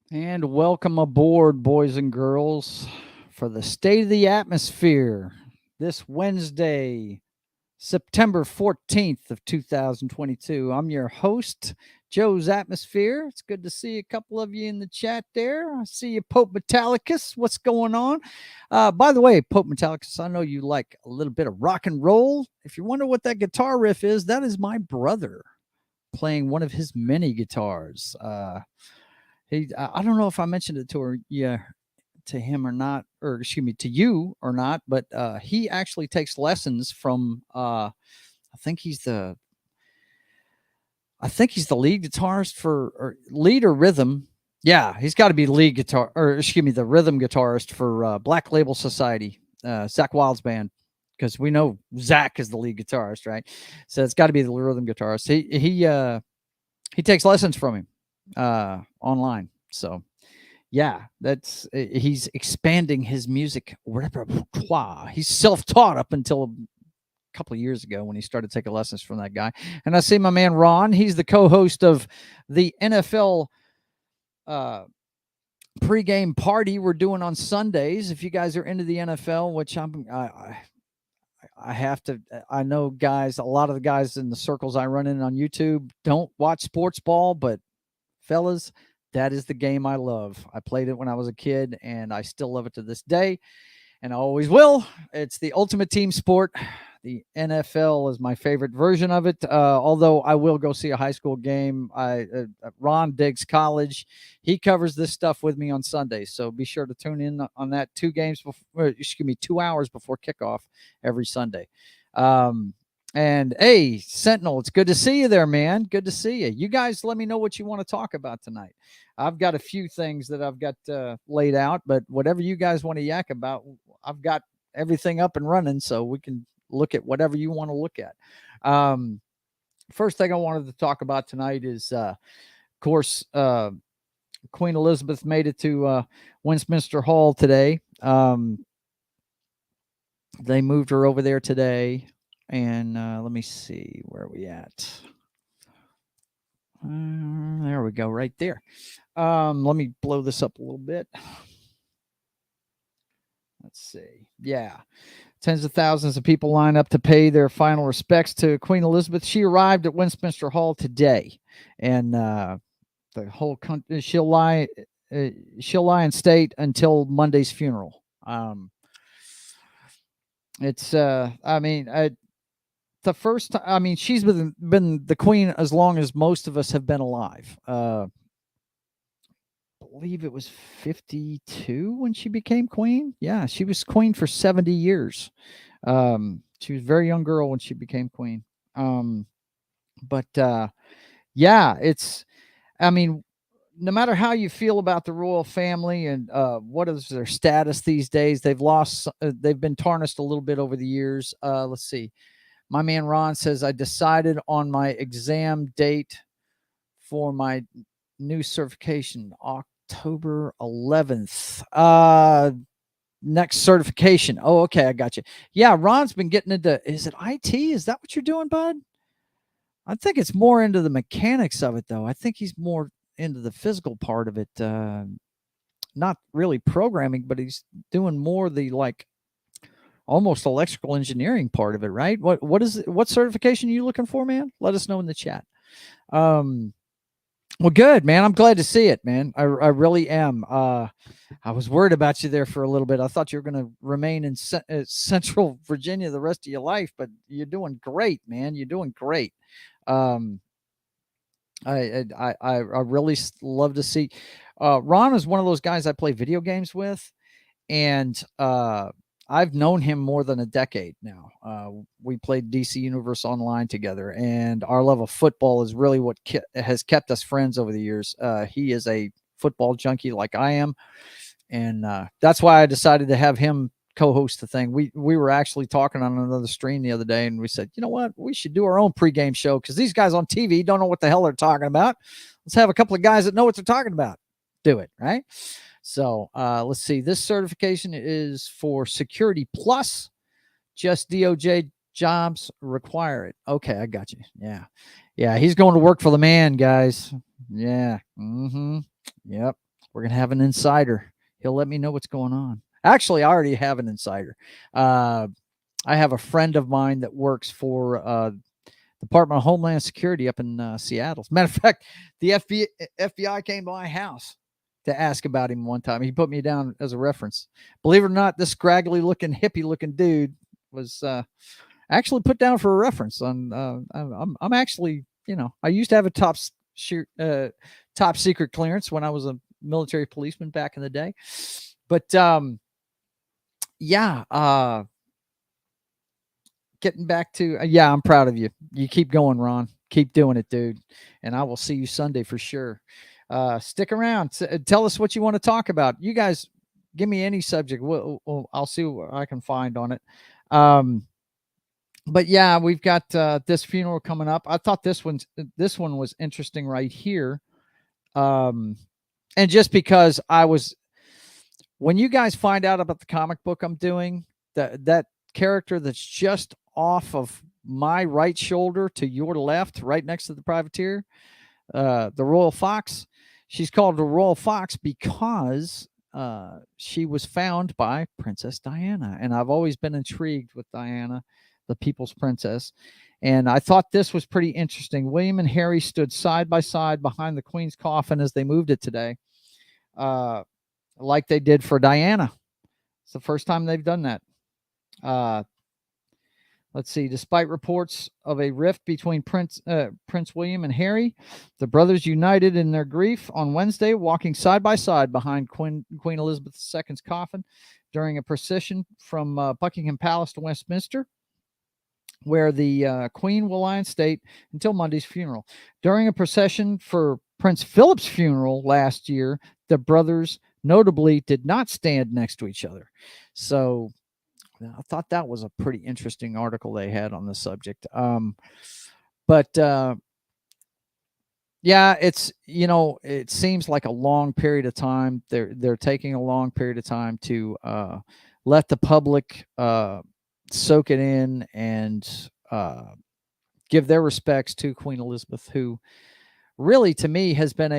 And welcome aboard, boys and girls, for the State of the Atmosphere this Wednesday, September 14th of 2022. I'm your host, Joe's Atmosphere. It's good to see a couple of you in the chat there. I see you, Pope Metalicus. What's going on? By the way, Pope Metalicus, I know you like a little bit of rock and roll. If you wonder what that guitar riff is, that is my brother playing one of his mini guitars. I don't know if I mentioned it to her, yeah, to him or not, or excuse me, to you or not, but he actually takes lessons from. I think he's the, I think he's the lead guitarist for or lead or rhythm. Yeah, he's got to be lead guitar or excuse me, the rhythm guitarist for Black Label Society, Zach Wild's band, because we know Zach is the lead guitarist, right? So it's got to be the rhythm guitarist. He takes lessons from him online. So yeah, that's he's expanding his music repertoire. He's self-taught up until a couple of years ago when he started taking lessons from that guy. And I see my man Ron. He's the co-host of the NFL uh, pregame party we're doing on Sundays. If you guys are into the NFL, which I have to, I know guys, a lot of the guys in the circles I run in on YouTube don't watch sports ball, but fellas, that is the game I love. I played it when I was a kid, and I still love it to this day, and I always will. It's the ultimate team sport. The NFL is my favorite version of it. Although I will go see a high school game. Ron digs college. He covers this stuff with me on Sundays, so be sure to tune in on that 2 games before, excuse me, 2 hours before kickoff every Sunday. And hey, Sentinel, it's good to see you there, man. Good to see you. You guys let me know what you want to talk about tonight. I've got a few things that I've got laid out, but whatever you guys want to yak about, I've got everything up and running, so we can look at whatever you want to look at. First thing I wanted to talk about tonight is, of course, Queen Elizabeth made it to Westminster Hall today. They moved her over there today. And let me see, where are we at? There we go, right there. Let me blow this up a little bit. Let's see. Yeah. Tens of thousands of people line up to pay their final respects to Queen Elizabeth. She arrived at Westminster Hall today, and the whole country, she'll lie in state until Monday's funeral. It's I mean, the first time, I mean, she's been the queen as long as most of us have been alive. Believe it was 52 when she became queen. Yeah, she was queen for 70 years. She was a very young girl when she became queen. But yeah, it's, I mean, no matter how you feel about the royal family and what is their status these days, they've been tarnished a little bit over the years. Let's see. My man Ron says, I decided on my exam date for my new certification, October 11th. Next certification. Oh, okay, I got you. Yeah, Ron's been getting into, is it IT? Is that what you're doing, bud? I think it's more into the mechanics of it, though. I think he's more into the physical part of it. Not really programming, but he's doing more the like almost electrical engineering part of it, right? What certification are you looking for, man? Let us know in the chat. Well, good, man. I'm glad to see it, man. I really am. I was worried about you there for a little bit. I thought you were going to remain in Central Virginia the rest of your life, but you're doing great, man. You're doing great. I really love to see. Ron is one of those guys I play video games with, and I've known him more than a decade now. We played DC Universe Online together, and our love of football is really what has kept us friends over the years. He is a football junkie like I am, and that's why I decided to have him co-host the thing. We were actually talking on another stream the other day, and we said, you know what, we should do our own pregame show because these guys on TV don't know what the hell they're talking about. Let's have a couple of guys that know what they're talking about do it, right? So let's see. This certification is for Security Plus. Just DOJ jobs require it. Okay, I got you. Yeah. Yeah, he's going to work for the man, guys. Yeah. Mm-hmm. Yep. We're going to have an insider. He'll let me know what's going on. Actually, I already have an insider. I have a friend of mine that works for Department of Homeland Security up in Seattle. As a matter of fact, the FBI came to my house to ask about him one time. He put me down as a reference. Believe it or not, this scraggly looking, hippie looking dude was actually put down for a reference. On I'm actually, I used to have a top secret clearance when I was a military policeman back in the day. But yeah, getting back to yeah, I'm proud of you. You keep going, Ron. Keep doing it, dude. And I will see you Sunday for sure. Stick around. Tell us what you want to talk about. You guys, give me any subject. I'll see what I can find on it. But yeah, we've got this funeral coming up. I thought this one was interesting right here. And just because when you guys find out about the comic book I'm doing, that character that's just off of my right shoulder to your left, right next to the privateer, the Royal Fox. She's called the Royal Fox because she was found by Princess Diana. And I've always been intrigued with Diana, the people's princess. And I thought this was pretty interesting. William and Harry stood side by side behind the Queen's coffin as they moved it today, like they did for Diana. It's the first time they've done that. Let's see. Despite reports of a rift between Prince William and Harry, the brothers united in their grief on Wednesday, walking side by side behind Queen Elizabeth II's coffin during a procession from Buckingham Palace to Westminster, where the Queen will lie in state until Monday's funeral. During a procession for Prince Philip's funeral last year, the brothers notably did not stand next to each other. So I thought that was a pretty interesting article they had on the subject. But yeah, it's, it seems like a long period of time. They're taking a long period of time to let the public soak it in and give their respects to Queen Elizabeth, who really, to me, has been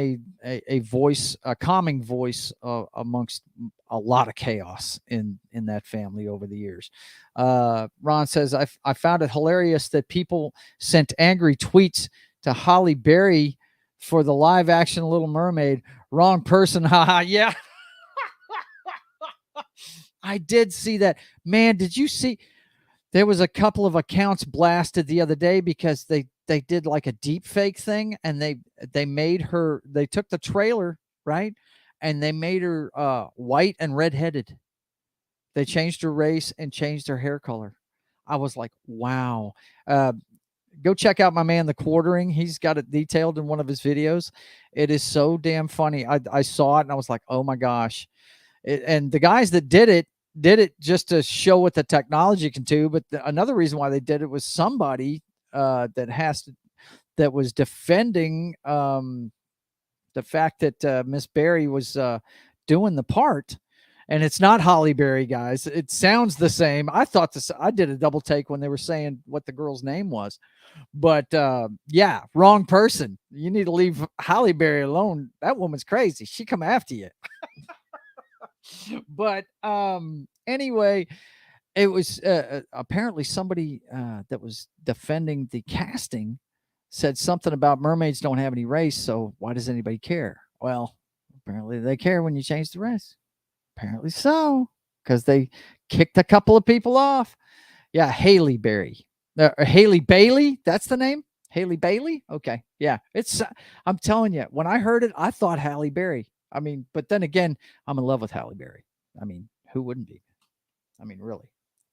a voice, a calming voice amongst a lot of chaos in that family over the years. Ron says, I found it hilarious that people sent angry tweets to Holly Berry for the live action Little Mermaid. Wrong person. Haha. Yeah. I did see that. Man, did you see? There was a couple of accounts blasted the other day because they did like a deep fake thing, and they made her, they took the trailer, right, and they made her white and redheaded. They changed her race and changed her hair color. I was like, wow. Go check out my man The Quartering. He's got it detailed in one of his videos. It is so damn funny. I saw it and I was like, oh my gosh. And the guys that did it just to show what the technology can do. But another reason why they did it was somebody that was defending the fact that Miss Berry was doing the part. And it's not Holly Berry, guys. It sounds the same. I thought this. I did a double take when they were saying what the girl's name was, but yeah, wrong person. You need to leave Holly Berry alone. That woman's crazy. She come after you. But anyway, it was apparently somebody that was defending the casting said something about mermaids don't have any race, so why does anybody care? Well, apparently they care when you change the race. Apparently so, because they kicked a couple of people off. Yeah, Haley Berry. Haley Bailey, that's the name? Haley Bailey? Okay. Yeah. I'm telling you, when I heard it, I thought Halle Berry. I mean, but then again, I'm in love with Halle Berry. I mean, who wouldn't be? I mean, really.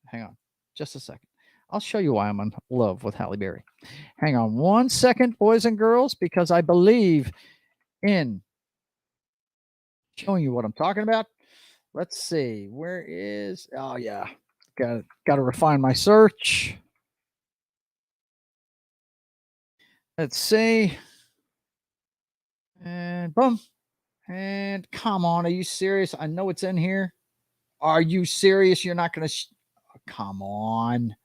Hang on just a second. I'll show you why I'm in love with Halle Berry. Hang on one second, boys and girls, because I believe in showing you what I'm talking about. Let's see. Where is? Oh yeah, got to refine my search. Let's see. And boom. And come on, are you serious? I know it's in here. Are you serious? You're not going to. Oh, come on.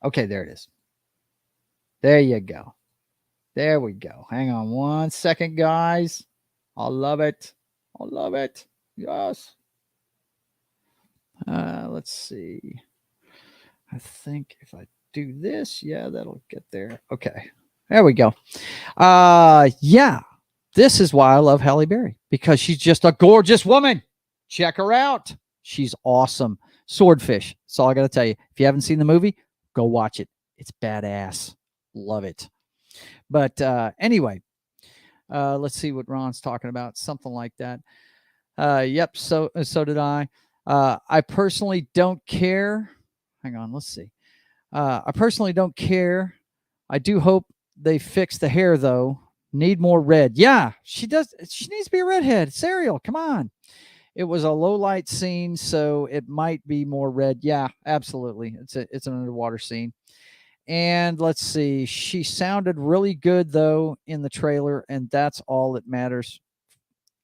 Okay, there it is. There you go. There we go. Hang on one second, guys. I love it. I love it. Yes. Let's see. I think if I do this, yeah, that'll get there. Okay. There we go. Yeah. This is why I love Halle Berry, because she's just a gorgeous woman. Check her out. She's awesome. Swordfish. That's all I got to tell you. If you haven't seen the movie, go watch it. It's badass. Love it. But anyway, let's see what Ron's talking about. Something like that. Yep. So did I. I personally don't care. Hang on. Let's see. I personally don't care. I do hope they fix the hair though. Need more red. Yeah, she does. She needs to be a redhead. It's Ariel. Come on. It was a low light scene, so it might be more red. Yeah, absolutely. It's an underwater scene. And let's see. She sounded really good though in the trailer, and that's all that matters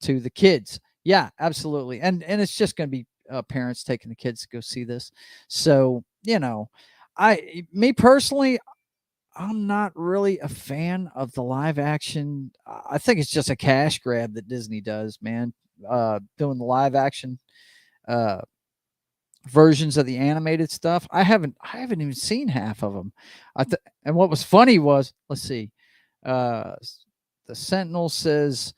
to the kids. Yeah, absolutely. And it's just going to be parents taking the kids to go see this. So, me personally, I'm not really a fan of the live action. I think it's just a cash grab that Disney does, man. Doing the live action uh, versions of the animated stuff. I haven't even seen half of them. And what was funny was, let's see, the Sentinel says,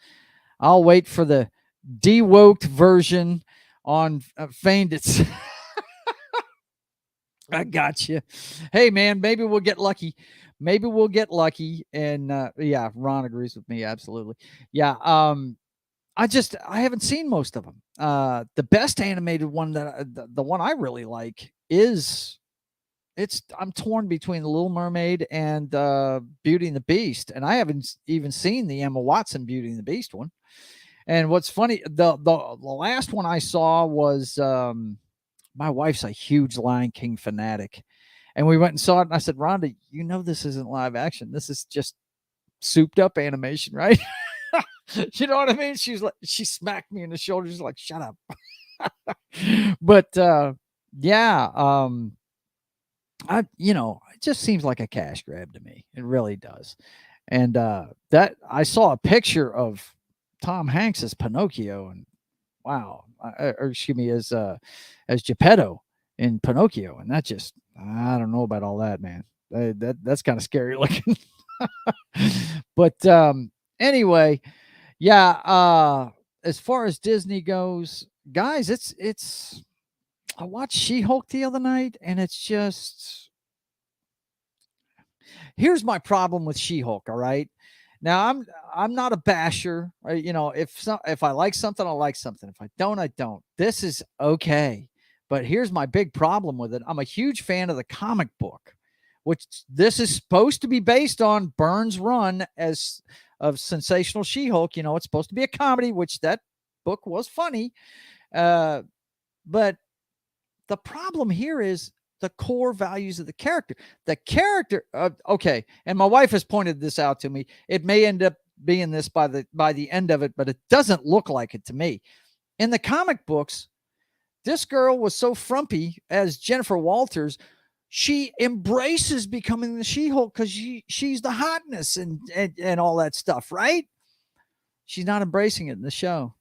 "I'll wait for the de-woked version on Feigned It's." I got you. Hey, man, maybe we'll get lucky. Maybe we'll get lucky. And yeah, Ron agrees with me. Absolutely. Yeah. I haven't seen most of them. The best animated one the one I really like is I'm torn between the Little Mermaid and Beauty and the Beast. And I haven't even seen the Emma Watson Beauty and the Beast one. And what's funny, the last one I saw was, my wife's a huge Lion King fanatic. And we went and saw it, and I said, "Rhonda, this isn't live action. This is just souped up animation, right?" You know what I mean? She smacked me in the shoulders like, "Shut up." But yeah, it just seems like a cash grab to me. It really does. And that I saw a picture of Tom Hanks as Pinocchio, and wow, or excuse me, as Geppetto in Pinocchio, and that just, I don't know about all that, man. That's kind of scary looking. But anyway, yeah. As far as Disney goes, guys, it's. I watched She-Hulk the other night, and it's just. Here's my problem with She-Hulk. All right. Now I'm not a basher, right? If I like something, I like something. If I don't, I don't. This is okay. But here's my big problem with it. I'm a huge fan of the comic book, which this is supposed to be based on Byrne's run of Sensational She-Hulk. It's supposed to be a comedy, which that book was funny. But the problem here is the core values of the character. The character, okay, and my wife has pointed this out to me. It may end up being this by the end of it, but it doesn't look like it to me. In the comic books, this girl was so frumpy as Jennifer Walters. She embraces becoming the She-Hulk because she's the hotness and all that stuff, right? She's not embracing it in the show.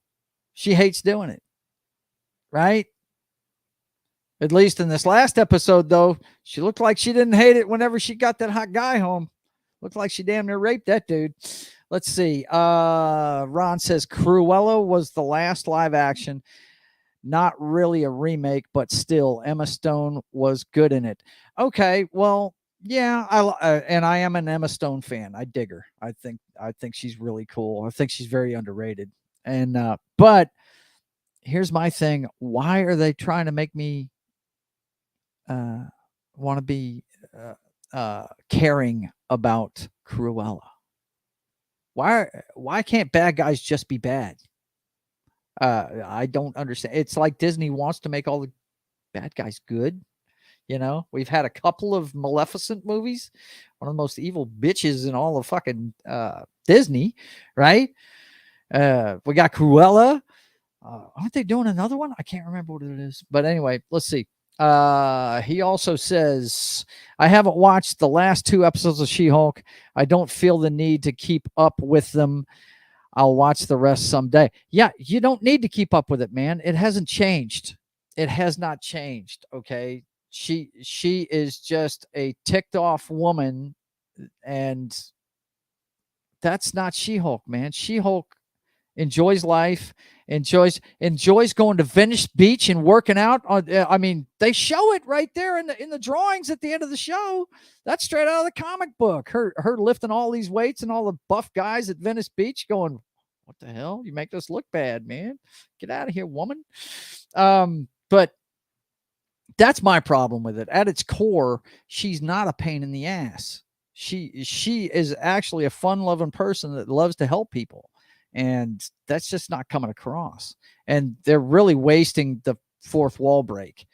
She hates doing it, right? At least in this last episode, though, she looked like she didn't hate it whenever she got that hot guy home. Looked like she damn near raped that dude. Let's see. Ron says Cruella was the last live action. Not really a remake, but still, Emma Stone was good in it. Okay, well, yeah, and I am an Emma Stone fan. I dig her. I think she's really cool. I think she's very underrated. And but here's my thing. Why are they trying to make me want to be caring about Cruella? Why can't bad guys just be bad? I don't understand. It's like Disney wants to make all the bad guys good. We've had a couple of Maleficent movies, one of the most evil bitches in all of fucking Disney, right? We got Cruella. Aren't they doing another one? I can't remember what it is. But anyway, let's see. He also says, I haven't watched the last 2 episodes of She-Hulk. I don't feel the need to keep up with them. I'll watch the rest someday. Yeah, you don't need to keep up with it, man. It hasn't changed. It has not changed, okay? She is just a ticked off woman, and that's not She-Hulk, man. She-Hulk enjoys life, enjoys going to Venice Beach and working out. I mean, they show it right there in the drawings at the end of the show. That's straight out of the comic book. Her lifting all these weights and all the buff guys at Venice Beach going, "What the hell? You make us look bad, man. Get out of here, woman." But that's my problem with it. At its core, she's not a pain in the ass. She is actually a fun-loving person that loves to help people. And that's just not coming across. And they're really wasting the fourth wall break.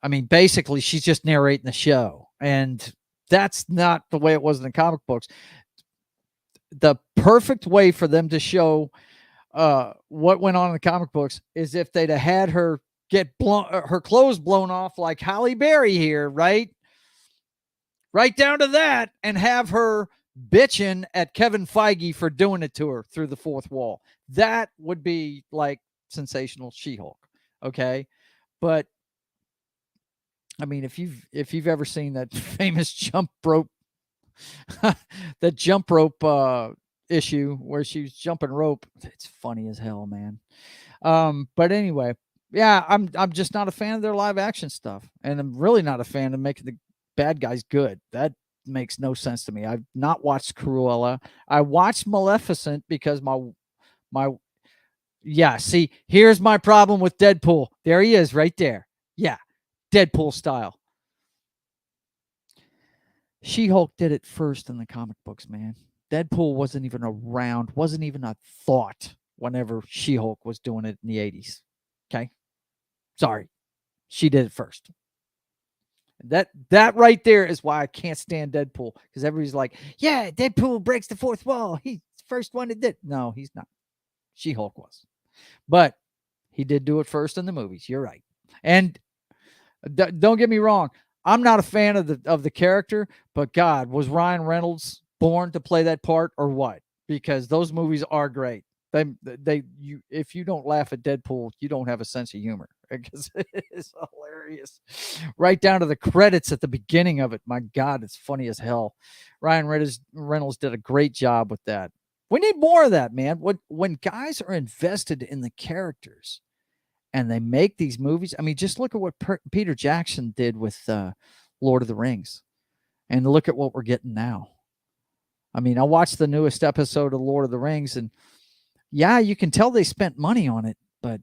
I mean, basically, she's just narrating the show. And that's not the way it was in the comic books. The perfect way for them to show what went on in the comic books is if they'd have had her get her clothes blown off like Halle Berry here, right? Right down to that, and have her bitching at Kevin Feige for doing it to her through the fourth wall. That would be like sensational She-Hulk, okay? But I mean, if you've ever seen that famous jump rope, the jump rope issue where she's jumping rope, it's funny as hell, man. But anyway, yeah, I'm just not a fan of their live action stuff, and I'm really not a fan of making the bad guys good. That makes no sense to me. I've not watched Cruella. I watched Maleficent because my yeah, see, here's my problem with Deadpool. There he is right there. Yeah, Deadpool style. She-Hulk did it first in the comic books, man. Deadpool wasn't even around, wasn't even a thought whenever She-Hulk was doing it in the 80s. Okay? Sorry. She did it first. That right there is why I can't stand Deadpool, because everybody's like, yeah, Deadpool breaks the fourth wall. He's the first one that did. No, he's not. She-Hulk was. But he did do it first in the movies. You're right. And don't get me wrong. I'm not a fan of the character, but God, was Ryan Reynolds born to play that part or what? Because those movies are great. If you don't laugh at Deadpool, you don't have a sense of humor, because it is hilarious. Right down to the credits at the beginning of it. My God, it's funny as hell. Ryan Reynolds did a great job with that. We need more of that, man. When guys are invested in the characters and they make these movies, I mean, just look at what Peter Jackson did with Lord of the Rings, and look at what we're getting now. I mean, I watched the newest episode of Lord of the Rings, and yeah, you can tell they spent money on it, but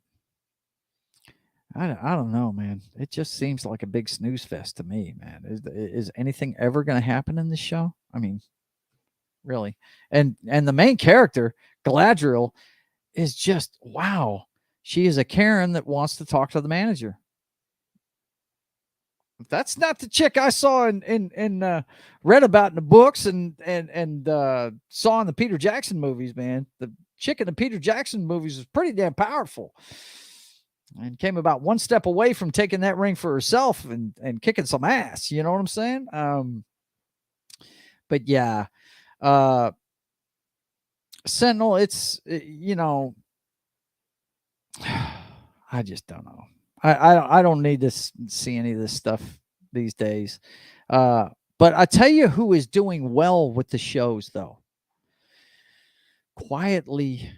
I don't know, man. It just seems like a big snooze fest to me, man. Is anything ever going to happen in this show? I mean, really? And the main character, Galadriel, is just, wow. She is a Karen that wants to talk to the manager. That's not the chick I saw and read about in the books and saw in the Peter Jackson movies, man. The chick in the Peter Jackson movies was pretty damn powerful, and came about one step away from taking that ring for herself and kicking some ass. You know what I'm saying? But yeah, Sentinel, it's, you know, I just don't know. I don't need to see any of this stuff these days. But I tell you who is doing well with the shows, though. Quietly,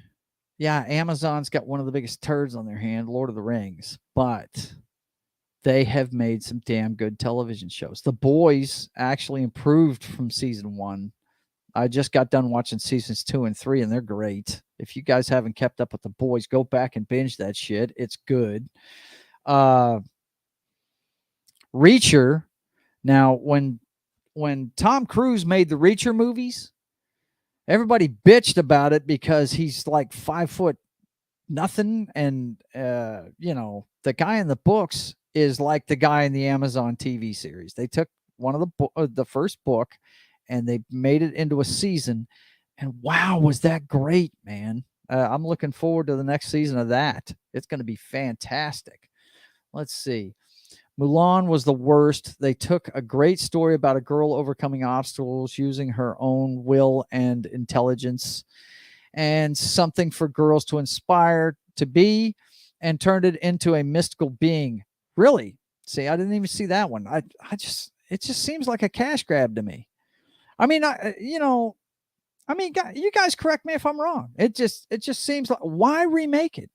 yeah, Amazon's got one of the biggest turds on their hand, Lord of the Rings, but they have made some damn good television shows. The Boys actually improved from season 1. I just got done watching seasons 2 and 3, and they're great. If you guys haven't kept up with The Boys, go back and binge that shit. It's good. Reacher. Now, when Tom Cruise made the Reacher movies, everybody bitched about it because he's like 5 foot nothing, and you know, the guy in the books is like the guy in the Amazon TV series. They took one of the first book and they made it into a season, and wow, was that great, man. I'm looking forward to the next season of that. It's going to be fantastic. Let's see. Mulan was the worst. They took a great story about a girl overcoming obstacles using her own will and intelligence, and something for girls to inspire to be, and turned it into a mystical being. Really? See, I didn't even see that one. It just seems like a cash grab to me. I mean, you guys correct me if I'm wrong. It just seems like, why remake it?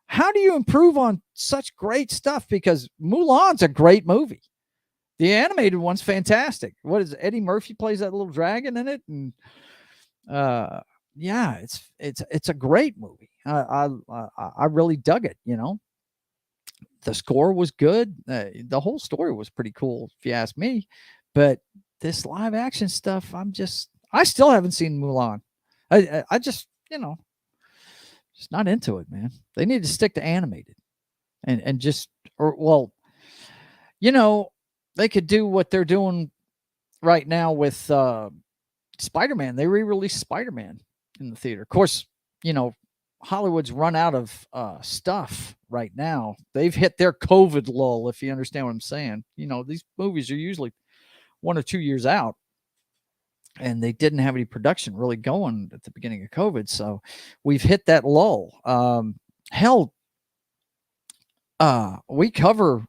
How do you improve on such great stuff? Because Mulan's a great movie. The animated one's fantastic. What is it? Eddie Murphy plays that little dragon in it, and yeah, it's a great movie. I really dug it. The score was good. The whole story was pretty cool, if you ask me. But this live action stuff, I still haven't seen Mulan. I just just not into it, man. They need to stick to animated, and just, or well, they could do what they're doing right now with Spider-Man. They re-released Spider-Man in the theater. Of course, Hollywood's run out of stuff right now. They've hit their COVID lull, if you understand what I'm saying. These movies are usually 1 or 2 years out, and they didn't have any production really going at the beginning of COVID. So we've hit that lull. Hell, we cover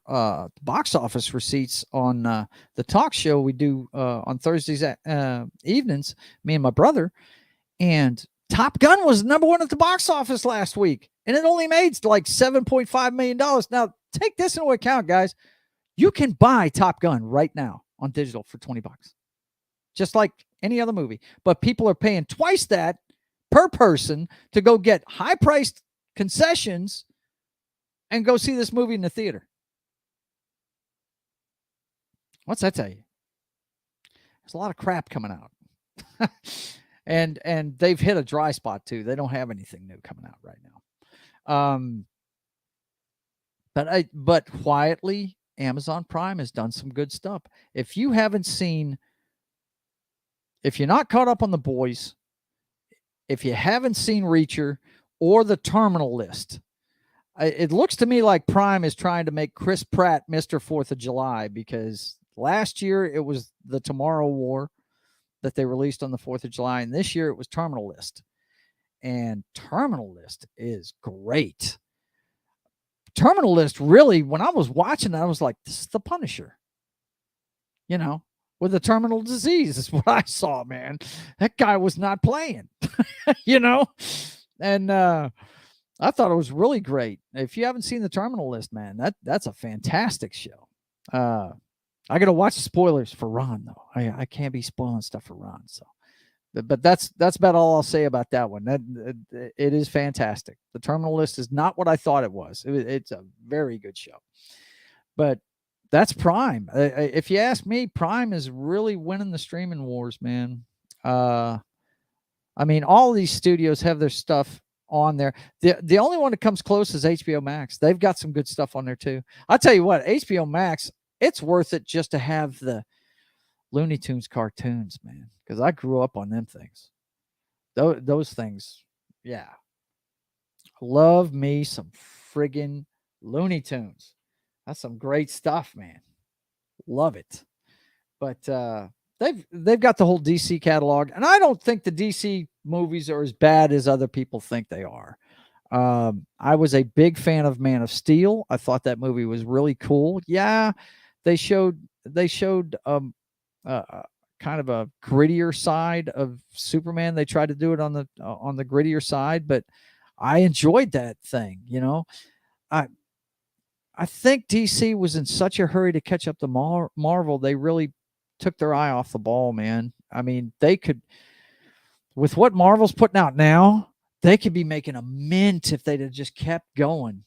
box office receipts on the talk show we do on Thursdays evenings, me and my brother. And Top Gun was number 1 at the box office last week, and it only made like $7.5 million. Now, take this into account, guys. You can buy Top Gun right now on digital for $20, just like any other movie. But people are paying twice that per person to go get high-priced concessions and go see this movie in the theater. What's that tell you? There's a lot of crap coming out. And they've hit a dry spot too. They don't have anything new coming out right now. But quietly, Amazon Prime has done some good stuff. If you're not caught up on The Boys, if you haven't seen Reacher or The Terminal List, it looks to me like Prime is trying to make Chris Pratt Mr. 4th of July, because last year it was The Tomorrow War that they released on the 4th of July, and this year it was Terminal List. And Terminal List is great. Terminal List, really, when I was watching it, I was like, this is The Punisher. With a terminal disease is what I saw, man. That guy was not playing, And I thought it was really great. If you haven't seen The Terminal List, man, that's a fantastic show. I got to watch the spoilers for Ron, though. I can't be spoiling stuff for Ron. So, but that's about all I'll say about that one. It is fantastic. The Terminal List is not what I thought it was. It's a very good show. But that's Prime. If you ask me, Prime is really winning the streaming wars, man. I mean, all these studios have their stuff on there. The only one that comes close is HBO Max. They've got some good stuff on there too. I'll tell you what, HBO Max, it's worth it just to have the Looney Tunes cartoons, man, because I grew up on them things. Those things, yeah. Love me some friggin' Looney Tunes. That's some great stuff, man. Love it. But they've got the whole DC catalog, and I don't think the DC movies are as bad as other people think they are. I was a big fan of Man of Steel. I thought that movie was really cool. Yeah, they showed kind of a grittier side of Superman. They tried to do it on the grittier side, but I enjoyed that thing. I think DC was in such a hurry to catch up to Marvel. They really took their eye off the ball, man. I mean, they could, with what Marvel's putting out now, they could be making a mint if they'd have just kept going,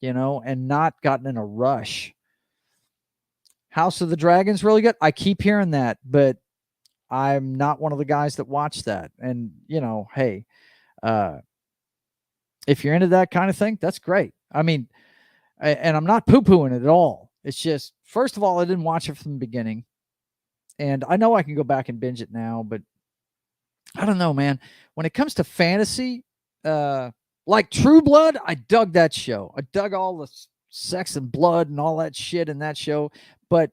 and not gotten in a rush. House of the Dragon's really good. I keep hearing that, but I'm not one of the guys that watch that. And, hey, if you're into that kind of thing, that's great. I mean, and I'm not poo-pooing it at all. It's just, first of all, I didn't watch it from the beginning. And I know I can go back and binge it now, but I don't know, man. When it comes to fantasy, like True Blood, I dug that show. I dug all the sex and blood and all that shit in that show. But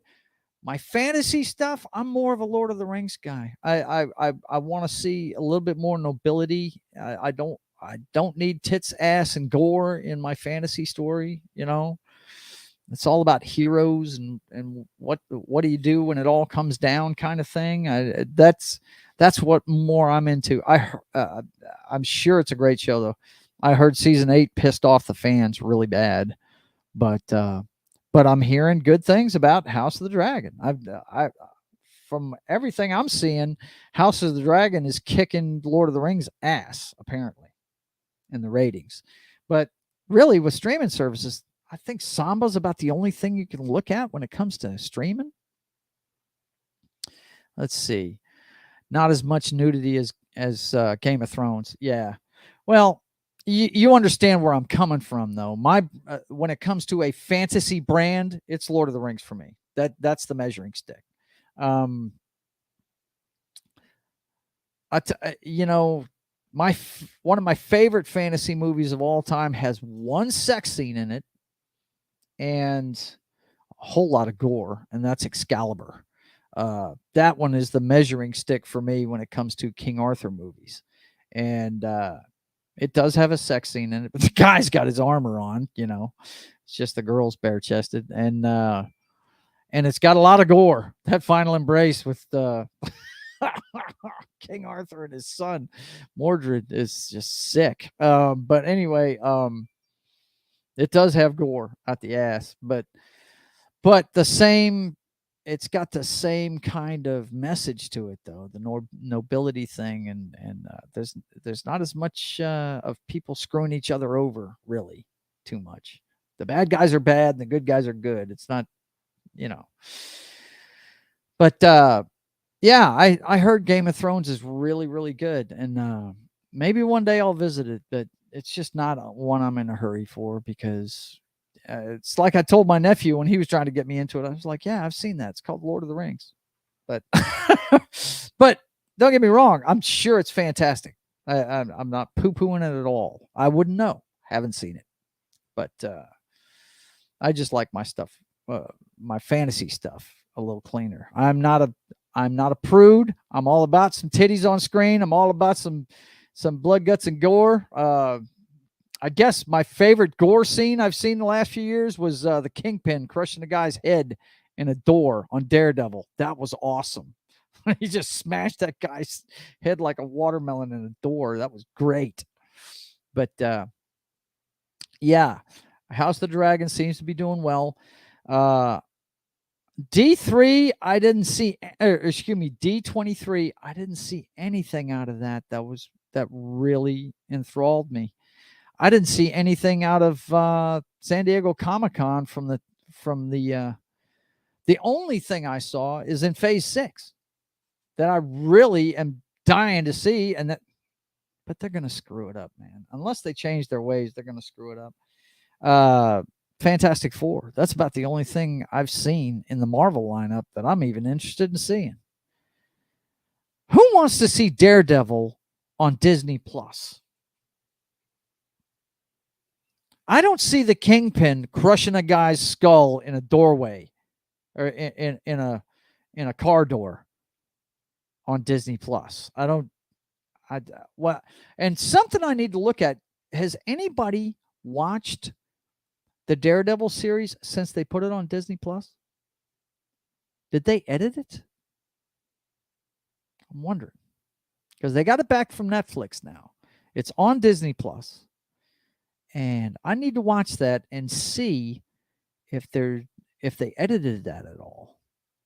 My fantasy stuff, I'm more of a Lord of the Rings guy. I want to see a little bit more nobility. I don't need tits, ass, and gore in my fantasy story. It's all about heroes and what do you do when it all comes down, kind of thing. That's what more I'm into. I'm sure it's a great show though. I heard season 8 pissed off the fans really bad, but I'm hearing good things about House of the Dragon. I from everything I'm seeing, House of the Dragon is kicking Lord of the Rings ass apparently in the ratings. But really, with streaming services, I think Samba's about the only thing you can look at when it comes to streaming. Let's see, not as much nudity as Game of Thrones. Yeah, well, you understand where I'm coming from, though. My when it comes to a fantasy brand, it's Lord of the Rings for me. That's the measuring stick. Um, you know, one of my favorite fantasy movies of all time has one sex scene in it and a whole lot of gore, and that's Excalibur. That one is the measuring stick for me when it comes to King Arthur movies, and it does have a sex scene in it, but the guy's got his armor on. It's just the girl's bare chested, and it's got a lot of gore. That final embrace with King Arthur and his son Mordred is just sick. But anyway, it does have gore at the ass, but the same. It's got the same kind of message to it, though, the nobility thing, and there's not as much of people screwing each other over, really, too much. The bad guys are bad, and the good guys are good. It's not, you know. But yeah, I heard Game of Thrones is really really good, and maybe one day I'll visit it, but it's just not one I'm in a hurry for because it's like I told my nephew when he was trying to get me into it. I was like, "Yeah, I've seen that. It's called Lord of the Rings." But but don't get me wrong. I'm sure it's fantastic. I'm not poo pooing it at all. I wouldn't know. Haven't seen it, but I just like my stuff, my fantasy stuff, a little cleaner. I'm not a prude. I'm all about some titties on screen. I'm all about some blood, guts, and gore. I guess my favorite gore scene I've seen in the last few years was the Kingpin crushing a guy's head in a door on Daredevil. That was awesome. He just smashed that guy's head like a watermelon in a door. That was great. But yeah, House of the Dragon seems to be doing well. D3, I didn't see, excuse me, D23, I didn't see anything out of that really enthralled me. I didn't see anything out of San Diego Comic-Con the only thing I saw is in Phase 6 that I really am dying to see, but they're going to screw it up, man. Unless they change their ways, they're going to screw it up. Fantastic Four. That's about the only thing I've seen in the Marvel lineup that I'm even interested in seeing. Who wants to see Daredevil on Disney Plus? I don't see the Kingpin crushing a guy's skull in a doorway or in a car door on Disney Plus. I don't. And something I need to look at. Has anybody watched the Daredevil series since they put it on Disney Plus? Did they edit it? I'm wondering because they got it back from Netflix now. It's on Disney Plus, and I need to watch that and see if they edited that at all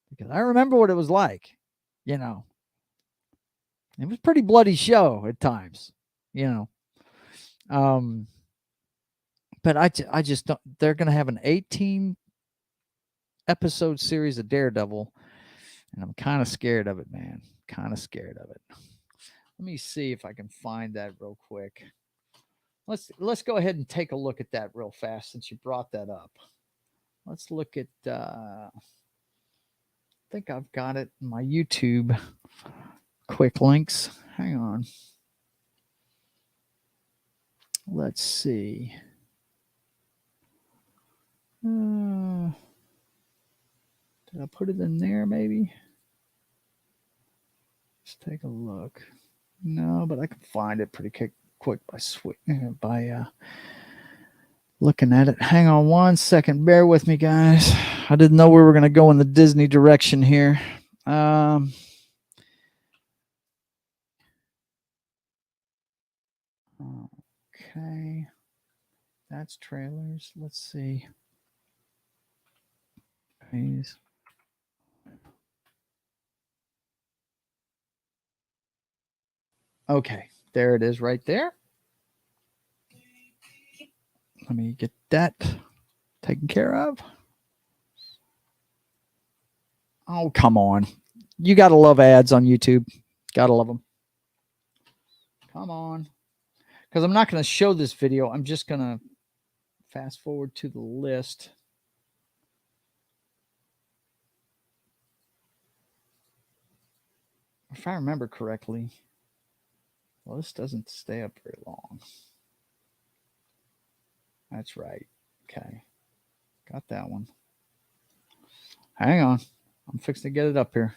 because I remember what it was like. It was a pretty bloody show at times. But I just don't. They're going to have an 18 episode series of Daredevil, and I'm kind of scared of it, man. Kind of scared of it. Let me see if I can find that real quick. Let's go ahead and take a look at that real fast since you brought that up. Let's look at. I think I've got it in my YouTube quick links. Hang on. Let's see. Did I put it in there maybe? Let's take a look. No, but I can find it pretty quick by looking at it. Hang on one second. Bear with me, guys. I didn't know we were going to go in the Disney direction here. Okay. That's trailers. Let's see. Please. Okay. There it is right there. Let me get that taken care of. Oh, come on. You got to love ads on YouTube. Got to love them. Come on. Because I'm not going to show this video. I'm just going to fast forward to the list. If I remember correctly, well, this doesn't stay up very long. That's right. Okay. Got that one. Hang on. I'm fixing to get it up here.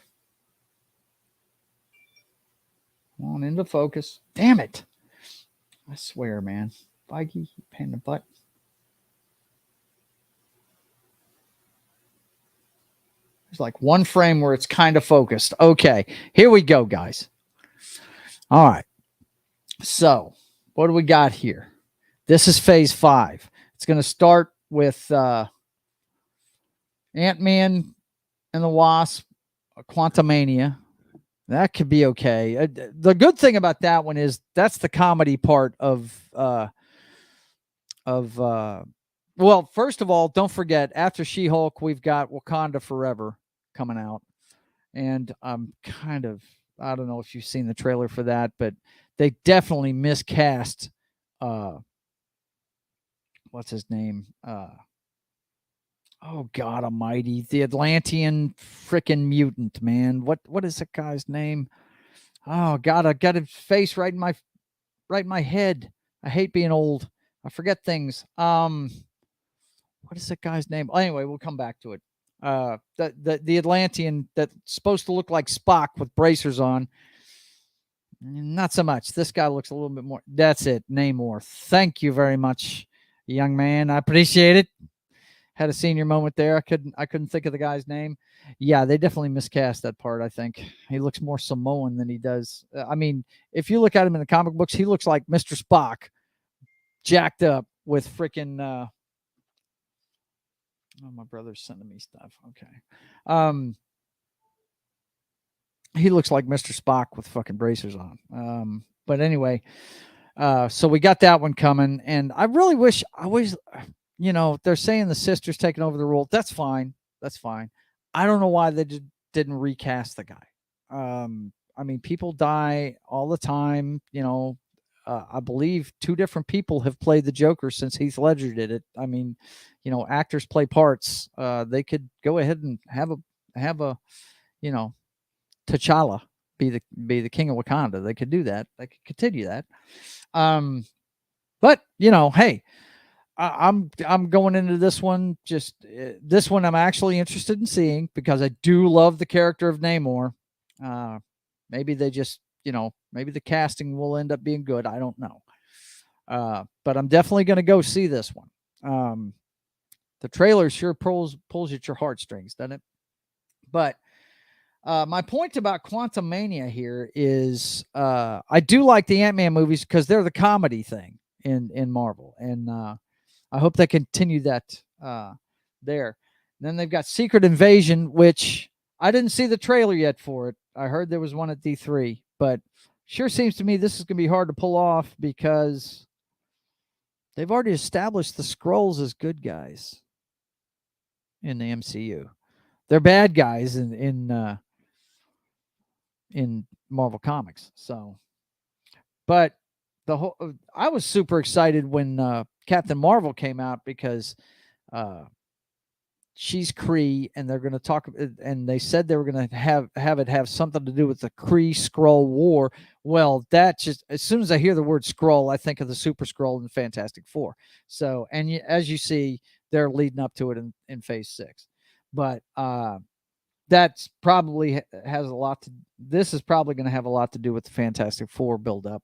Come on into focus. Damn it. I swear, man. Feige, pain in the butt. There's like one frame where it's kind of focused. Okay. Here we go, guys. All right. So, what do we got here? This is phase 5. It's going to start with Ant-Man and the Wasp, Quantumania. That could be okay. The good thing about that one is that's the comedy part of well, first of all, don't forget, after She-Hulk, we've got Wakanda Forever coming out. And I'm I don't know if you've seen the trailer for that, but they definitely miscast what's his name? Oh God Almighty, the Atlantean freaking mutant, man. What is that guy's name? Oh God, I got his face right in my head. I hate being old. I forget things. What is that guy's name? Anyway, we'll come back to it. The Atlantean that's supposed to look like Spock with bracers on. Not so much. This guy looks a little bit more. That's it. Namor. Thank you very much, young man. I appreciate it. Had a senior moment there. I couldn't think of the guy's name. Yeah, they definitely miscast that part. I think he looks more Samoan than he does. I mean, if you look at him in the comic books, he looks like Mr. Spock, jacked up with freaking. Oh, my brother's sending me stuff. Okay. He looks like Mr. Spock with fucking bracers on. But anyway, so we got that one coming, and I really wish they're saying the sister's taking over the role. That's fine. That's fine. I don't know why they didn't recast the guy. I mean, people die all the time. I believe 2 different people have played the Joker since Heath Ledger did it. I mean, actors play parts. They could go ahead and have a T'Challa be the king of Wakanda. They could do that. They could continue that. But hey, I'm going into this one. This one I'm actually interested in seeing because I do love the character of Namor. Maybe they just maybe the casting will end up being good. I don't know. But I'm definitely going to go see this one. The trailer sure pulls at your heartstrings, doesn't it? But my point about Quantumania here is I do like the Ant-Man movies because they're the comedy thing in Marvel, and I hope they continue that there. And then they've got Secret Invasion, which I didn't see the trailer yet for it. I heard there was one at D3, but sure seems to me this is going to be hard to pull off because they've already established the Skrulls as good guys in the MCU. They're bad guys in Marvel Comics. So, but I was super excited when Captain Marvel came out because she's Kree, and they're going to talk, and they said they were going to have something to do with the Kree Skrull War. Well, that just, as soon as I hear the word Skrull, I think of the Super Skrull and Fantastic Four. So, and as you see, they're leading up to it in phase 6. But that's probably has a lot to. This is probably going to have a lot to do with the Fantastic Four buildup.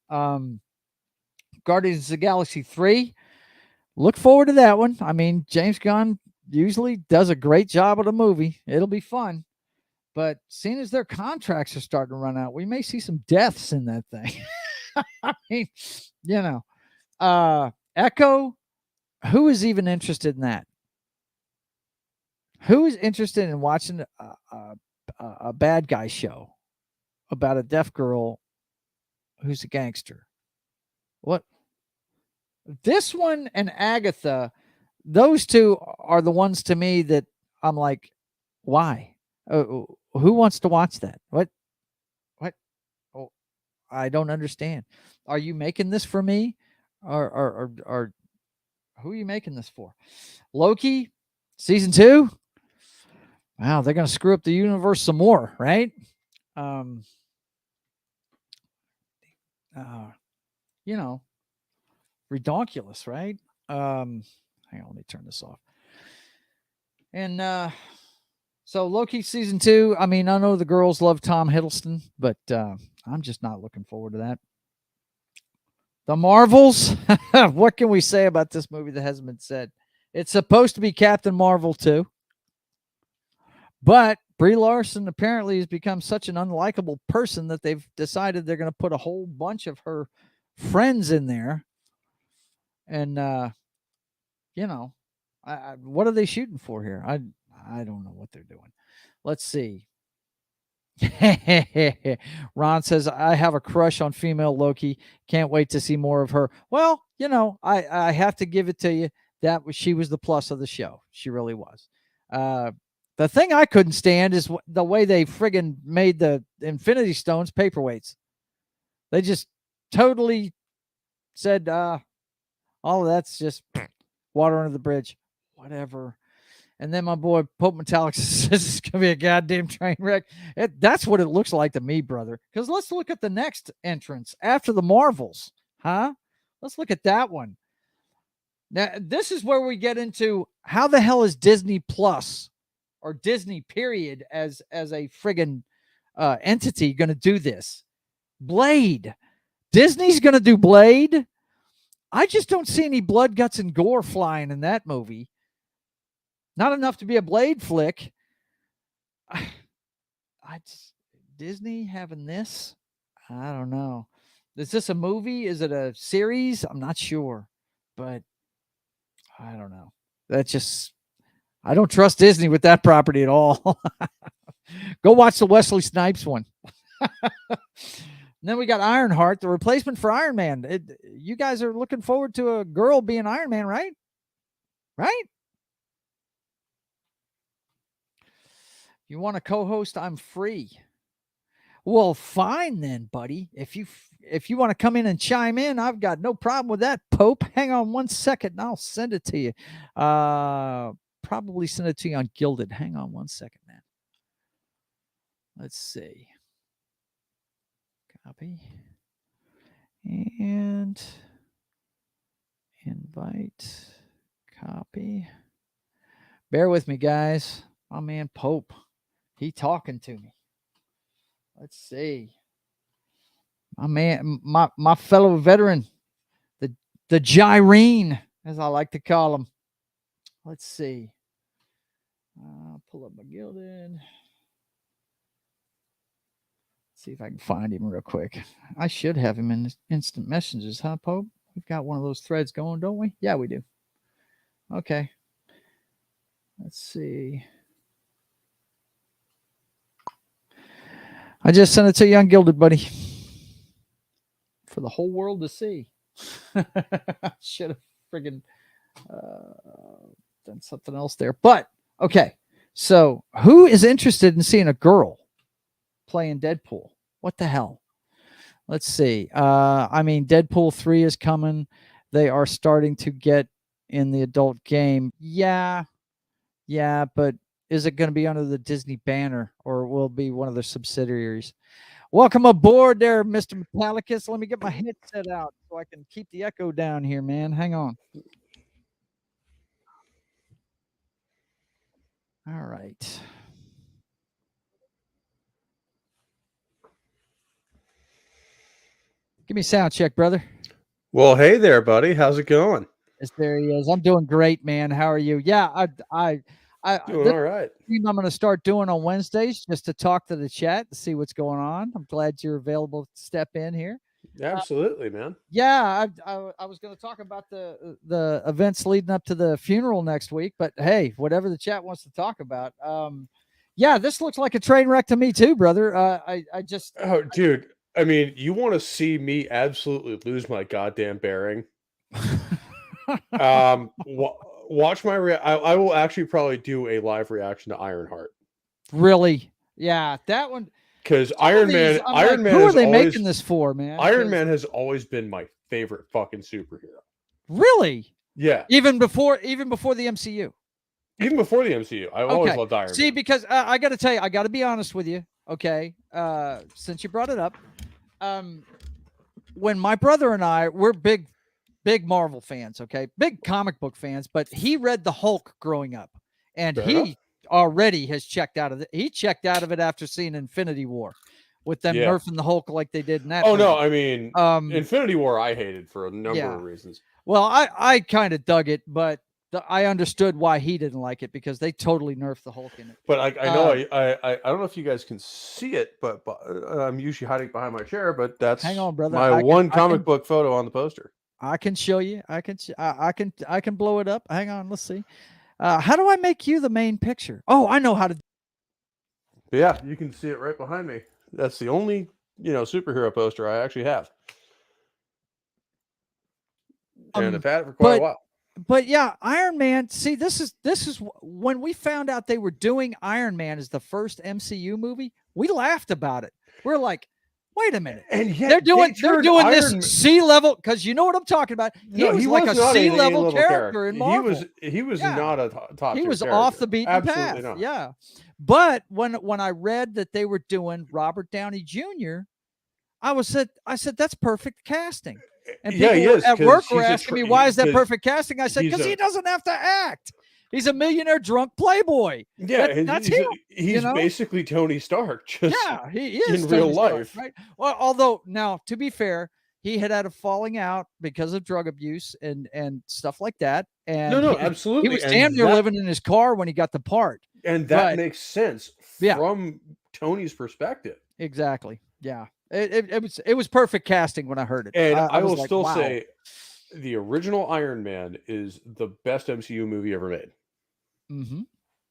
Guardians of the Galaxy 3. Look forward to that one. I mean, James Gunn usually does a great job of the movie. It'll be fun. But seeing as their contracts are starting to run out, we may see some deaths in that thing. I mean, you know, Echo, who is even interested in that? Who is interested in watching a bad guy show about a deaf girl who's a gangster? What? This one and Agatha, those two are the ones to me that I'm like, why? Who wants to watch that? What? Oh, I don't understand. Are you making this for me, or who are you making this for? Loki, season 2. Wow, they're gonna screw up the universe some more, right? Um, you know, redonkulous, right? Hang on, let me turn this off. And so Loki season 2. I mean, I know the girls love Tom Hiddleston, but I'm just not looking forward to that. The Marvels. What can we say about this movie that hasn't been said? It's supposed to be Captain Marvel 2. But Brie Larson apparently has become such an unlikable person that they've decided they're going to put a whole bunch of her friends in there. And, what are they shooting for here? I don't know what they're doing. Let's see. Ron says, I have a crush on female Loki. Can't wait to see more of her. Well, I have to give it to you. She was the plus of the show. She really was. The thing I couldn't stand is the way they friggin' made the Infinity Stones paperweights. They just totally said, all of that's just water under the bridge. Whatever. And then my boy Pope Metalicus says it's going to be a goddamn train wreck. That's what it looks like to me, brother. Because let's look at the next entrance after the Marvels. Huh? Let's look at that one. Now, this is where we get into how the hell is Disney Plus or Disney period as a friggin' entity going to do this? Blade. Disney's going to do Blade. I just don't see any blood, guts, and gore flying in that movie. Not enough to be a Blade flick. Disney having this? I don't know. Is this a movie? Is it a series? I'm not sure, but I don't know. I don't trust Disney with that property at all. Go watch the Wesley Snipes one. Then we got Ironheart, the replacement for Iron Man. You guys are looking forward to a girl being Iron Man, right? Right? You want to co-host? I'm free. Well, fine then, buddy. If you want to come in and chime in, I've got no problem with that, Pope. Hang on one second and I'll send it to you. Probably send it to you on Gilded. Hang on one second, man. Let's see. Copy. And invite. Copy. Bear with me, guys. My man Pope. He talking to me. Let's see. My man, my fellow veteran, the Gyrene, as I like to call him. Let's see. Pull up my Gilded. See if I can find him real quick. I should have him in instant messages, huh, Pope? We've got one of those threads going, don't we? Yeah, we do. Okay. Let's see. I just sent it to you on Gilded, buddy. For the whole world to see. Should have friggin' done something else there. But, okay. So, who is interested in seeing a girl playing Deadpool? What the hell? Let's see. I mean, Deadpool 3 is coming. They are starting to get in the adult game. Yeah, but is it going to be under the Disney banner or will it be one of their subsidiaries? Welcome aboard there, Mr. Metalicus. Let me get my headset out so I can keep the echo down here, man. Hang on. All right. Give me a sound check, brother. Well, hey there, buddy. How's it going? Yes, there he is. I'm doing great, man. How are you? Yeah, Doing this all right. stream I'm going to start doing on Wednesdays just to talk to the chat to see what's going on. I'm glad you're available to step in here. Absolutely, man. Yeah, I was going to talk about the events leading up to the funeral next week, but hey, whatever the chat wants to talk about. Yeah, this looks like a train wreck to me too, brother. I just Oh, dude. I mean, you want to see me absolutely lose my goddamn bearing? Watch my I will actually probably do a live reaction to Ironheart. Really, yeah, that one. Because Iron Man, Iron Man, who are they making this for, man? Iron Man has always been my favorite fucking superhero. Really? Yeah. Even before the MCU. Even before the MCU, I always loved Iron Man. See, because I got to tell you, I got to be honest with you. Okay, since you brought it up, when my brother and we're big Marvel fans. Okay, big comic book fans. But he read the Hulk growing up, and he already has checked out of it. He checked out of it after seeing Infinity War, with them nerfing the Hulk like they did in that. Oh no, I mean, Infinity War I hated for a number of reasons. Well, I kind of dug it, but I understood why he didn't like it because they totally nerfed the Hulk in it. But I know I don't know if you guys can see it, but I'm usually hiding behind my chair. But that's hang on, brother. My one comic book photo on the poster. I can show you. I can blow it up. Hang on, let's see. How do I make you the main picture? Oh, I know how to. But yeah, you can see it right behind me. That's the only superhero poster I actually have, and I've had it for quite a while. But yeah, Iron Man. See, this is when we found out they were doing Iron Man as the first MCU movie. We laughed about it. We're like, wait a minute, and yet they're doing this sea level, because you know what I'm talking about. He was like a sea level character in Marvel. He was not a top. He was off the beaten path. Not. Yeah, but when I read that they were doing Robert Downey Jr., I said that's perfect casting. And people at work were asking me, why is that perfect casting? I said, because he doesn't have to act. He's a millionaire drunk playboy. Yeah, that's him. He's basically Tony Stark. He is in real life. Right? Well, although now, to be fair, he had a falling out because of drug abuse and stuff like that. And absolutely. He was damn near living in his car when he got the part. And that makes sense from Tony's perspective. Exactly. Yeah. It was perfect casting when I heard it. And I will still say the original Iron Man is the best MCU movie ever made. Mm-hmm.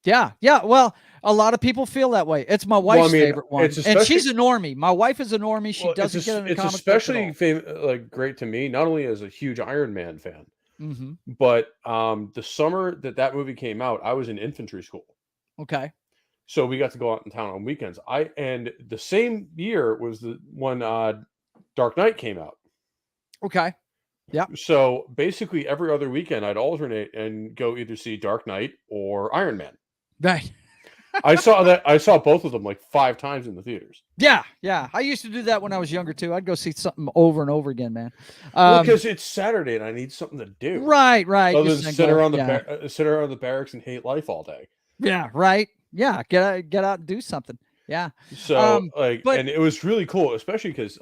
Yeah. Well, a lot of people feel that way. It's my wife's favorite one, and she's a normie. My wife is a normie. She doesn't get into comics. It's especially great to me, not only as a huge Iron Man fan, but the summer that movie came out, I was in infantry school. Okay. So we got to go out in town on weekends. And the same year was when Dark Knight came out. Okay. Yeah. So basically every other weekend I'd alternate and go either see Dark Knight or Iron Man. Right. I saw both of them like 5 times in the theaters. Yeah. I used to do that when I was younger too. I'd go see something over and over again, man. Because it's Saturday and I need something to do. Right. Other than sit around the barracks and hate life all day. Yeah. Right. Yeah, get out and do something. Yeah. So and it was really cool, especially because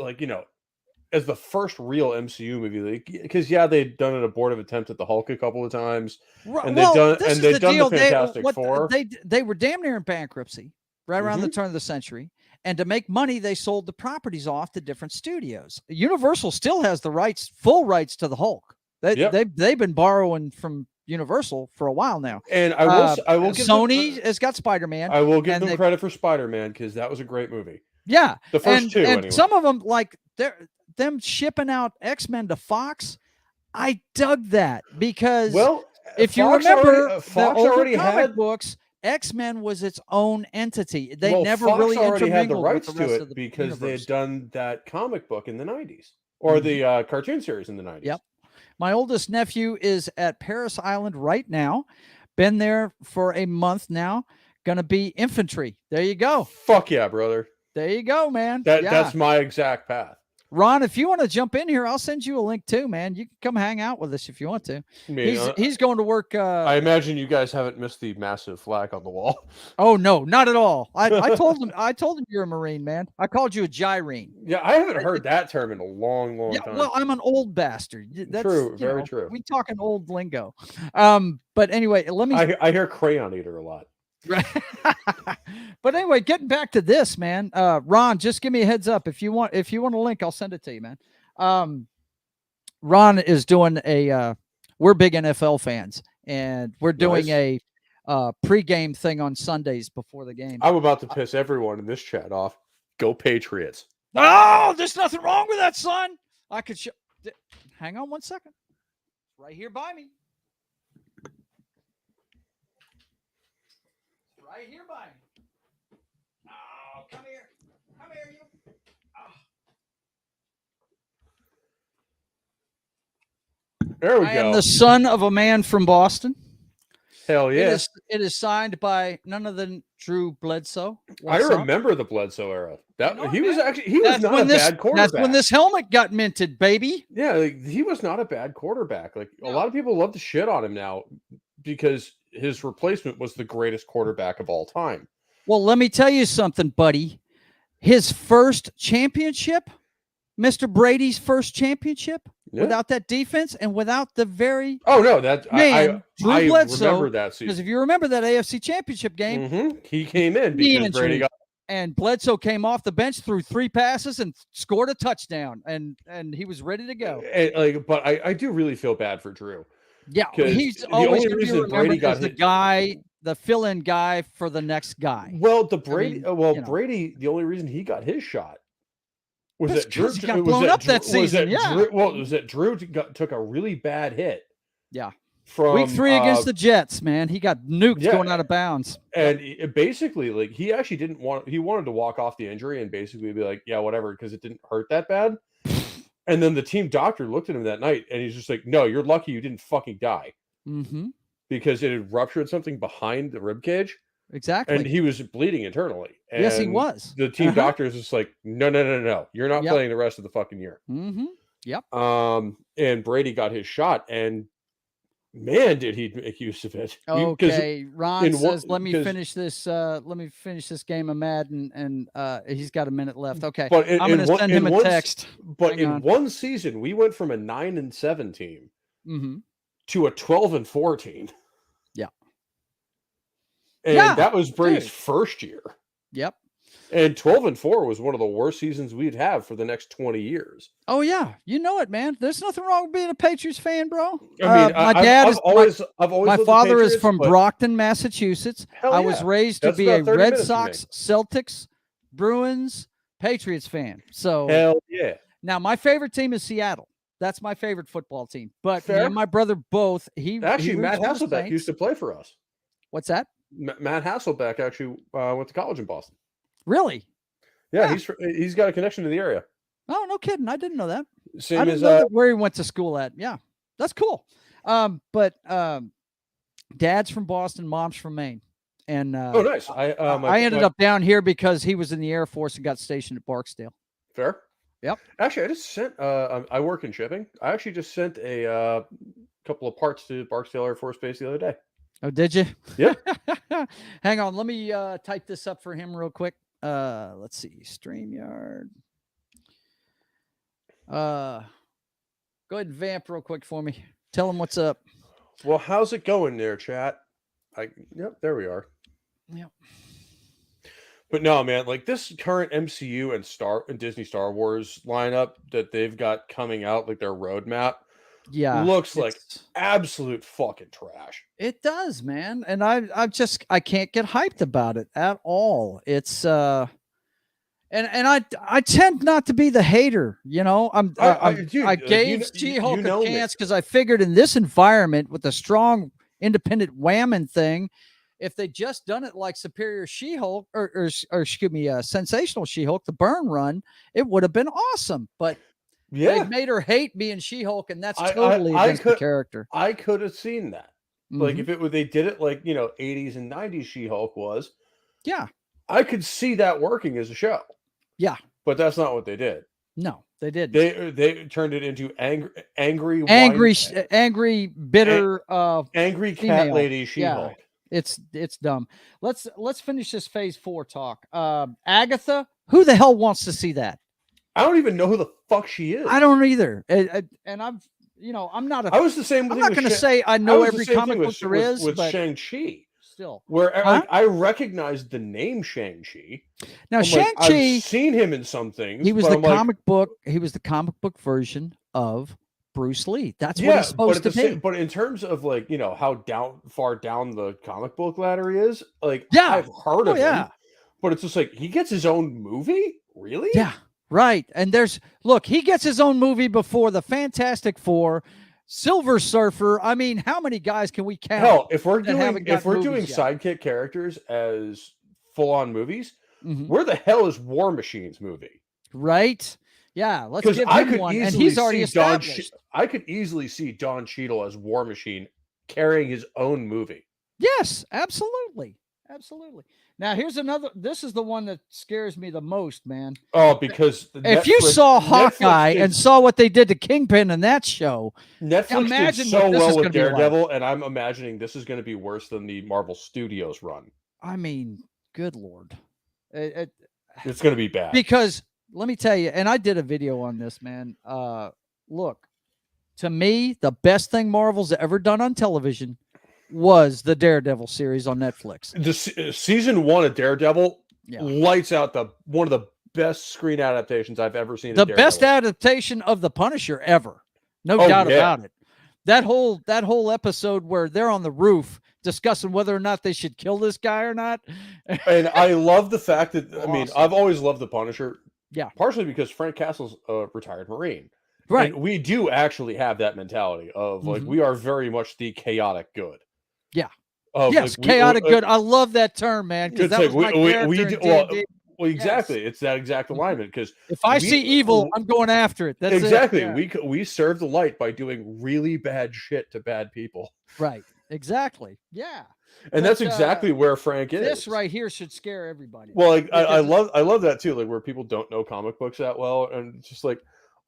as the first real MCU movie, because they'd done an abortive attempt at the Hulk a couple of times, and they've done the Fantastic Four. They were damn near in bankruptcy right around the turn of the century, and to make money, they sold the properties off to different studios. Universal still has the full rights to the Hulk. They've been borrowing from Universal for a while now, and I will give Sony has got Spider-Man. I will give them credit for Spider-Man because that was a great movie. Yeah, the first two. And anyway. Some of them, like them shipping out X-Men to Fox, I dug that because if you remember the older comic books, X-Men was its own entity. They never Fox really already had the intermingled rights with the to rest it of the because universe. they had done that comic book in the 90s or the cartoon series in the 90s. Yep. My oldest nephew is at Paris Island right now. Been there for a month now. Gonna be infantry. There you go. Fuck yeah, brother. There you go, man. That's my exact path. Ron, if you want to jump in here, I'll send you a link too, man. You can come hang out with us if you want to. He's going to work. I imagine you guys haven't missed the massive flag on the wall. Oh no, not at all. I told him you're a Marine, man. I called you a gyrene. Yeah, I haven't heard that term in a long time. Well, I'm an old bastard. That's true, very true. We talking old lingo. But anyway, let me. I hear crayon eater a lot. But anyway, getting back to this, man. Ron, just give me a heads up if you want a link, I'll send it to you, man. Ron is doing we're big NFL fans, and we're doing a pregame thing on Sundays before the game. I'm about to piss everyone in this chat off. Go Patriots. Oh, there's nothing wrong with that, son. I could show. Hang on one second. Right here by me. Right here by me. Oh, come here. Come here, you. Oh. There we go. I am the son of a man from Boston. Hell yeah. It is signed by none other than Drew Bledsoe. I remember the Bledsoe era. He was not a bad quarterback. That's when this helmet got minted, baby. Yeah, he was not a bad quarterback. A lot of people love to shit on him now because his replacement was the greatest quarterback of all time. Well, let me tell you something, buddy. His first championship, Mr. Brady's first championship, without that defense and without the very Drew Bledsoe, remember that season. Because if you remember that AFC championship game, he came in because Brady got. And Bledsoe came off the bench, threw 3 passes, and scored a touchdown, and he was ready to go. But I do really feel bad for Drew. Yeah, he's always going to be remembered as the fill-in guy for the next guy. Well, Brady, the only reason he got his shot was that Drew got blown up that season. It was that Drew took a really bad hit. Yeah. From week 3 against the Jets, man, he got nuked going out of bounds. And basically, he actually he wanted to walk off the injury and basically be like, yeah, whatever, because it didn't hurt that bad. And then the team doctor looked at him that night and he's just like, no, you're lucky you didn't fucking die. Mm-hmm. Because it had ruptured something behind the rib cage. Exactly. And he was bleeding internally. And yes, he was. The team doctor is just like, no. You're not playing the rest of the fucking year. Mm-hmm. Yep. And Brady got his shot, and man, did he make use of it. Okay. Ron says, let me finish this game of Madden, and he's got a minute left. Okay. But I'm going to send him a text. But in one season, we went from a 9-7 team to a 12-4 team. Yeah. And that was Brady's first year. Yep. And 12-4 was one of the worst seasons we'd have for the next 20 years. Oh yeah, you know it, man. There's nothing wrong with being a Patriots fan, bro. I mean, my father is from Brockton, Massachusetts. I was raised to be a Red Sox, Celtics, Bruins, Patriots fan. So hell yeah. Now my favorite team is Seattle. That's my favorite football team. But me and my brother both. Matt Hasselbeck used to play for us. What's that? Matt Hasselbeck actually went to college in Boston. Really? Yeah, he's got a connection to the area. Oh, no kidding. I didn't know that. Same as where he went to school at. Yeah, that's cool. But dad's from Boston, mom's from Maine. And oh, nice. I ended up down here because he was in the Air Force and got stationed at Barksdale. Fair. Yep. Actually, I just sent. I work in shipping. I actually just sent a couple of parts to Barksdale Air Force Base the other day. Oh, did you? Yeah. Hang on. Let me type this up for him real quick. Let's see. StreamYard. Go ahead and vamp real quick for me. Tell him what's up. Well, how's it going there, chat? Yep, there we are. Yep. But no, man, like this current MCU and Disney Star Wars lineup that they've got coming out, like their roadmap, looks like absolute fucking trash. It does, man. And I can't get hyped about it at all. It's and I tend not to be the hater, you know. I gave She-Hulk a chance because I figured in this environment with a strong independent whammon thing, if they just done it like Superior She-Hulk or excuse me, Sensational She-Hulk, the Burn Run, it would have been awesome. But they made her hate being She-Hulk, and that's totally against the character. I could have seen that. Like if they did it like 80s and 90s She-Hulk was. Yeah. I could see that working as a show. Yeah. But that's not what they did. No, They did. They turned it into angry, bitter, angry cat female. lady She-Hulk. Yeah, it's dumb. Let's finish this Phase 4 talk. Agatha, who the hell wants to see that? I don't even know who the fuck she is. I don't either. And I'm not a. I was the same. I'm not going to say I know every comic book there is, with but Shang-Chi. Still, where like, I recognized the name Shang-Chi. Now Shang-Chi, I've seen him in some things. He was the comic book. He was the comic book version of Bruce Lee. That's what he's supposed to be. But in terms of like how far down the comic book ladder he is, like I've heard of him, but it's just like he gets his own movie, really? Yeah, right. And he gets his own movie before the Fantastic Four. Silver Surfer. I mean, how many guys can we count? Hell, if we're doing sidekick characters as full-on movies, where the hell is War Machine's movie? Right? Yeah, let's give him one. And he's already established. I could easily see Don Cheadle as War Machine carrying his own movie. Yes, absolutely. Absolutely. Now, here's another. This is the one that scares me the most, man. Oh, because if you saw Hawkeye and saw what they did to Kingpin in that show, Netflix did so well with Daredevil, and I'm imagining this is going to be worse than the Marvel Studios run. I mean, good Lord. It's going to be bad. Because, let me tell you, and I did a video on this, man. Look, to me, the best thing Marvel's ever done on television was the Daredevil series on Netflix. The season 1 of Daredevil lights out one of the best screen adaptations I've ever seen. The best adaptation of the Punisher ever, no doubt about it. That whole episode where they're on the roof discussing whether or not they should kill this guy or not. And I love the fact that I've always loved the Punisher. Yeah, partially because Frank Castle's a retired Marine. Right, and we do actually have that mentality of like we are very much the chaotic good. Yeah. Yes, like, chaotic good. I love that term, man. Because that was my character. Well, exactly. Yes. It's that exact alignment. Because if I see evil, I'm going after it. That's exactly. It. Yeah. We serve the light by doing really bad shit to bad people. Right. Exactly. Yeah. And that's exactly where Frank is. This right here should scare everybody. Well, like I love that too. Like where people don't know comic books that well, and it's just like,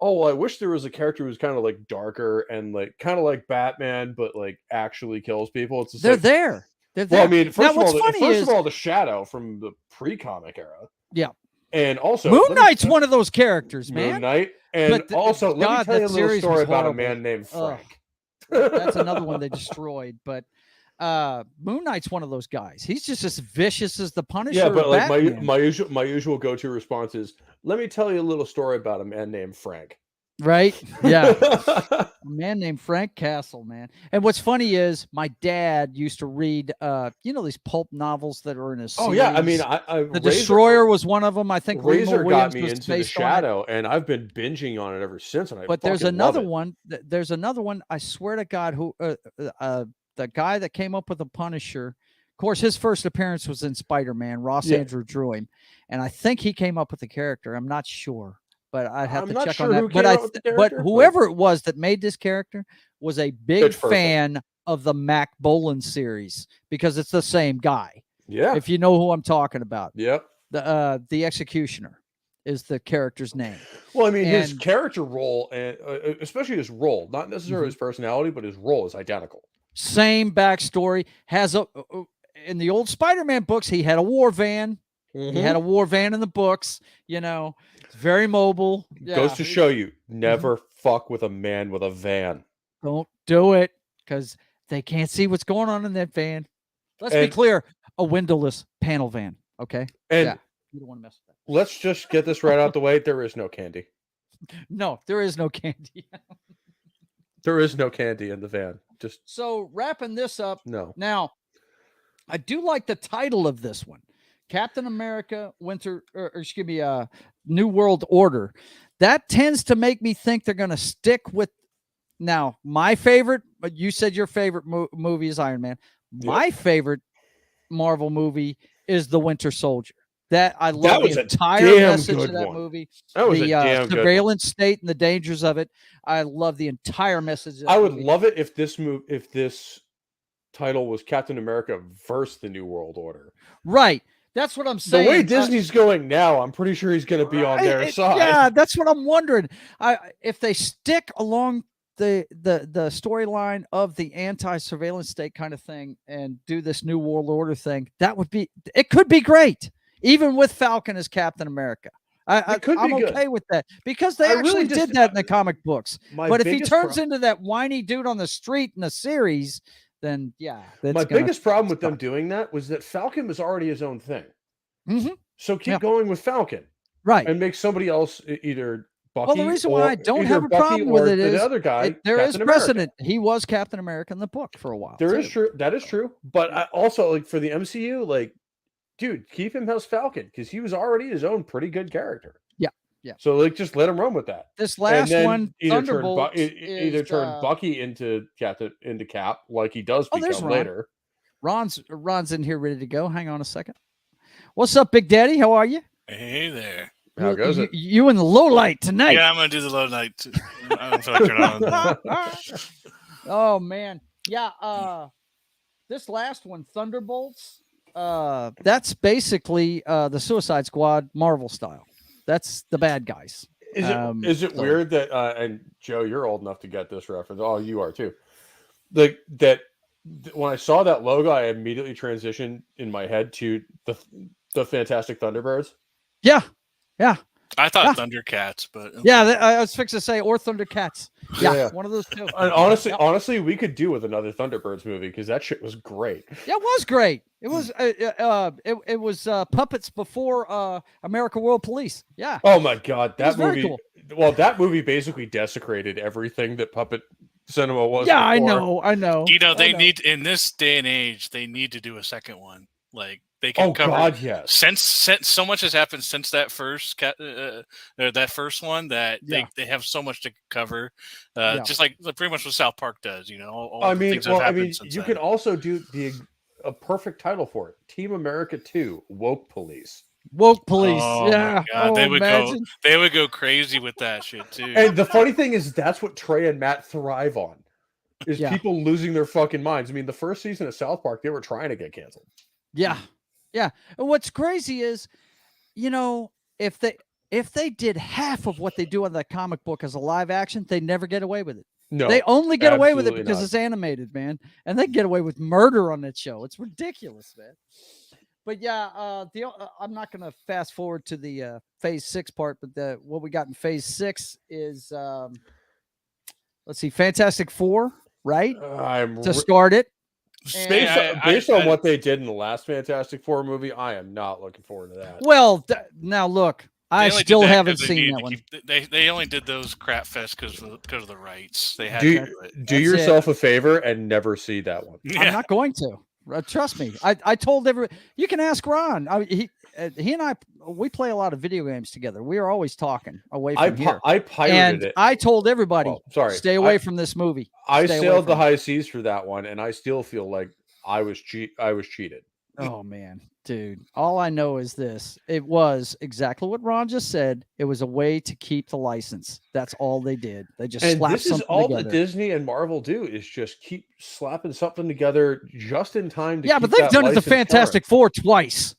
oh, well, I wish there was a character who's kind of like darker and like kind of like Batman, but like actually kills people. It's just they're there. Well, I mean, first of all, the Shadow from the pre-comic era. Yeah. And also Moon Knight's one of those characters, man. Moon Knight. And also, let me tell you a little story about a man named Frank. That's another one they destroyed, but Moon Knight's one of those guys. He's just as vicious as the Punisher. Yeah, but like my usual go-to response is, let me tell you a little story about a man named Frank. Right? Yeah. A man named Frank Castle, man. And what's funny is my dad used to read these pulp novels that are in a series. Oh yeah, I mean The Destroyer was one of them. I think Razor got me into the Shadow, and I've been binging on it ever since. And but there's another one. There's another one, I swear to God, who the guy that came up with the Punisher. Of course, his first appearance was in Spider-Man. Ross Andrew drew him, and I think he came up with the character. I'm not sure, but I'd have to check on that. But whoever it was that made this character was a big fan of the Mac Bolan series because it's the same guy. Yeah, if you know who I'm talking about. Yep. The Executioner is the character's name. Well, I mean, his character role, and especially his role, not necessarily his personality, but his role is identical. Same backstory. In the old Spider-Man books, he had a war van. He had a war van in the books. It's very mobile. Yeah. Goes to show you, never fuck with a man with a van. Don't do it because they can't see what's going on in that van. Let's be clear, a windowless panel van. Okay. And you don't want to mess with that. Let's just get this right out the way. There is no candy. No, there is no candy. There is no candy in the van. Just so wrapping this up. No. Now, I do like the title of this one, Captain America: New World Order. That tends to make me think they're going to stick with. Now, my favorite. You said your favorite movie is Iron Man. My favorite Marvel movie is The Winter Soldier. That I love the entire message of that movie. That was the surveillance state and the dangers of it. I love the entire message. I would love it if this title was Captain America versus the New World Order. Right. That's what I'm saying. The way Disney's going now, I'm pretty sure he's going to be on their side. Yeah, that's what I'm wondering. If they stick along the storyline of the anti-surveillance state kind of thing and do this new world order thing, it could be great, even with Falcon as Captain America. I'm okay with that because they actually did that in the comic books. But if he turns into that whiny dude on the street in the series, then yeah. My biggest problem with them doing that was that Falcon was already his own thing. Mm-hmm. So keep going with Falcon. Right. And make somebody else either Bucky. Well, the reason why I don't have a problem with it is the other guy. There is precedent. He was Captain America in the book for a while. That is true. But I also, like, for the MCU, like, dude, keep him as Falcon because he was already his own pretty good character. Yeah. So, like, just let him run with that. This last one, Thunderbolt, either turn Bucky into Cap like he does become later. Ron's in here ready to go. Hang on a second. What's up, Big Daddy? How are you? Hey there. How goes it? You in the low light tonight? Yeah, I'm gonna do the low light too. I don't feel like turning on. Oh man, yeah. This last one, Thunderbolts. That's basically the Suicide Squad Marvel style. That's the bad guys. Is it weird that and Joe, you're old enough to get this reference? Oh, you are too. Like that. When I saw that logo, I immediately transitioned in my head to the Fantastic Thunderbirds. Yeah. I thought Thundercats, but okay. Yeah, I was fixing to say or Thundercats. Yeah, one of those two. And honestly, we could do with another Thunderbirds movie because that shit was great. Yeah, it was great. It was it was puppets before American World Police. Yeah. Oh my god, that movie! Cool. Well, that movie basically desecrated everything that puppet cinema was. Yeah, before. I know. You know, they need, in this day and age, they need to do a second one. Like, they can cover. God, yes. Since so much has happened since that first one that they have so much to cover. Just like pretty much what South Park does. You know, all the things that happened since you then. can also do a perfect title for it: Team America 2: Woke Police. Woke Police. Oh, yeah. My God. They would go crazy with that shit too. And the funny thing is, that's what Trey and Matt thrive on. Is people losing their fucking minds. I mean, the first season of South Park, they were trying to get canceled. Yeah. And what's crazy is, you know, if they did half of what they do on that comic book as a live action, they never get away with it. No, they only get away with it because it's animated, man. And they get away with murder on that show. It's ridiculous, man. But yeah, I'm not going to fast forward to the Phase 6 part, but what we got in Phase 6 is, let's see, Fantastic Four, right? To start it. Based on what they did in the last Fantastic Four movie, I am not looking forward to that. Well, now look, I still haven't seen that one. They only did those crap fest because of the rights. They had do yourself a favor and never see that one. I'm not going to. Trust me. I told everyone. You can ask Ron. He and I, we play a lot of video games together. We are always talking away from here. I pirated it. I told everybody, stay away from this movie. I sailed the high seas for that one, and I still feel like I was cheated. Oh man, dude! All I know is this: it was exactly what Ron just said. It was a way to keep the license. That's all they did. They just slapped something together. This is all that Disney and Marvel do is just keep slapping something together just in time to. Yeah, but they've done it to Fantastic Four twice.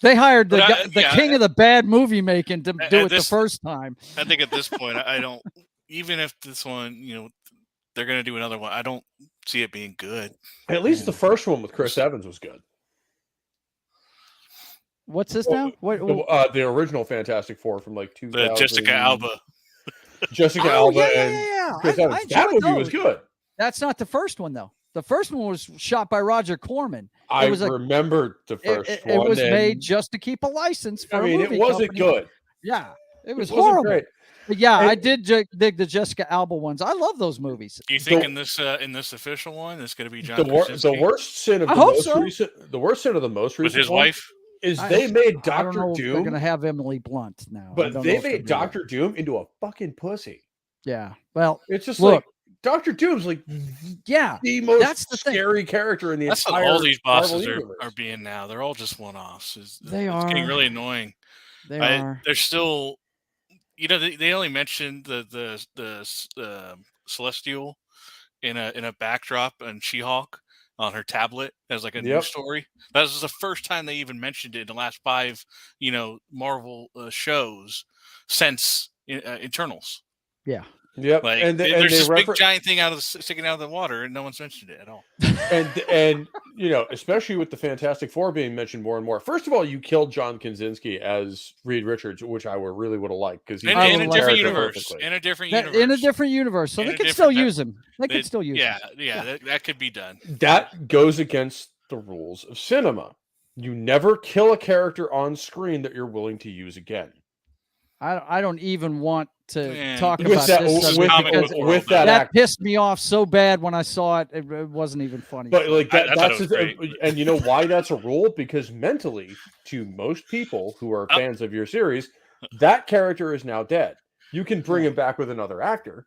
They hired the king of the bad movie making to do it the first time. I think at this point, I don't. Even if this one, they're going to do another one, I don't see it being good. At least the first one with Chris Evans was good. What's this now? The original Fantastic Four from like 2000. Jessica Alba. Chris Evans. That movie was good. That's not the first one though. The first one was shot by Roger Corman. I remember the first one. It was made just to keep a license for a movie it wasn't good. Yeah, it was horrible. Great. But yeah, I did dig the Jessica Alba ones. I love those movies. Do you think in this official one, it's going to be John the worst sin of the most recent? The worst sin of the most recent with his wife is they made Dr. Doom. They're going to have Emily Blunt now, but they made Dr. Doom into a fucking pussy. Yeah, well, it's just like Dr. Doom's like the most scary character in the entire. That's what all these bosses are being now. They're all just one-offs. It's getting really annoying. They're still. They only mentioned the Celestial in a backdrop on She-Hulk, on her tablet as like a news story. That was the first time they even mentioned it in the last 5, Marvel shows since Eternals. Yeah. Yep. Like, there's this big giant thing sticking out of the water, and no one's mentioned it at all. and especially with the Fantastic Four being mentioned more and more. First of all, you killed John Krasinski as Reed Richards, which I really would have liked because he's in a different universe. In a different universe. So they could still use him. They could still use him. Yeah, that could be done. That goes against the rules of cinema. You never kill a character on screen that you're willing to use again. I don't even want to talk about this with that. That pissed me off so bad when I saw it. It wasn't even funny. But like that's and you know why that's a rule? Because mentally, to most people who are fans of your series, that character is now dead. You can bring him back with another actor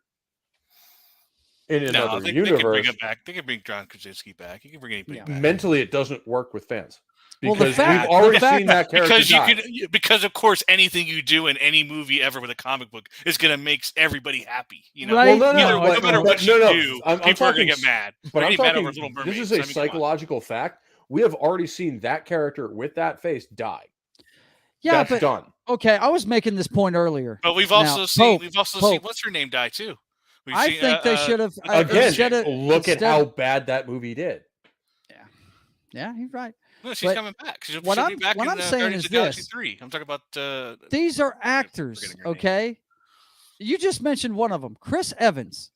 in another universe. They can bring him back. They can bring John Krasinski back. You can bring anybody back. Mentally, it doesn't work with fans. Because we've already seen that character because of course anything you do in any movie ever with a comic book is going to make everybody happy. Right? Well, no matter what you do, people are going to get mad. But I'm talking, this is a psychological fact. We have already seen that character with that face die. Yeah, that's done. Okay, I was making this point earlier. But we've also seen what's her name die too. I think they should have look at how bad that movie did. Yeah, you're right. No, she's coming back. What I'm saying is this: 3. I'm talking about these are actors. Okay, you just mentioned one of them, Chris Evans.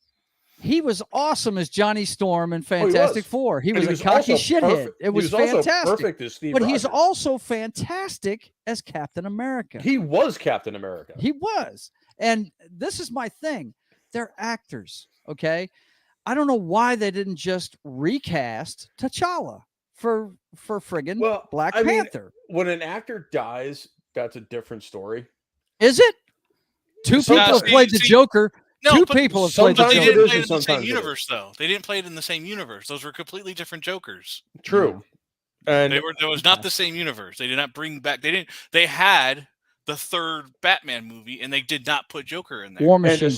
He was awesome as Johnny Storm in Fantastic Four. He was a cocky shithead. It was fantastic. Perfect as Steve Rogers. He's also fantastic as Captain America. He was Captain America. He was, and this is my thing. They're actors. Okay, I don't know why they didn't just recast T'Challa for friggin' Black Panther. When an actor dies, that's a different story. Is it? Two people have played the Joker. No, Two people have played the Joker. They didn't play it in the same universe, though. They didn't play it in the same universe. Those were completely different Jokers. True. And it was not the same universe. They did not bring back. They had the third Batman movie, and they did not put Joker in there. War Machine.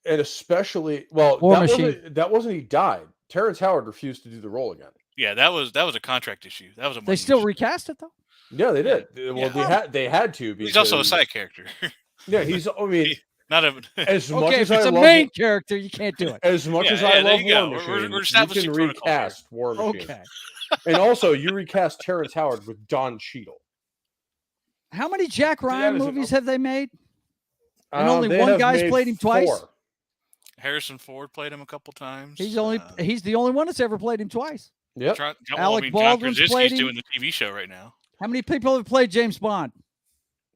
And especially, that wasn't he died. Terrence Howard refused to do the role again. Yeah, that was a contract issue. That was a. They still recast it though. Yeah, they did. Well, they had to. Because, he's also a side character. Yeah, he's. I mean, not a. As much as it's a main character, you can't do it. As much as I love War Machine, you can recast War Machine. Okay. And also, you recast Terrence Howard with Don Cheadle. How many Jack Ryan movies have they made? And only one guy's played him twice. 4. Harrison Ford played him a couple times. He's the only one that's ever played him twice. Yep. Alec Baldwin's played him. Doing the TV show right now. How many people have played James Bond?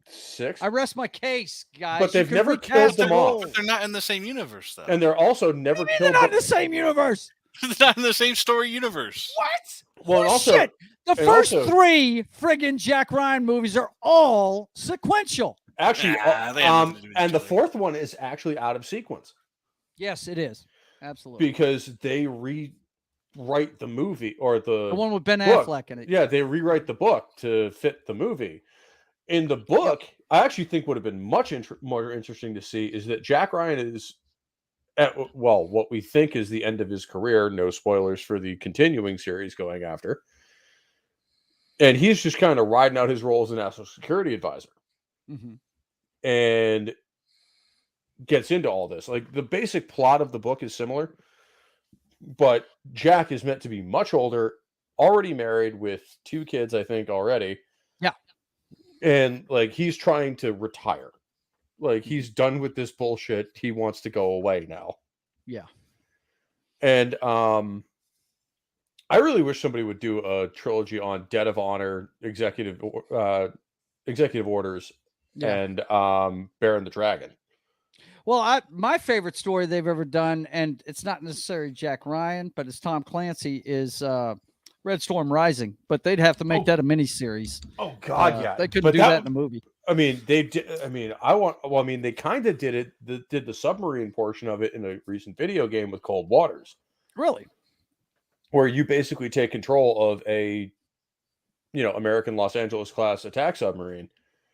6. I rest my case, guys. But they've never killed them all. But they're not in the same universe, though. And they're also never killed. They're not in the same universe. They're not in the same story universe. What? Well, also, shit. The first 3 friggin' Jack Ryan movies are all sequential. Actually, and the 4th one is actually out of sequence. Yes, it is. Absolutely. Because they rewrite the movie or the one with Ben book. Affleck in it. Yeah, they rewrite the book to fit the movie. In the book, I actually think would have been much more interesting to see is that Jack Ryan is at what we think is the end of his career. No spoilers for the continuing series going after. And he's just kind of riding out his role as a national security advisor. Mm-hmm. And gets into all this. Like the basic plot of the book is similar, but Jack is meant to be much older, already married with 2 kids, I think already. Yeah. And like he's trying to retire. Like he's done with this bullshit. He wants to go away now. Yeah. And I really wish somebody would do a trilogy on Debt of Honor, Executive Orders, and Baron the Dragon. Well, my favorite story they've ever done, and it's not necessarily Jack Ryan, but it's Tom Clancy, is Red Storm Rising. But they'd have to make that a miniseries. Oh God, yeah, they couldn't do that in a movie. I mean, they did. I mean, they kind of did it. Did the submarine portion of it in a recent video game with Cold Waters. Really? Where you basically take control of a, American Los Angeles class attack submarine.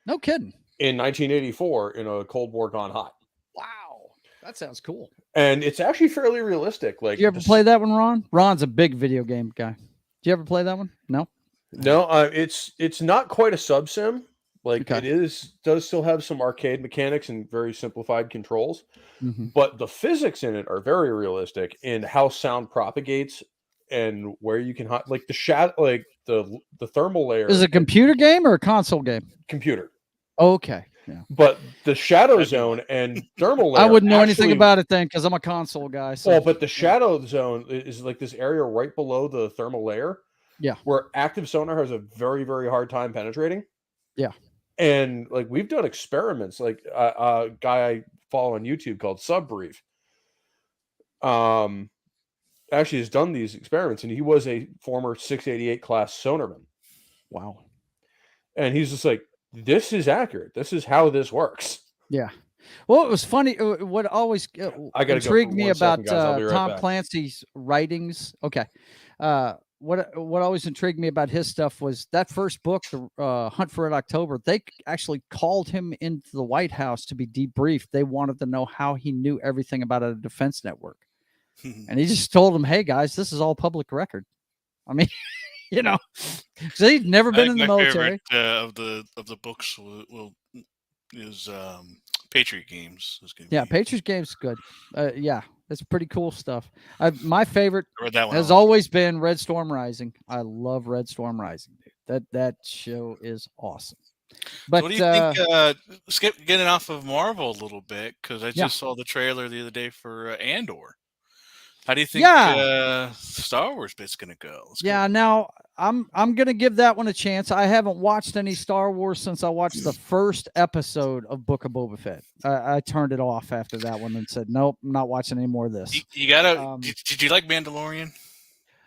No kidding. In 1984, in a Cold War gone hot. Wow, that sounds cool. And it's actually fairly realistic. Like, you ever play that one, Ron? Ron's a big video game guy. you ever play that one? No. No, it's not quite a sub sim. Like it does still have some arcade mechanics and very simplified controls, but the physics in it are very realistic in how sound propagates and where you can like the shadow, like the thermal layer. Is it a computer game or a console game? Computer. Okay. Yeah. But the shadow zone and thermal layer. I wouldn't know anything about it then because I'm a console guy. So. Well, but the shadow zone is like this area right below the thermal layer. Yeah. Where active sonar has a very, very hard time penetrating. Yeah. And like we've done experiments, like a guy I follow on YouTube called Subbrief. Actually has done these experiments, and he was a former 688 class sonarman. Wow. And he's just like, this is accurate. This is how this works. Yeah. Well, it was funny. What always intrigued me about Tom Clancy's writings. Okay. What always intrigued me about his stuff was that first book, The Hunt for Red October. They actually called him into the White House to be debriefed. They wanted to know how he knew everything about a defense network. And he just told them, hey, guys, this is all public record. I mean, you know, so he'd never been in the military. Of the books is Patriot Games. Yeah, Patriot Games is good. Yeah, it's pretty cool stuff. My favorite has always been Red Storm Rising. I love Red Storm Rising, dude. That show is awesome. But so what do you think? Getting off of Marvel a little bit because I just saw the trailer the other day for Andor. How do you think Star Wars bit's gonna go? Now I'm gonna give that one a chance. I haven't watched any Star Wars since I watched the first episode of Book of Boba Fett. I turned it off after that one and said, nope, I'm not watching any more of this. You gotta. Did you like Mandalorian?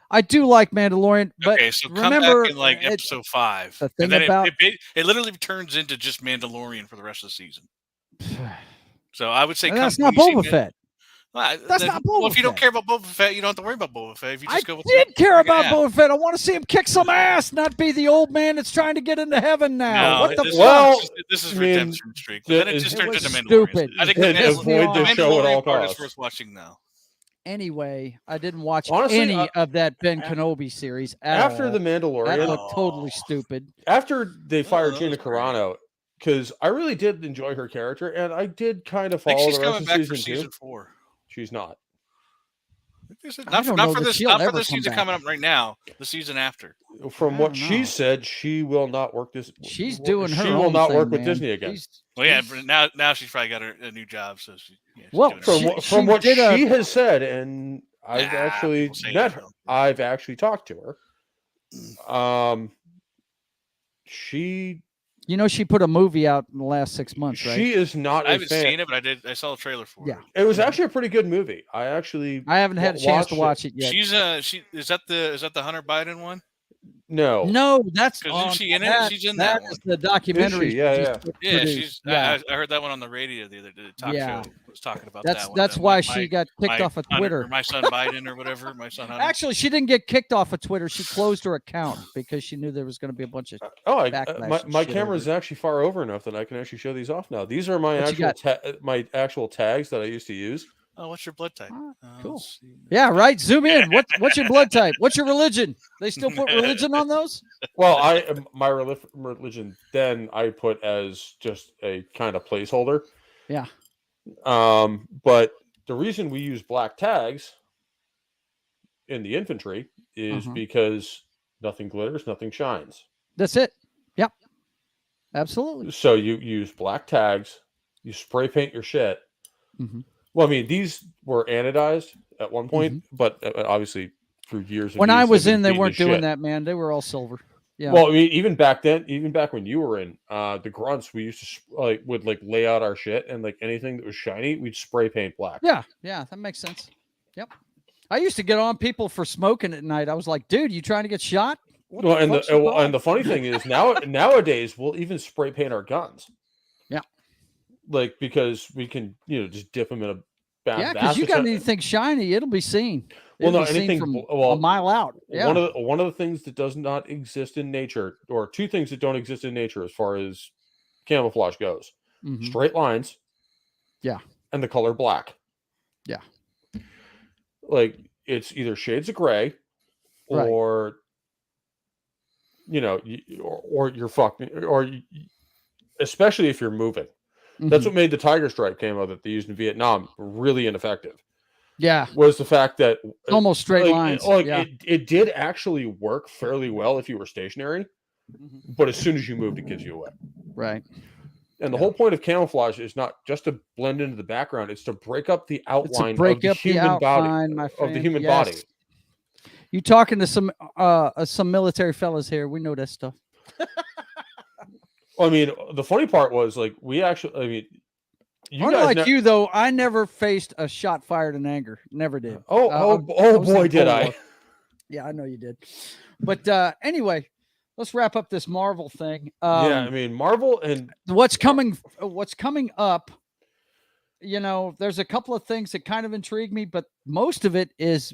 I do like Mandalorian, but so remember come back in episode 5. The thing about it literally turns into just Mandalorian for the rest of the season. So I would say that's not Boba Fett. That's not Boba Fett. If you don't care about Boba Fett, you don't have to worry about Boba Fett. If you just I did care about Boba Fett. I want to see him kick some ass, not be the old man that's trying to get into heaven now. What the fuck? This is redemption streak. Then it just turns into Mandalorian. Stupid. I think the avoid the show at all costs. Is worth watching now. Anyway, I didn't watch any of that Ben Kenobi series after the Mandalorian. That looked totally stupid. After they fired Gina Carano, because I really did enjoy her character, and I did kind of follow the rest of season 4. She's not. Not for this season coming up right now. The season after. From what she said, she will not work this. She's doing her. She will not work with Disney again. But now she's probably got a new job. So from what she has said, and I've actually met her. I've actually talked to her. She. You know, she put a movie out in the last 6 months, right? She is not. I haven't seen it, but I saw the trailer for it. Yeah, it was actually a pretty good movie. I haven't had a chance to watch it yet. Is that the Hunter Biden one? No, that's she in it. She's in that one. Is the documentary. Yeah. I heard that one on the radio the other day. The talk show was talking about that one. That's why she got kicked off of Twitter. My son Biden or whatever. My son Hunter. Actually, she didn't get kicked off of Twitter. She closed her account because she knew there was going to be a bunch of. My camera is actually far over enough that I can actually show these off now. These are my actual tags that I used to use. Oh, what's your blood type? Cool. Yeah, right. Zoom in. What's your blood type? What's your religion? They still put religion on those? Well, my religion then I put as just a kind of placeholder. Yeah. But the reason we use black tags in the infantry is because nothing glitters, nothing shines. That's it. Yep. Absolutely. So you use black tags, you spray paint your shit. Well, I mean, these were anodized at one point, but obviously through years. When I was in, they weren't doing that, man. They were all silver. Yeah. Well, I mean, even back then, even back when you were in, the grunts, we used to would lay out our shit, and anything that was shiny, we'd spray paint black. Yeah, that makes sense. Yep. I used to get on people for smoking at night. I was like, dude, you trying to get shot? Well, and the funny thing is nowadays we'll even spray paint our guns. Yeah. Because we can, just dip them in a bath. Yeah, because you got anything shiny, it'll be seen. Anything from a mile out. Yeah. One of the things that does not exist in nature, or two things that don't exist in nature as far as camouflage goes: straight lines, and the color black. Yeah. It's either shades of gray or or you're fucked, especially if you're moving. That's what made the Tiger Strike camo that they used in Vietnam really ineffective. Yeah, was the fact that almost straight lines. It did actually work fairly well if you were stationary, but as soon as you moved, it gives you away. Right. And the whole point of camouflage is not just to blend into the background; it's to break up the outline of the human body. Of the human body. You talking to some military fellas here? We know that stuff. I mean, the funny part was we actually. I mean, unlike you though, I never faced a shot fired in anger. Never did. Oh boy, did I! Yeah, I know you did. But anyway, let's wrap up this Marvel thing. I mean, Marvel and what's coming up. There's a couple of things that kind of intrigue me, but most of it is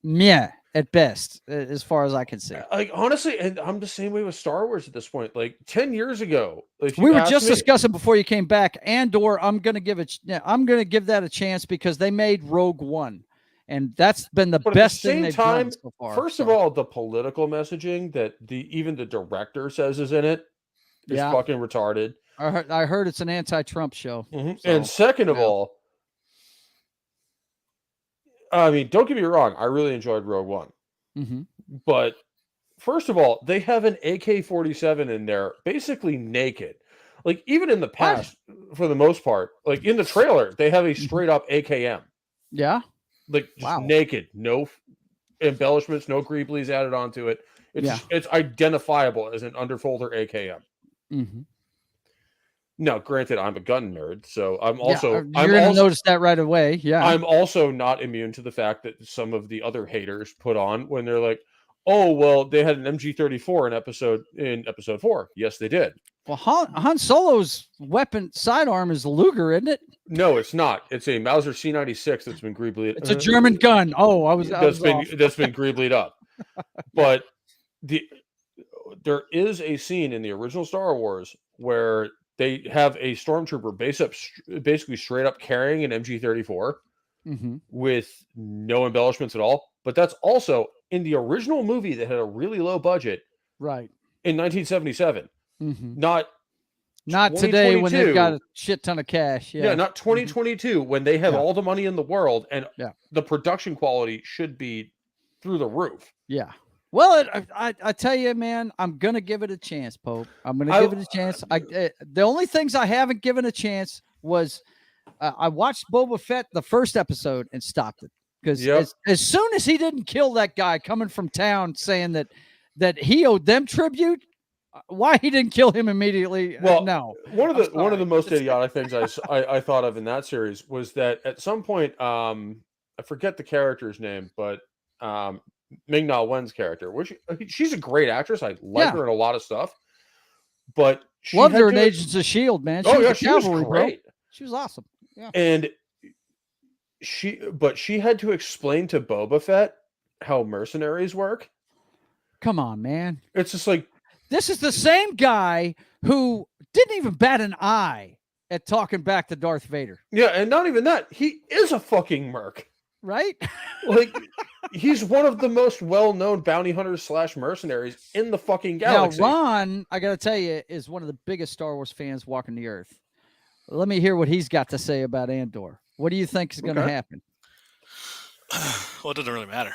meh at best, as far as I can see. Honestly, and I'm the same way with Star Wars at this point. 10 years ago, we were just discussing before you came back. Andor, I'm gonna give that a chance because they made Rogue One, and that's been the best thing they've done so far. First of all, the political messaging that even the director says is in it is fucking retarded. I heard it's an anti-Trump show. So, and second of all, I mean, don't get me wrong. I really enjoyed Rogue One. But first of all, they have an AK-47 in there basically naked. Even in the past, for the most part, in the trailer, they have a straight up AKM. Yeah. Just naked. No embellishments, no greeblies added onto it. It's identifiable as an underfolder AKM. Now, granted, I'm a gun nerd, so I'm also you're going to notice that right away. Yeah, I'm also not immune to the fact that some of the other haters put on when they're like, "Oh, well, they had an MG34 in episode 4." Yes, they did. Well, Han Solo's weapon sidearm is a Luger, isn't it? No, it's not. It's a Mauser C96 that's been greeblied. It's a German gun. Oh, that's been greeblied up. But there is a scene in the original Star Wars where they have a stormtrooper basically straight up carrying an MG34 with no embellishments at all. But that's also in the original movie that had a really low budget, right? In 1977, not today when they've got a shit ton of cash. Yeah, not 2022 when they have all the money in the world and the production quality should be through the roof. Yeah. Well, I tell you, man, I'm going to give it a chance, Pope. I'm going to give it a chance. The only things I haven't given a chance was I watched Boba Fett, the first episode, and stopped it. Because as soon as he didn't kill that guy coming from town saying that he owed them tribute, why he didn't kill him immediately? Well, no. One of the most idiotic things I thought of in that series was that at some point, I forget the character's name, but Ming-Na Wen's character, which she's a great actress. I like her in a lot of stuff, but loved her in Agents of S.H.I.E.L.D., man. She was great. Bro. She was awesome. Yeah. And she had to explain to Boba Fett how mercenaries work. Come on, man. It's just like, this is the same guy who didn't even bat an eye at talking back to Darth Vader. Yeah, and not even that. He is a fucking merc. Right? He's one of the most well-known bounty hunters / mercenaries in the fucking galaxy. Now, Ron, I got to tell you, is one of the biggest Star Wars fans walking the earth. Let me hear what he's got to say about Andor. What do you think is going to happen? Well, it doesn't really matter.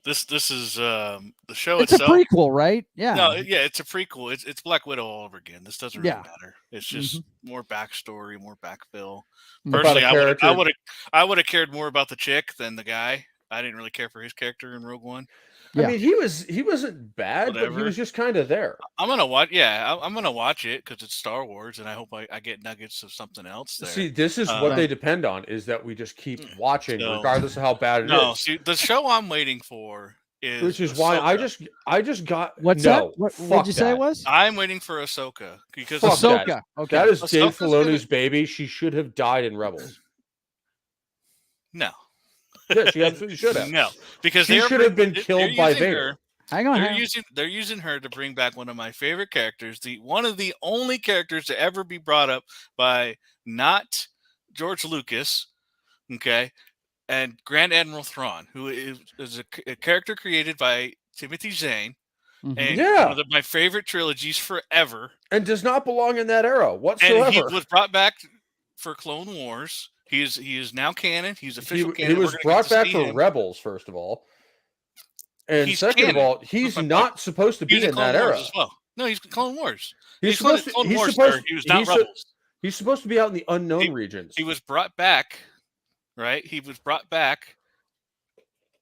This is the show it's itself. It's a prequel, right? Yeah. No, it's a prequel. It's Black Widow all over again. This doesn't really matter. It's just more backstory, more backfill. Personally, I would have cared more about the chick than the guy. I didn't really care for his character in Rogue One. Yeah. I mean, he wasn't bad, but he was just kind of there. I'm gonna watch. Yeah, I'm gonna watch it because it's Star Wars, and I hope I get nuggets of something else there. See, this is what they depend on: is that we just keep watching, regardless of how bad it is. No, see, the show I'm waiting for is, which is why I just got. What's that? What did you say it was? I'm waiting for Ahsoka because Ahsoka. Okay, that is Dave Filoni's baby. She should have died in Rebels. No. Yeah, she absolutely should have. No, because she should have been killed by Vader. Hang on, they're using her to bring back one of my favorite characters, one of the only characters to ever be brought up by not George Lucas, okay, and Grand Admiral Thrawn, who is a character created by Timothy Zahn, and one of my favorite trilogies forever, and does not belong in that era whatsoever. And he was brought back for Clone Wars. He is now canon. He's official canon. He was brought back for Rebels, first of all, and second of all, he's not supposed to be in that era as well. No, he's Clone Wars. He's supposed to. He was not Rebels. He's supposed to be out in the unknown regions. He was brought back, right? He was brought back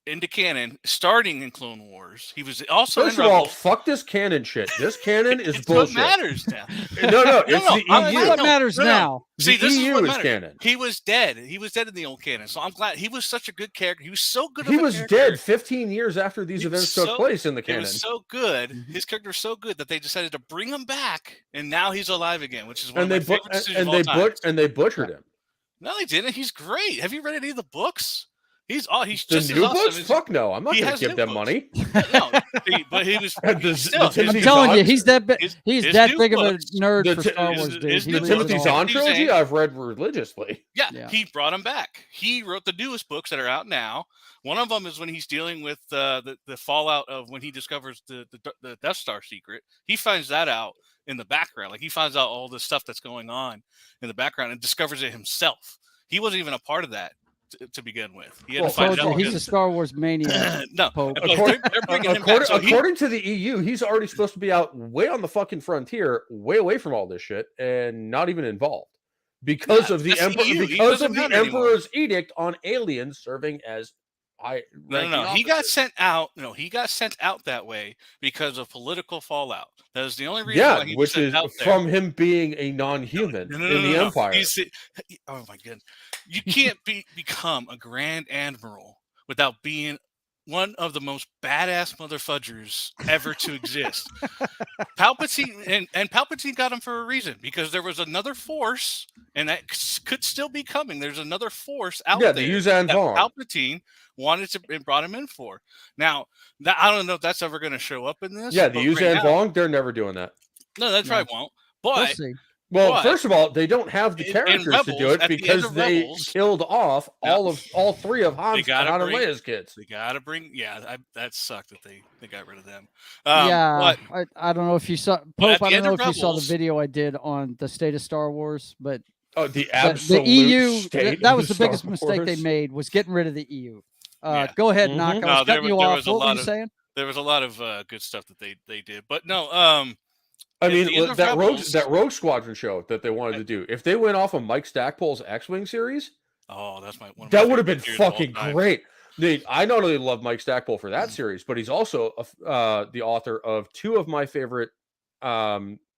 into canon, starting in Clone Wars. He was also First of all, fuck this canon shit. This canon is bullshit. What matters now? No, it's the EU. What matters now? See, the this EU is what is canon. He was dead. He was dead in the old canon. So I'm glad he was such a good character. He was so good. He was dead 15 years after these events took place in the canon. He was so good. His character was so good that they decided to bring him back, and now he's alive again, which is one of my favorite decisions of all time. And they butchered him. No, they didn't. He's great. Have you read any of the books? He's the just new awesome. books. Fuck no, I'm not going to give them money. No, but he was. I'm telling you, he's that big of a nerd for Star Wars. Dude. The Timothy Zahn trilogy, I've read religiously. Yeah, he brought him back. He wrote the newest books that are out now. One of them is when he's dealing with the fallout of when he discovers the Death Star secret. He finds that out in the background. Like he finds out all the stuff that's going on in the background and discovers it himself. He wasn't even a part of that to begin with. He had to find out. He's a Star Wars maniac. No, they're bringing him back. According to the EU, he's already supposed to be out way on the fucking frontier, way away from all this shit, and not even involved because of the Emperor's edict on aliens serving as No. He got sent out. No, he got sent out that way because of political fallout. That is the only reason. Yeah, why he which was is out from him being a non-human in the Empire. Oh my goodness, you can't become a Grand Admiral without being one of the most badass motherfudgers ever to exist. Palpatine and Palpatine got him for a reason, because there was another force, and that could still be coming. There's another force out there. The Yuuzhan Vong. Palpatine wanted to and brought him in for. Now, I don't know if that's ever going to show up in this. Yeah, the Yuuzhan Vong, they're never doing that. No, that's probably won't. But we'll see. Well, first of all, they don't have the characters to do it because they killed off all three of Han and Leia's kids. They got to bring. Yeah, that sucked that they got rid of them. I don't know if you saw Pope. I don't know if you saw the video I did on the state of Star Wars, but the absolute the EU. State that was the biggest mistake they made, was getting rid of the EU. Go ahead, Noc. I was cutting you off. What were you saying? There was a lot of good stuff that they did, but no. I mean, that Rogue Squadron show that they wanted to do, if they went off of Mike Stackpole's X-Wing series, that would have been fucking great. I not only love Mike Stackpole for that series, but he's also the author of two of my favorite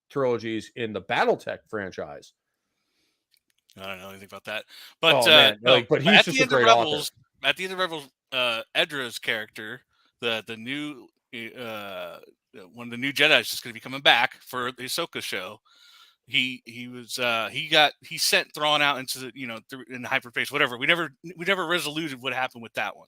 trilogies in the BattleTech franchise. I don't know anything about that, but but he's just a great author. At the end of Rebels, Edra's character, the new one of the new Jedi is just going to be coming back for the Ahsoka show. He sent Thrawn out into the in hyperspace, whatever. We never resoluted what happened with that one.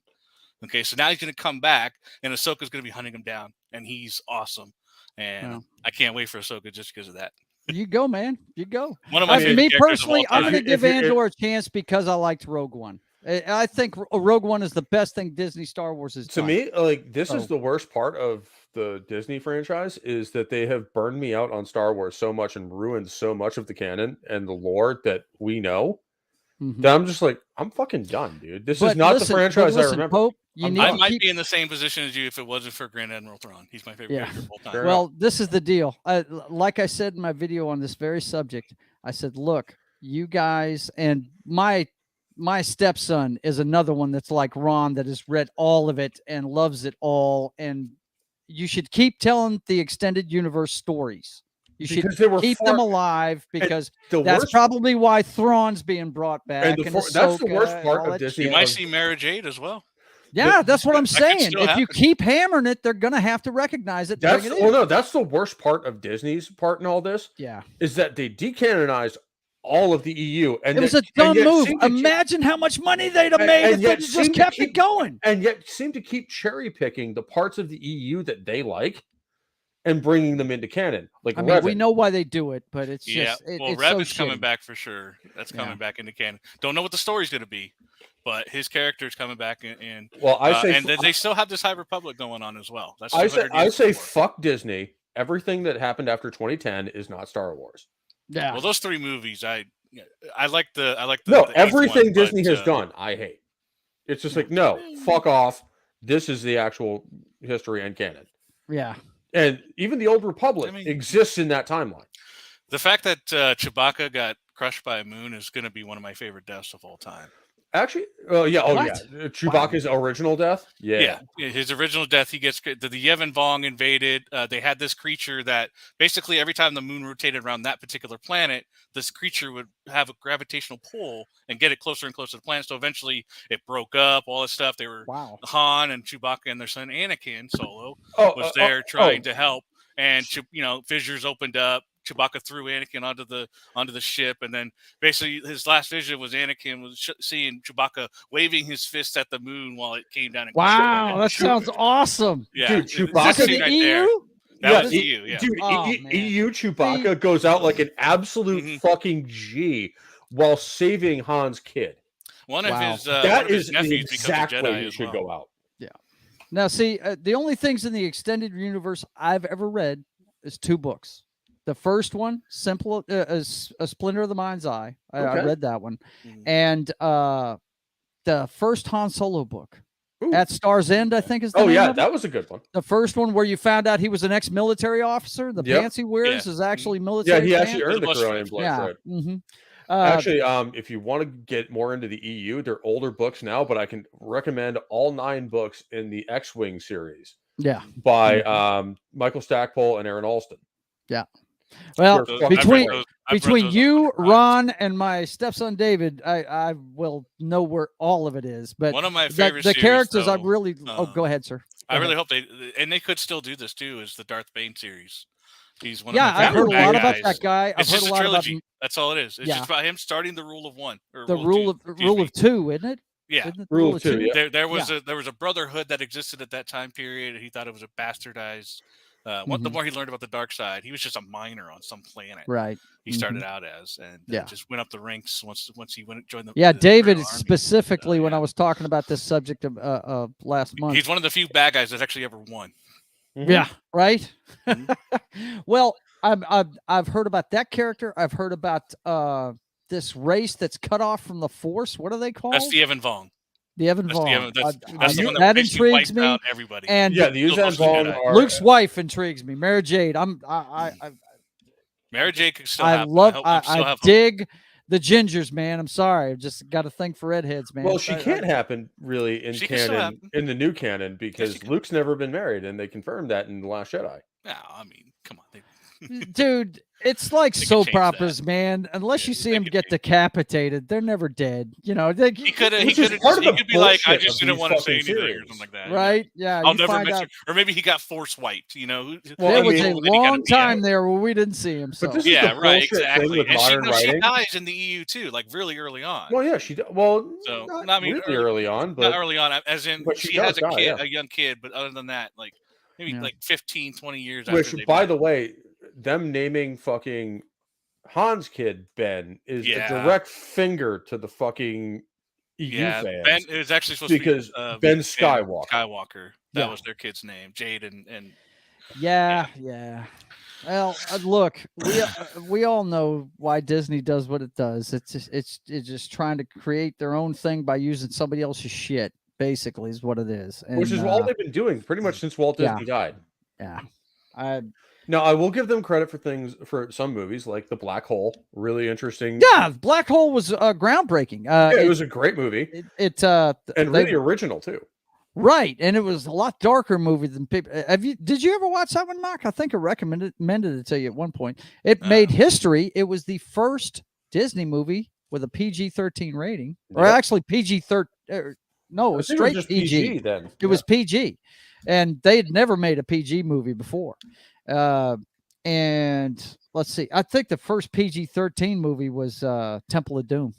Okay, so now he's going to come back, and Ahsoka's going to be hunting him down, and he's awesome. And I can't wait for Ahsoka just because of that. You go, man. You go. One of my me personally, I'm going to give Andor a chance because I liked Rogue One. I think Rogue One is the best thing Disney Star Wars has done. To me, this is the worst part of the Disney franchise, is that they have burned me out on Star Wars so much and ruined so much of the canon and the lore that we know. That I'm just like, I'm fucking done, dude. This is not the franchise I remember. Pope, I might be in the same position as you if it wasn't for Grand Admiral Thrawn. He's my favorite character of all time. Well, this is the deal. Like I said in my video on this very subject, I said, look, you guys, and my stepson is another one that's like Ron, that has read all of it and loves it all. And you should keep telling the extended universe stories. You should keep them alive, because that's probably why Thrawn's being brought back. And that's the worst part of Disney. You might see Mara Jade as well. Yeah, that's what I'm saying. If you keep hammering it, they're going to have to recognize it. That's the worst part of Disney's part in all this. Yeah, is that they decanonized all of the EU, and it was a dumb move. Imagine how much money they'd have made if they just kept it going. And yet seem to keep cherry picking the parts of the EU that they like and bringing them into canon. Like, we know why they do it, but it's just Revan's coming back for sure. That's coming back into canon. Don't know what the story's going to be, but his character is coming back and they still have this High Republic going on as well. That's I say fuck Disney. Everything that happened after 2010 is not Star Wars. Yeah. Well, those 3 movies, I like the everything Disney has done, I hate. It's just like, no, fuck off. This is the actual history and canon. Yeah. And even the Old Republic exists in that timeline. The fact that Chewbacca got crushed by a moon is going to be one of my favorite deaths of all time. Actually, Chewbacca's original death. Yeah, his original death. He gets the Yevon Vong invaded. They had this creature that basically every time the moon rotated around that particular planet, this creature would have a gravitational pull and get it closer and closer to the planet. So eventually, it broke up. All this stuff. They were Han and Chewbacca and their son Anakin Solo was there trying to help, and fissures opened up. Chewbacca threw Anakin onto the ship, and then basically his last vision was Anakin was seeing Chewbacca waving his fist at the moon while it came down. And that sounds awesome. Yeah, dude, Chewbacca in the EU. That was EU, yeah. Dude, EU Chewbacca goes out like an absolute fucking G while saving Han's kid. One of his that is nephews exactly becomes a Jedi he should go out. Yeah. Now, see, the only things in the extended universe I've ever read is 2 books. The first one, Simple, A Splinter of the Mind's Eye. I read that one. And the first Han Solo book, At Star's End, I think is the name of it. That was a good one. The first one where you found out he was an ex-military officer. The pants he wears is actually military. Yeah, he actually earned the Corellian blood. Yeah. Right. Mm-hmm. Actually, if you want to get more into the EU, they're older books now, but I can recommend all 9 books in the X-Wing series. Yeah. By Michael Stackpole and Aaron Alston. Yeah. Well, between you, Ron, and my stepson David, I will know where all of it is. But one of my favorite the characters, though, I really. Go ahead, sir. I really hope they could still do this too. Is the Darth Bane series? He's one. I've heard a lot about that guy. I've heard a lot about him. That's all it is. It's just about him starting the rule of 1. Or the rule of 2, isn't it? Yeah, rule of 2. Yeah. There was a brotherhood that existed at that time period. He thought it was a bastardized. The more he learned about the dark side, he was just a miner on some planet. Right. He started out as, and just went up the ranks once he joined the. Yeah, David specifically when I was talking about this subject of last month. He's one of the few bad guys that actually ever won. Mm-hmm. Yeah. Right. Well, I've heard about that character. I've heard about this race that's cut off from the Force. What are they called? That's the Yevon Vong. The Yevon Vong. That's the one that intrigues me. Everybody. And the Yevon Vong are Luke's wife intrigues me. Mara Jade. Mara Jade could still I dig the gingers, man. I'm sorry. I've just got to think for redheads, man. Well, she can't happen really in canon, in the new canon, because Luke's never been married, and they confirmed that in The Last Jedi. No, I mean, come on. Dude, it's like soap operas, man. Unless you see them get decapitated, they're never dead. He could be like, I just didn't want to say anything or something like that. Right? Yeah. I'll never mention, or maybe he got force wiped. There was a long time there where we didn't see him. So right, exactly. And she dies in the EU too, like really early on. Well, yeah, she. Well, so not really early on, but not early on, as in she has a young kid. But other than that, like maybe like 15, 20 years. Which, by the way, them naming fucking Han's kid Ben is a direct finger to the fucking EU fans. Ben is actually supposed to be Ben Skywalker. Skywalker. That was their kid's name, Jade and yeah. Well, look, we all know why Disney does what it does. It's just trying to create their own thing by using somebody else's shit. Basically, is what it is. And, which is all they've been doing pretty much since Walt Disney died. Yeah. Now, I will give them credit for some movies like The Black Hole. Really interesting. Yeah, Black Hole was groundbreaking. It was a great movie. And really original too. Right, and it was a lot darker movie than people. Did you ever watch that one, Noc? I think I recommended it to you at one point. It made history. It was the first Disney movie with a PG-13 rating, or actually PG-13. No, it was straight PG. Then it was PG, and they had never made a PG movie before. And let's see, I think the first PG-13 movie was Temple of Doom,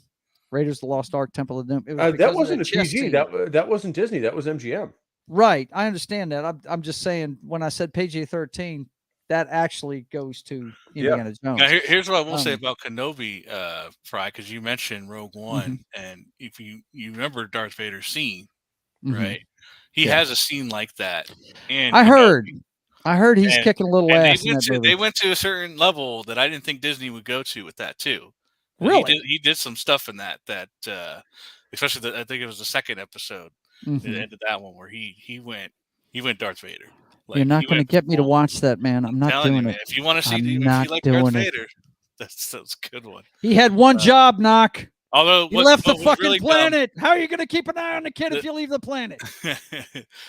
Raiders of the Lost Ark, Temple of Doom. That wasn't a PG. That wasn't Disney. That was MGM. Right, I understand that. I'm just saying when I said PG-13, that actually goes to Indiana Jones. Now, here's what I will say about Kenobi, Fry, because you mentioned Rogue One, and if you remember Darth Vader's scene, right? He has a scene like that. And I heard he's kicking a little ass in that movie. They went to a certain level that I didn't think Disney would go to with that too. Really? He did some stuff in that especially I think it was the second episode, the end of that one where he went Darth Vader. You're not going to get me to watch that, man. I'm not doing it. If you want to see, if you like Darth Vader, that's a good one. He had one job, Noc. Although he left the fucking really planet. How are you going to keep an eye on the kid if you leave the planet?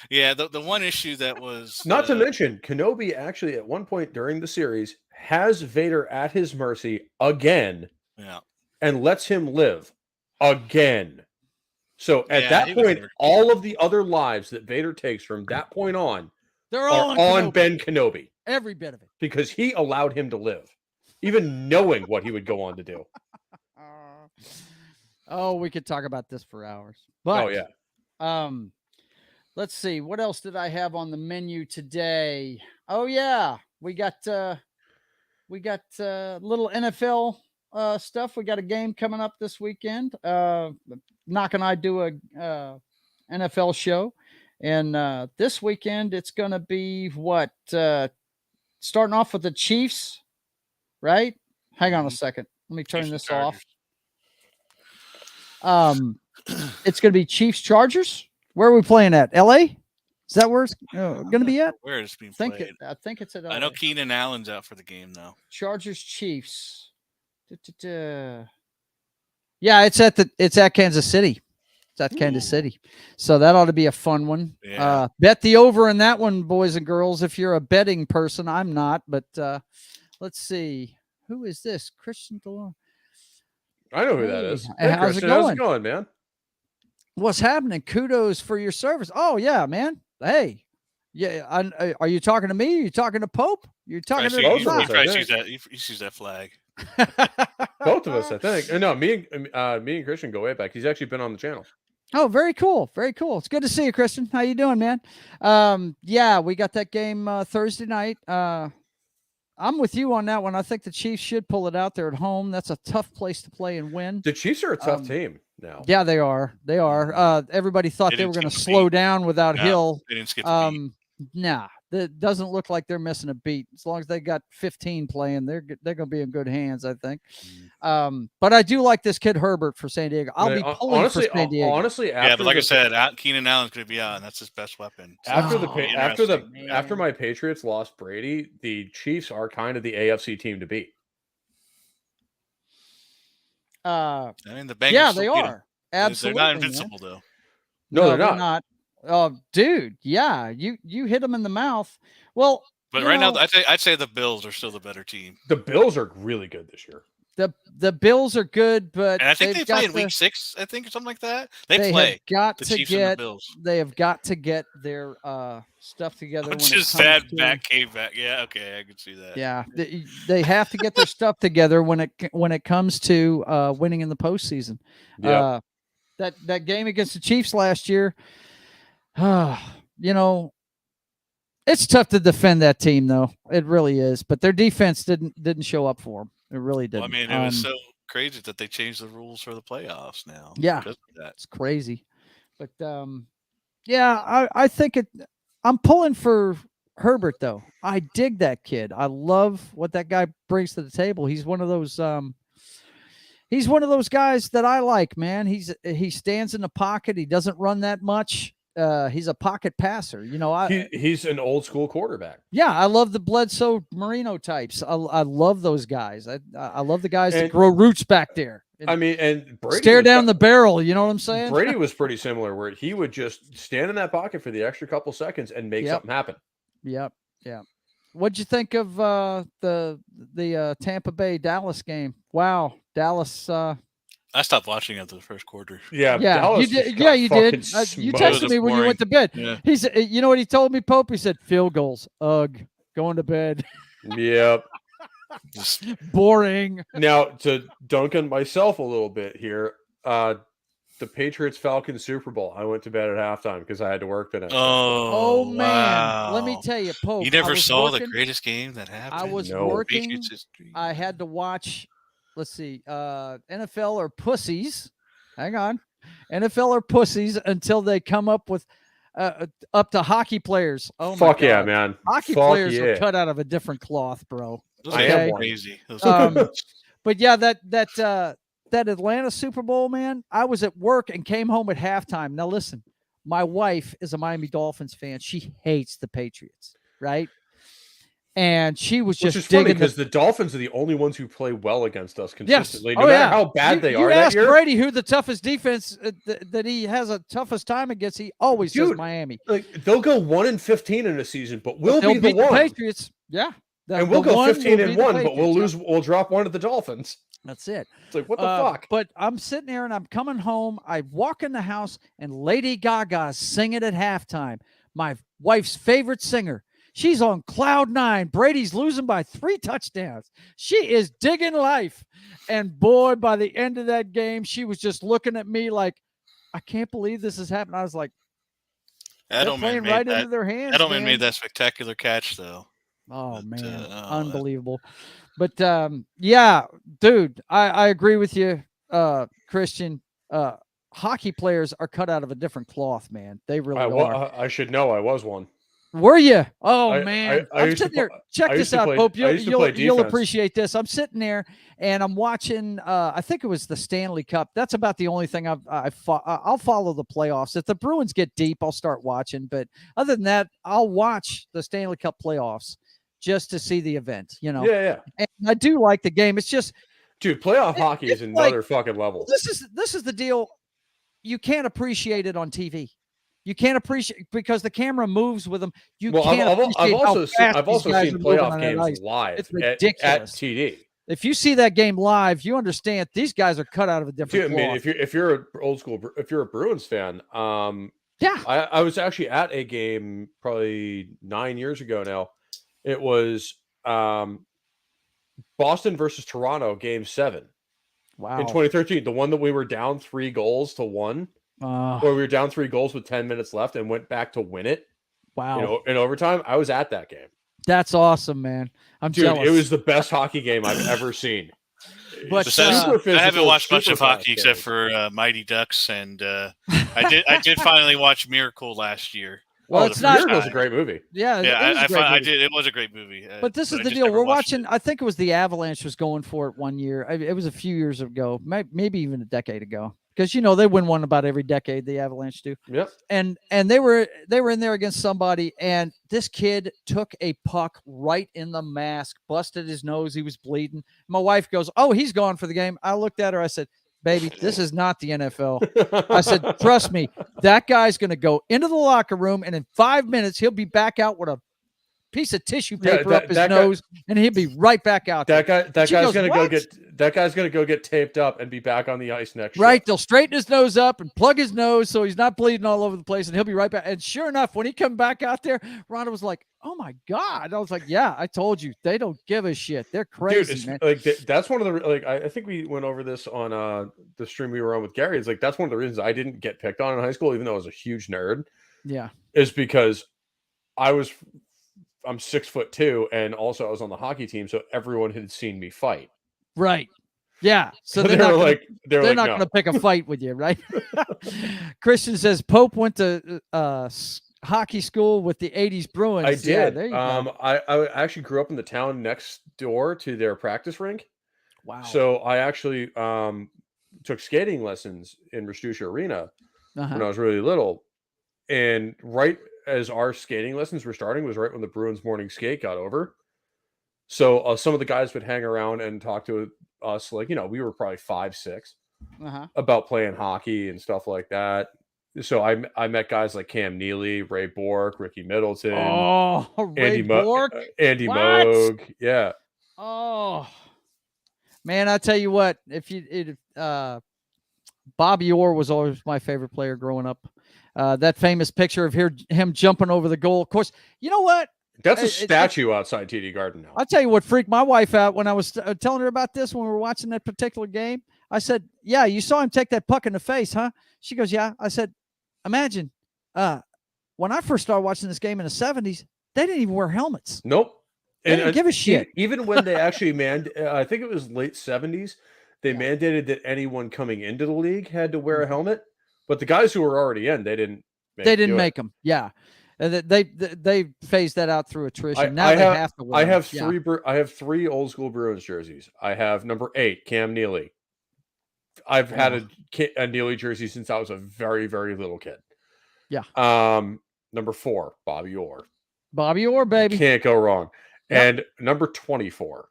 Yeah, the one issue that was not to mention Kenobi actually at one point during the series has Vader at his mercy again, and lets him live again. So at that point, all of the other lives that Vader takes from that point on, they're all on Ben Kenobi. Every bit of it, because he allowed him to live, even knowing what he would go on to do. Oh, we could talk about this for hours. But, let's see. What else did I have on the menu today? Oh, yeah. We got little NFL stuff. We got a game coming up this weekend. Noc and I do a NFL show. And this weekend, it's going to be starting off with the Chiefs, right? Hang on a second. Let me turn this off. It's going to be Chiefs Chargers. Where are we playing at? LA? Is that where it's going to be at? Where is it being played? I think it's at LA. I know Keenan Allen's out for the game though. Chargers Chiefs. Yeah, it's at Kansas City. It's at Kansas City. So that ought to be a fun one. Yeah. Bet the over in that one, boys and girls, if you're a betting person. I'm not, but let's see. Who is this? Christian DeLore. I know who that is. Hey, how's it going? How's it going, man? What's happening? Kudos for your service. Oh, yeah, man. Hey. Yeah. Are you talking to me? Are you talking to Pope? You're talking to both of us. He sees that flag. Both of us, I think. No, me and Christian go way back. He's actually been on the channel. Oh, very cool. Very cool. It's good to see you, Christian. How you doing, man? Yeah, we got that game Thursday night. I'm with you on that one. I think the Chiefs should pull it out there at home. That's a tough place to play and win. The Chiefs are a tough team now. Yeah, they are. They are. Everybody thought they were going to slow down without Hill. They didn't skip the beat. Nah, it doesn't look like they're missing a beat. As long as they got 15 playing, they're going to be in good hands, I think. But I do like this kid Herbert for San Diego. I'll be pulling for San Diego. Honestly, but like I said, Keenan Allen's going to be out, and that's his best weapon. So after my Patriots lost Brady, the Chiefs are kind of the AFC team to beat. I mean, the Bengals. Yeah, they are. Absolutely, they're not invincible though. No, they're not. Oh, dude, yeah, you hit them in the mouth. Well, but right now, I'd say the Bills are still the better team. The Bills are really good this year. The Bills are good, but and I think they play in week 6, I think, or something like that. They play. They have got to get their stuff together. Just sad came back. Yeah, okay, I can see that. Yeah, they have to get their stuff together when it comes to winning in the postseason. Yeah. That game against the Chiefs last year. It's tough to defend that team, though. It really is. But their defense didn't show up for them. It really didn't. Well, I mean, it was so crazy that they changed the rules for the playoffs now. Yeah, it's crazy. But yeah, I think I'm pulling for Herbert, though. I dig that kid. I love what that guy brings to the table. He's one of those. He's one of those guys that I like, man. He stands in the pocket. He doesn't run that much. He's a pocket passer. He's an old school quarterback. Yeah, I love the Bledsoe Marino types. I love those guys. I love the guys that grow roots back there. And Brady stare down the barrel. You know what I'm saying? Brady was pretty similar, where he would just stand in that pocket for the extra couple seconds and make something happen. Yep. Yeah. What'd you think of the Tampa Bay Dallas game? Wow, Dallas. I stopped watching after the first quarter. Yeah, you did. Yeah, you did. You texted me when you went to bed. Yeah. He said, "You know what he told me, Pope? He said field goals. Ugh, going to bed." Yep. Boring. Now to dunk on myself a little bit here. the Patriots-Falcons Super Bowl. I went to bed at halftime because I had to work the next day. Oh, man. wow. Let me tell you, Pope. You never saw the greatest game that happened? I was working. I had to watch, let's see, NFL or pussies. Hang on. NFL or pussies until they come up with up to hockey players. Oh, my God. Yeah, man. Hockey players are cut out of a different cloth, bro. Those are crazy. But yeah, that Atlanta Super Bowl, man, I was at work and came home at halftime. Now, listen, my wife is a Miami Dolphins fan. She hates the Patriots, right? And she was just funny because the Dolphins are the only ones who play well against us consistently, no matter how bad they are. You ask Brady who the toughest defense that he has a toughest time against. He always says Miami. Like they'll go 1-15 in a season, but we'll be the one. Patriots, yeah, and we'll go 15-1, but we'll lose. We'll drop one to the Dolphins. That's it. It's like, what the fuck? But I'm sitting here and I'm coming home. I walk in the house and Lady Gaga's singing at halftime. My wife's favorite singer. She's on cloud 9. Brady's losing by 3 touchdowns. She is digging life. And boy, by the end of that game, she was just looking at me like, I can't believe this is happening. I was like, Edelman right into their hands. Edelman made that spectacular catch, though. Oh, man. Unbelievable. But, yeah, dude, I agree with you, Christian. Hockey players are cut out of a different cloth, man. They really are. I should know. I was one. Were you? Oh, man. I'm sitting there. Check this out, Pope. You'll appreciate this. I'm sitting there, and I'm watching, I think it was the Stanley Cup. That's about the only thing I'll follow the playoffs. If the Bruins get deep, I'll start watching. But other than that, I'll watch the Stanley Cup playoffs just to see the event, you know? Yeah. And I do like the game. It's just... Dude, playoff hockey is another fucking level. This is the deal. You can't appreciate it on TV. You can't appreciate because the camera moves with them. I've also seen playoff games live at TD. If you see that game live, you understand these guys are cut out of a different. Dude, I mean, if you're an old school, if you're a Bruins fan, I was actually at a game probably 9 years ago now. It was Boston versus Toronto, Game 7. Wow. In 2013, the one that we were down 3-1. Where we were down 3 goals with 10 minutes left and went back to win it. Wow. In overtime, I was at that game. That's awesome, man. I'm jealous. It was the best hockey game I've ever seen. But I haven't watched much of hockey except for Mighty Ducks, and I did finally watch Miracle last year. Well, it's not. It was a great movie. Yeah, I did. It was a great movie. But this is the deal. We're watching. I think it was the Avalanche was going for it one year. It was a few years ago, maybe even a decade ago. Because they win one about every decade. The Avalanche do. Yep. And they were in there against somebody, and this kid took a puck right in the mask, busted his nose. He was bleeding. My wife goes, "Oh, he's gone for the game." I looked at her. I said, "Baby, this is not the NFL." I said, "Trust me, that guy's going to go into the locker room, and in 5 minutes he'll be back out with a piece of tissue paper up his nose, and he'll be right back out there." That guy's gonna go get taped up and be back on the ice next. Right, they'll straighten his nose up and plug his nose so he's not bleeding all over the place, and he'll be right back. And sure enough, when he come back out there, Rhonda was like, "Oh my God!" I was like, "Yeah, I told you, they don't give a shit. They're crazy." Dude, man. Like that's one of the I think we went over this on the stream we were on with Gary. It's like that's one of the reasons I didn't get picked on in high school, even though I was a huge nerd. Yeah, is because I'm 6'2", and also I was on the hockey team, so everyone had seen me fight. Right. Yeah. So they're not going to pick a fight with you, right? Christian says Pope went to hockey school with the '80s Bruins. I did. Yeah, I actually grew up in the town next door to their practice rink. Wow. So I actually took skating lessons in Rastusha Arena when I was really little, and right as our skating lessons were starting was right when the Bruins morning skate got over. So some of the guys would hang around and talk to us, like, we were probably 5'6", about playing hockey and stuff like that. So I met guys like Cam Neely, Ray Bork, Ricky Middleton, Andy Moog. Yeah. Oh, man, I tell you what, Bobby Orr was always my favorite player growing up. That famous picture of him jumping over the goal. Of course, you know what? That's a statue outside TD Garden now. I'll tell you what freaked my wife out when I was telling her about this when we were watching that particular game. I said, yeah, you saw him take that puck in the face, huh? She goes, yeah. I said, imagine when I first started watching this game in the 70s, they didn't even wear helmets. Nope. They didn't give a shit. Even when they actually I think it was late 70s, they mandated that anyone coming into the league had to wear a helmet. But the guys who were already in, they didn't make them. Yeah. And they phased that out through attrition. Now they have to wear I have three old school Bruins jerseys. I have number 8, Cam Neely. I've had a Neely jersey since I was a very, very little kid. Yeah. Number 4, Bobby Orr. Bobby Orr, baby. Can't go wrong. Yep. And number 24.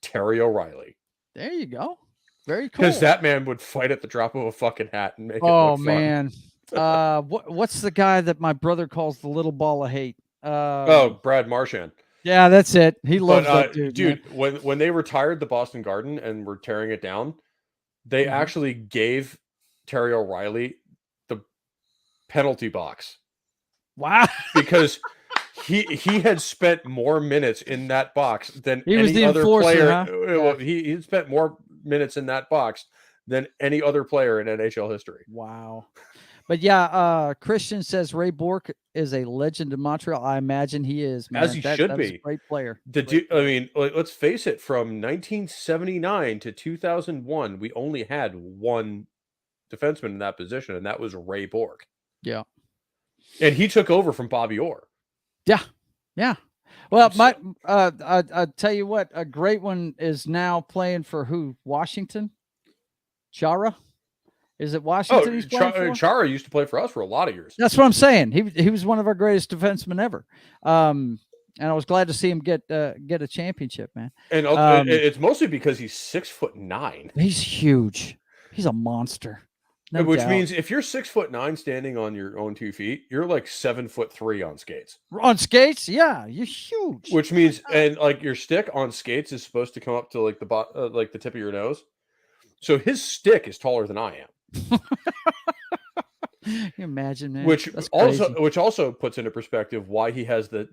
Terry O'Reilly. There you go. Very cool. Because that man would fight at the drop of a fucking hat and make it look fun. Oh, man. What's the guy that my brother calls the little ball of hate? Brad Marchand. Yeah, that's it. He loves that dude. Dude, when they retired the Boston Garden and were tearing it down, they actually gave Terry O'Reilly the penalty box. Wow. Because he had spent more minutes in that box than any other player. Huh? He spent more minutes in that box than any other player in NHL history. Wow. But yeah, Christian says Ray Bourque is a legend in Montreal. I imagine he is, man. As he should be. A great player. I mean, let's face it, from 1979 to 2001, we only had one defenseman in that position, and that was Ray Bourque. Yeah. And he took over from Bobby Orr. Yeah. Yeah. Well, I tell you what, a great one is now playing for who? Washington? Chara? Is it Washington he's playing for? Chara used to play for us for a lot of years. That's what I'm saying. He was one of our greatest defensemen ever. And I was glad to see him get a championship, man. And it's mostly because he's 6'9". He's huge. He's a monster. No Which doubt. means if you're 6'9" standing on your own 2 feet, you're like 7'3" on skates. On skates, yeah, you're huge. Which means, and like your stick on skates is supposed to come up to like the tip of your nose. So his stick is taller than I am. Can you imagine, man? Which also puts into perspective why he has the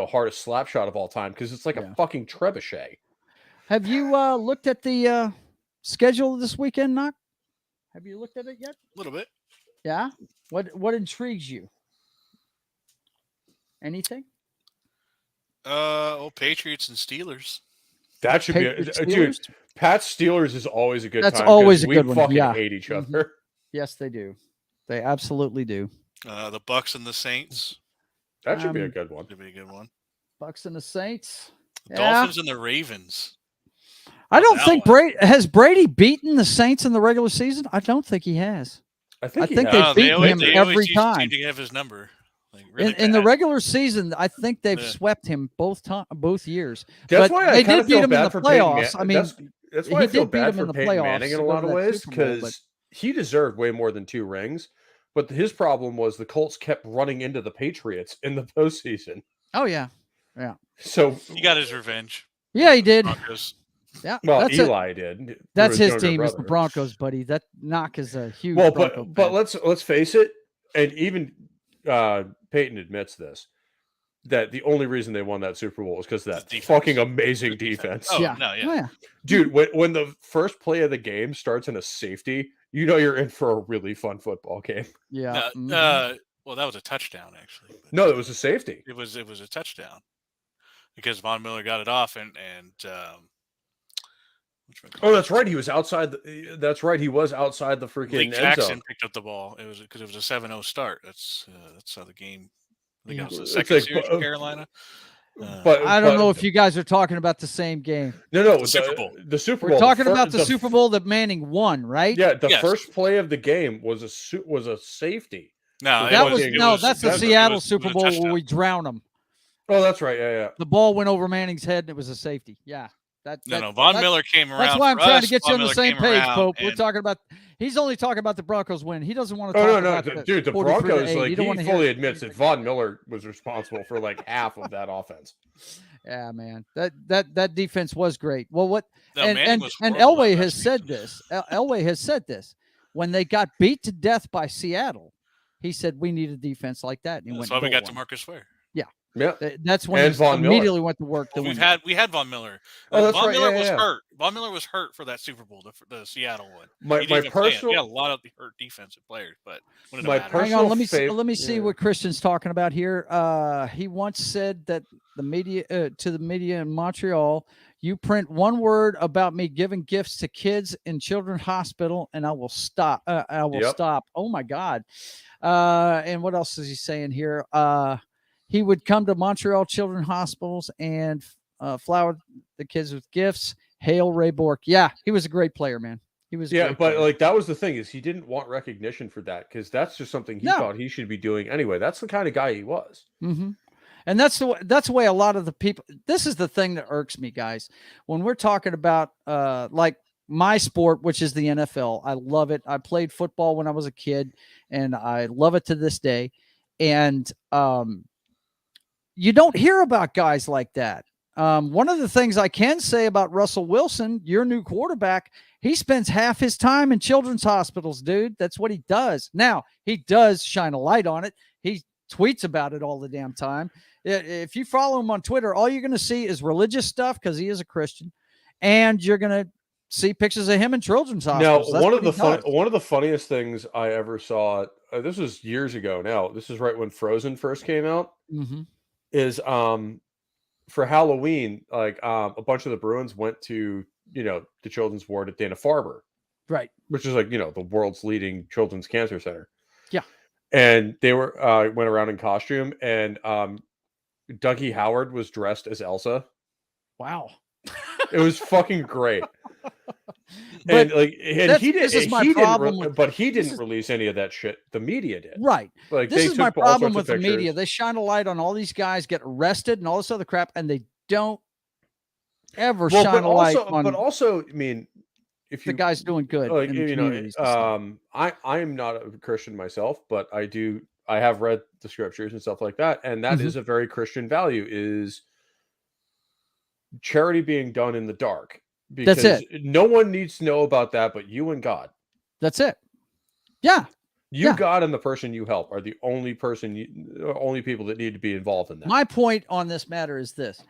hardest slap shot of all time, because it's like a fucking trebuchet. Have you looked at the schedule this weekend, Noc? Have you looked at it yet? A little bit. Yeah. What intrigues you? Anything? Patriots and Steelers. That should be dude. Pat's Steelers is always a good time. That's always a good one. We fucking hate each other. Yes, they do. They absolutely do. The Bucks and the Saints. That should be a good one. Should be a good one. Bucks and the Saints. The Dolphins and the Ravens. I don't think Brady beaten the Saints in the regular season. I don't think he has. I think they've beaten him every time. To have his number. In the regular season, I think they've swept him both years. That's why I kind of feel bad for playoffs. I mean, that's why I feel bad for Peyton Manning in a lot of ways, because he deserved way more than 2 rings. But his problem was the Colts kept running into the Patriots in the postseason. Oh yeah, yeah. So he got his revenge. Yeah, he did. Broncos. Yeah. Well, Eli did. That's his team. Is the Broncos, buddy. That Noc is a huge. Well, but let's face it, and even Peyton admits this, that the only reason they won that Super Bowl was because of that fucking amazing defense. Oh, yeah. No, yeah. Oh, yeah. Dude, when the first play of the game starts in a safety, you know you're in for a really fun football game. Yeah. Well, that was a touchdown, actually. No, it was a safety. It was a touchdown because Von Miller got it off and oh, that's right. He was outside. That's right. He was outside the freaking Lee end Jackson zone. picked up the ball. It was because it was a 7-0 start. That's how the game. I think it was the It's second series in Carolina. But I don't know if you guys are talking about the same game. No, the Super Bowl. The Super Bowl. We're talking about the Super Bowl that Manning won, right? Yeah, the first play of the game was a safety. No, that's the Seattle Super Bowl where we drown them. Oh, that's right. Yeah. The ball went over Manning's head and it was a safety. Yeah. Von Miller came around. That's why I'm trying to get you on the same page, Pope. And... We're talking about. He's only talking about the Broncos win. He doesn't want to talk about dude. The Broncos, like, he fully admits that Von Miller was responsible for like half of that offense. Yeah, man. That defense was great. Well, and Elway has said this. Elway has said this when they got beat to death by Seattle. He said we need a defense like that. And that's why we got DeMarcus Ware. Yeah. Yeah, That's when he immediately went to work. Well, we had Von Miller. Von Miller was hurt. Von Miller was hurt for that Super Bowl, the Seattle one. My personal, he had a lot of hurt defensive players, but hang on. Let me see what Christian's talking about here. He once said that the media to the media in Montreal, "You print one word about me giving gifts to kids in children's hospital, and I will stop. Stop." Oh my God. And what else is he saying here? He would come to Montreal children's hospitals and flower the kids with gifts. Hail Ray Bork. Yeah, he was a great player, man. He was. Like that was the thing, is he didn't want recognition for that, because that's just something he thought he should be doing anyway. That's the kind of guy he was. Mm-hmm. And that's the way a lot of the people. This is the thing that irks me, guys. When we're talking about like my sport, which is the NFL, I love it. I played football when I was a kid, and I love it to this day. And you don't hear about guys like that. One of the things I can say about Russell Wilson, your new quarterback, he spends half his time in children's hospitals, dude. That's what he does. Now, he does shine a light on it. He tweets about it all the damn time. If you follow him on Twitter, all you're going to see is religious stuff, because he is a Christian, and you're going to see pictures of him in children's hospitals. Now, one of the funniest things I ever saw, this was years ago now, this is right when Frozen first came out, is for Halloween, like a bunch of the Bruins went to, the children's ward at Dana-Farber. Right. Which is like, the world's leading children's cancer center. Yeah. And they went around in costume, and Dougie Howard was dressed as Elsa. Wow. It was fucking great. But he didn't release any of that shit. The media did. Right. Like, this is my problem with the media. They shine a light on all these guys, get arrested and all this other crap, and they don't ever shine a light on. But also, I mean, if the guy's doing good, like, I am not a Christian myself, but I have read the scriptures and stuff like that, and that is a very Christian value, is charity being done in the dark. Because that's it. No one needs to know about that but you and God. That's it. Yeah. God, and the person you help are the only people that need to be involved in that. My point on this matter is this: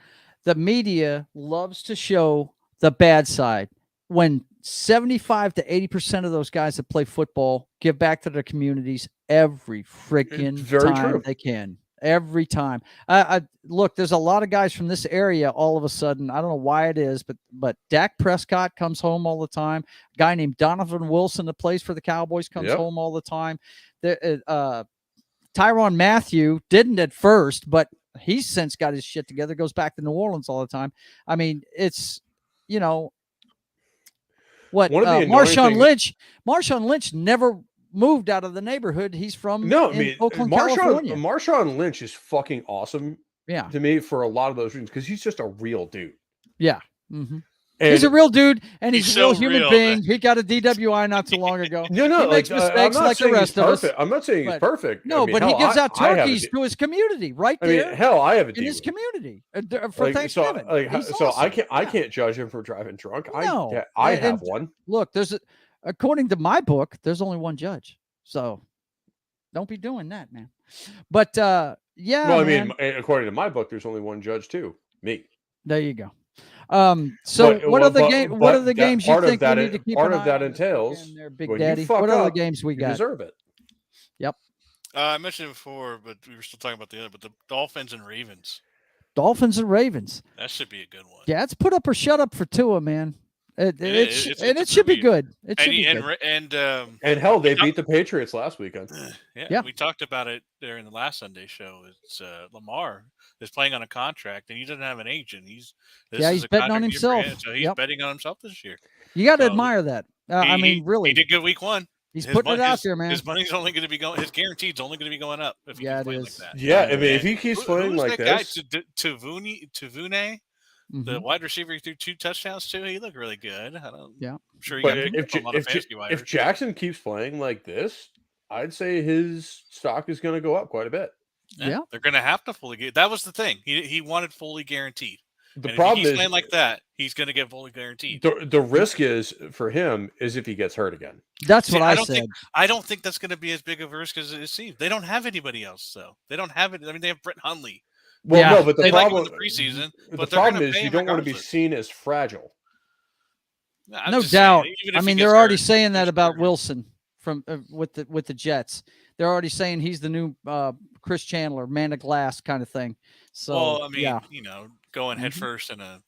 the media loves to show the bad side, when 75 to 80% of those guys that play football give back to their communities every freaking time they can. Every time. Look, there's a lot of guys from this area all of a sudden. I don't know why it is, but Dak Prescott comes home all the time. A guy named Donovan Wilson that plays for the Cowboys comes home all the time. Tyrann Mathieu didn't at first, but he's since got his shit together, goes back to New Orleans all the time. I mean, it's, what Marshawn Lynch never moved out of the neighborhood he's from. Oakland, California. Marshawn Lynch is fucking awesome. Yeah, to me, for a lot of those reasons, because he's just a real dude. Yeah, he's a real dude, and he's a real human being. He got a DWI not too long ago. He makes mistakes like the rest of us. I'm not saying he's perfect. No, but he gives out turkeys to his community right there. I mean, hell, I have a in his community for Thanksgiving. So I can't judge him for driving drunk. No, I have one. Look, according to my book, there's only one judge. So don't be doing that, man. But yeah. Well, I mean, according to my book, there's only one judge too. Me. There you go. What are the games you think we need to keep part of that entails Big Daddy? What are the games we got? You deserve it. Yep. I mentioned it before, but we were still talking about the other. But the Dolphins and Ravens. Dolphins and Ravens. That should be a good one. Yeah, it's put up or shut up for Tua, man. It should be good. It should be good. And hell, they beat the Patriots last weekend. Yeah, we talked about it during the last Sunday show. It's Lamar is playing on a contract, and he doesn't have an agent. He's betting on himself. So he's betting on himself this year. You got to admire that. I mean, really, he did good week one. He's putting it out there, man. His money's only going to be going. His guaranteed's only going to be going up if he keeps playing like that. Yeah, I mean, if he keeps playing like this, Tavune. The wide receiver threw 2 touchdowns too. He looked really good. I'm sure he got picked up a lot of fantasy wide if Jackson keeps playing like this, I'd say his stock is going to go up quite a bit. Yeah. They're going to have to fully get. That was the thing. He wanted fully guaranteed. The problem is playing like that, he's going to get fully guaranteed. The risk is for him is if he gets hurt again. That's what I said. I don't think that's going to be as big of a risk as it seems. They don't have anybody else, though. They don't have it. I mean, they have Brett Hundley, Well, no, but the problem like in the preseason. The problem is you don't want to be seen as fragile. No doubt. I mean, they're already saying that about Wilson from with the Jets. They're already saying he's the new Chris Chandler, man of glass kind of thing. So, well, I mean, going head first in a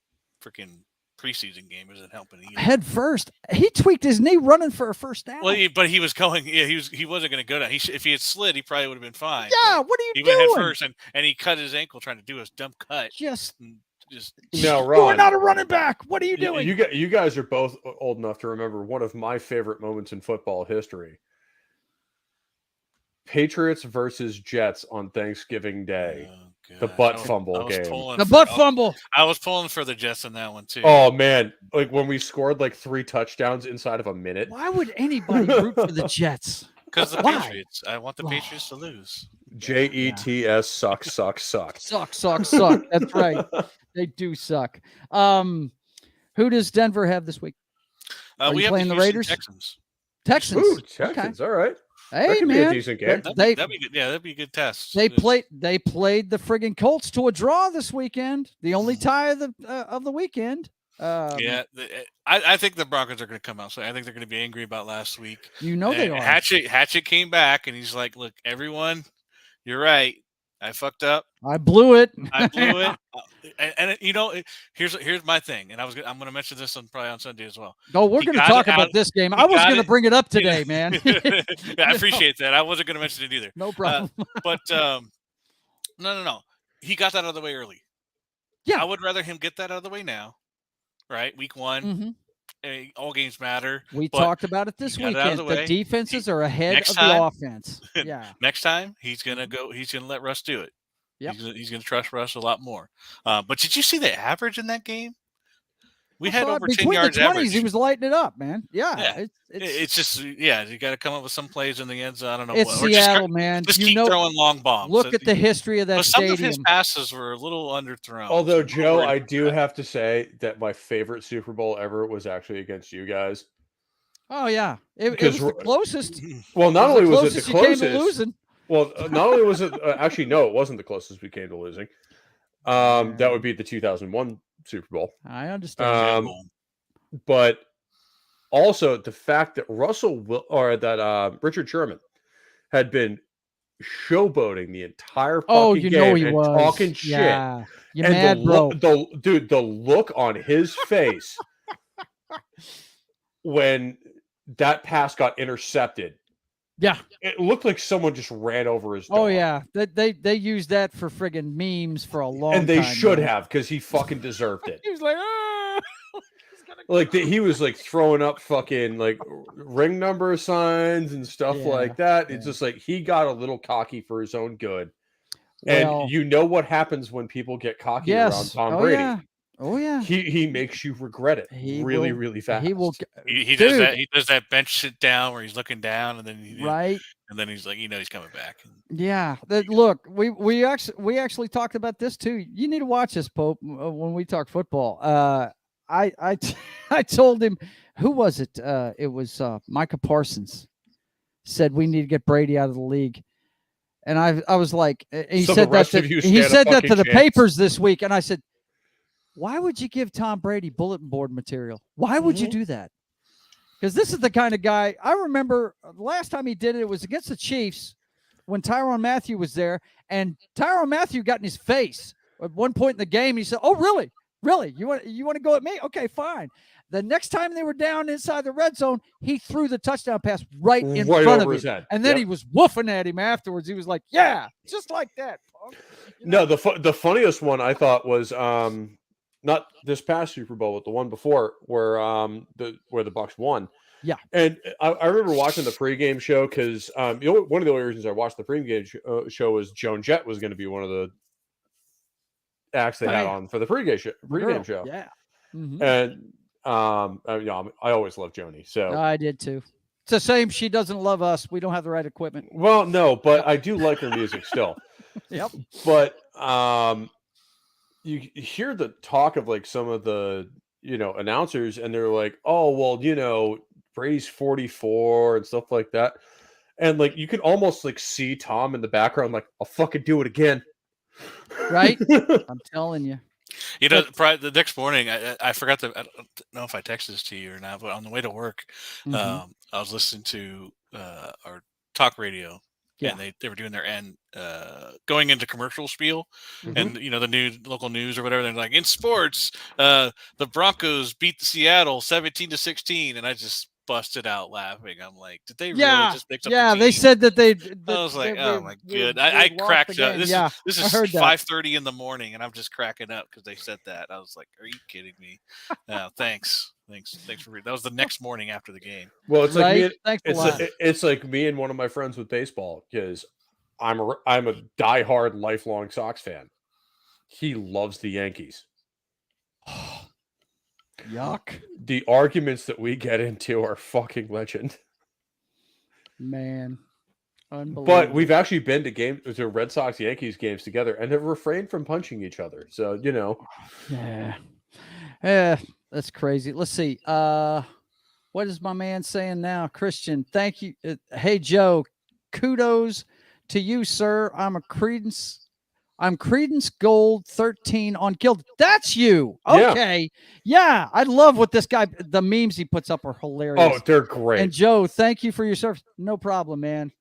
freaking preseason game isn't helping either. Head first, he tweaked his knee running for a first down. Well, but he was going. Yeah, he wasn't going to go down. If he had slid, he probably would have been fine. Yeah, what are you doing? He went head first, and he cut his ankle trying to do a dumb cut. Just no, Ron, you are not a running back. What are you doing? You guys are both old enough to remember one of my favorite moments in football history. Patriots versus Jets on Thanksgiving Day. Oh, the butt fumble game. The butt fumble. I was pulling for the Jets in that one too. Oh man, like when we scored like 3 touchdowns inside of a minute. Why would anybody root for the Jets? Because the Patriots. I want the Patriots to lose. JETS suck. Suck. That's right. They do suck. Who does Denver have this week? We have playing the Raiders? Texans. Ooh, Texans. Okay. All right. Hey, that could man. be a decent game. That'd be good. Yeah, that'd be a good test. They played the friggin' Colts to a draw this weekend. The only tie of the weekend. I think the Broncos are going to come out. So I think they're going to be angry about last week. They are. Hatchet came back and he's like, "Look, everyone, you're right. I fucked up. I blew it. And here's my thing. And I'm going to mention this probably on Sunday as well. Oh, we're going to talk about this game. I was going to bring it up today, man. I appreciate that. I wasn't going to mention it either. No problem. But no. He got that out of the way early. Yeah, I would rather him get that out of the way now. Right, week 1. Mm-hmm. All games matter. We talked about it this weekend. The defenses are ahead of the offense. Yeah. Next time he's gonna go. He's gonna let Russ do it. Yep. He's gonna trust Russ a lot more. But did you see the average in that game? We had over 10 yards average. He was lighting it up, man. Yeah. It's just you got to come up with some plays in the end zone. I don't know. It's Seattle, man. Just keep throwing long bombs. Look at the history of that stadium. Some of his passes were a little underthrown. Although, Joe, I do have to say that my favorite Super Bowl ever was actually against you guys. Oh yeah, it was the closest. Well, not only was it the closest, you came to losing. Well, not only was it actually no, it wasn't the closest we came to losing. That would be the 2001 Super Bowl. I understand. But also the fact that Richard Sherman had been showboating the entire fucking game he and was talking shit. Yeah. You're and mad, bro. The look on his face when that pass got intercepted. Yeah. It looked like someone just ran over his dog. Oh, yeah. They used that for friggin' memes for a long time. And they should have, because he fucking deserved it. He was like, ah! Like he was like throwing up fucking like ring number signs and stuff like that. It's just like he got a little cocky for his own good. And you know what happens when people get cocky around Tom Brady. Yeah. Oh yeah, he makes you regret it really fast. He will. He does that. He does that bench sit down where he's looking down, and then and then he's like, he's coming back. Yeah. Look, we actually talked about this too. You need to watch this, Pope, when we talk football. I told him, who was it? It was Micah Parsons said we need to get Brady out of the league. And I was like, he said that to the papers this week, and I said, why would you give Tom Brady bulletin board material? Why would you do that? Because this is the kind of guy, I remember the last time he did it, it was against the Chiefs when Tyrann Mathieu was there, and Tyrann Mathieu got in his face at one point in the game. He said, oh, really? Really? You want to go at me? Okay, fine. The next time they were down inside the red zone, he threw the touchdown pass right in front of his head. And then he was woofing at him afterwards. He was like, yeah, just like that. No, the funniest one I thought was not this past Super Bowl, but the one before where the Bucs won. Yeah. And I remember watching the pregame show because one of the only reasons I watched the pregame show was Joan Jett was going to be one of the acts they had on for the pregame show. Yeah. Mm-hmm. And I always loved Joni. So I did too. It's the same. She doesn't love us. We don't have the right equipment. Well, no, but I do like her music still. Yep. But you hear the talk of like some of the announcers, and they're like, oh well, Brady's 44 and stuff like that, and like you could almost like see Tom in the background like, I'll fucking do it again. Right? I'm telling you. You know, the next morning, I forgot to. I don't know if I texted this to you or not, but on the way to work, I was listening to our talk radio, and they were doing their end, going into commercial spiel, and you know the local news or whatever. They're like, in sports, the Broncos beat the Seattle 17-16, and I just busted out laughing. I'm like, did they really just mix up the team? They said that they. I was like, oh my god! I cracked up. This is 5:30 in the morning, and I'm just cracking up because they said that. I was like, are you kidding me? Thanks for that. Was the next morning after the game. Well, it's like it's like me and one of my friends with baseball, because I'm a diehard lifelong Sox fan. He loves the Yankees. Yuck. The arguments that we get into are fucking legend. Man. Unbelievable. But we've actually been to Red Sox Yankees games together and have refrained from punching each other. So, you know. Yeah, that's crazy. Let's see. What is my man saying now? Christian, thank you. Hey, Joe, kudos to you, sir. I'm Credence Gold 13 on Guild. That's you. Okay. Yeah. I love what this guy, the memes he puts up are hilarious. Oh, they're great. And Joe, thank you for your service. No problem, man.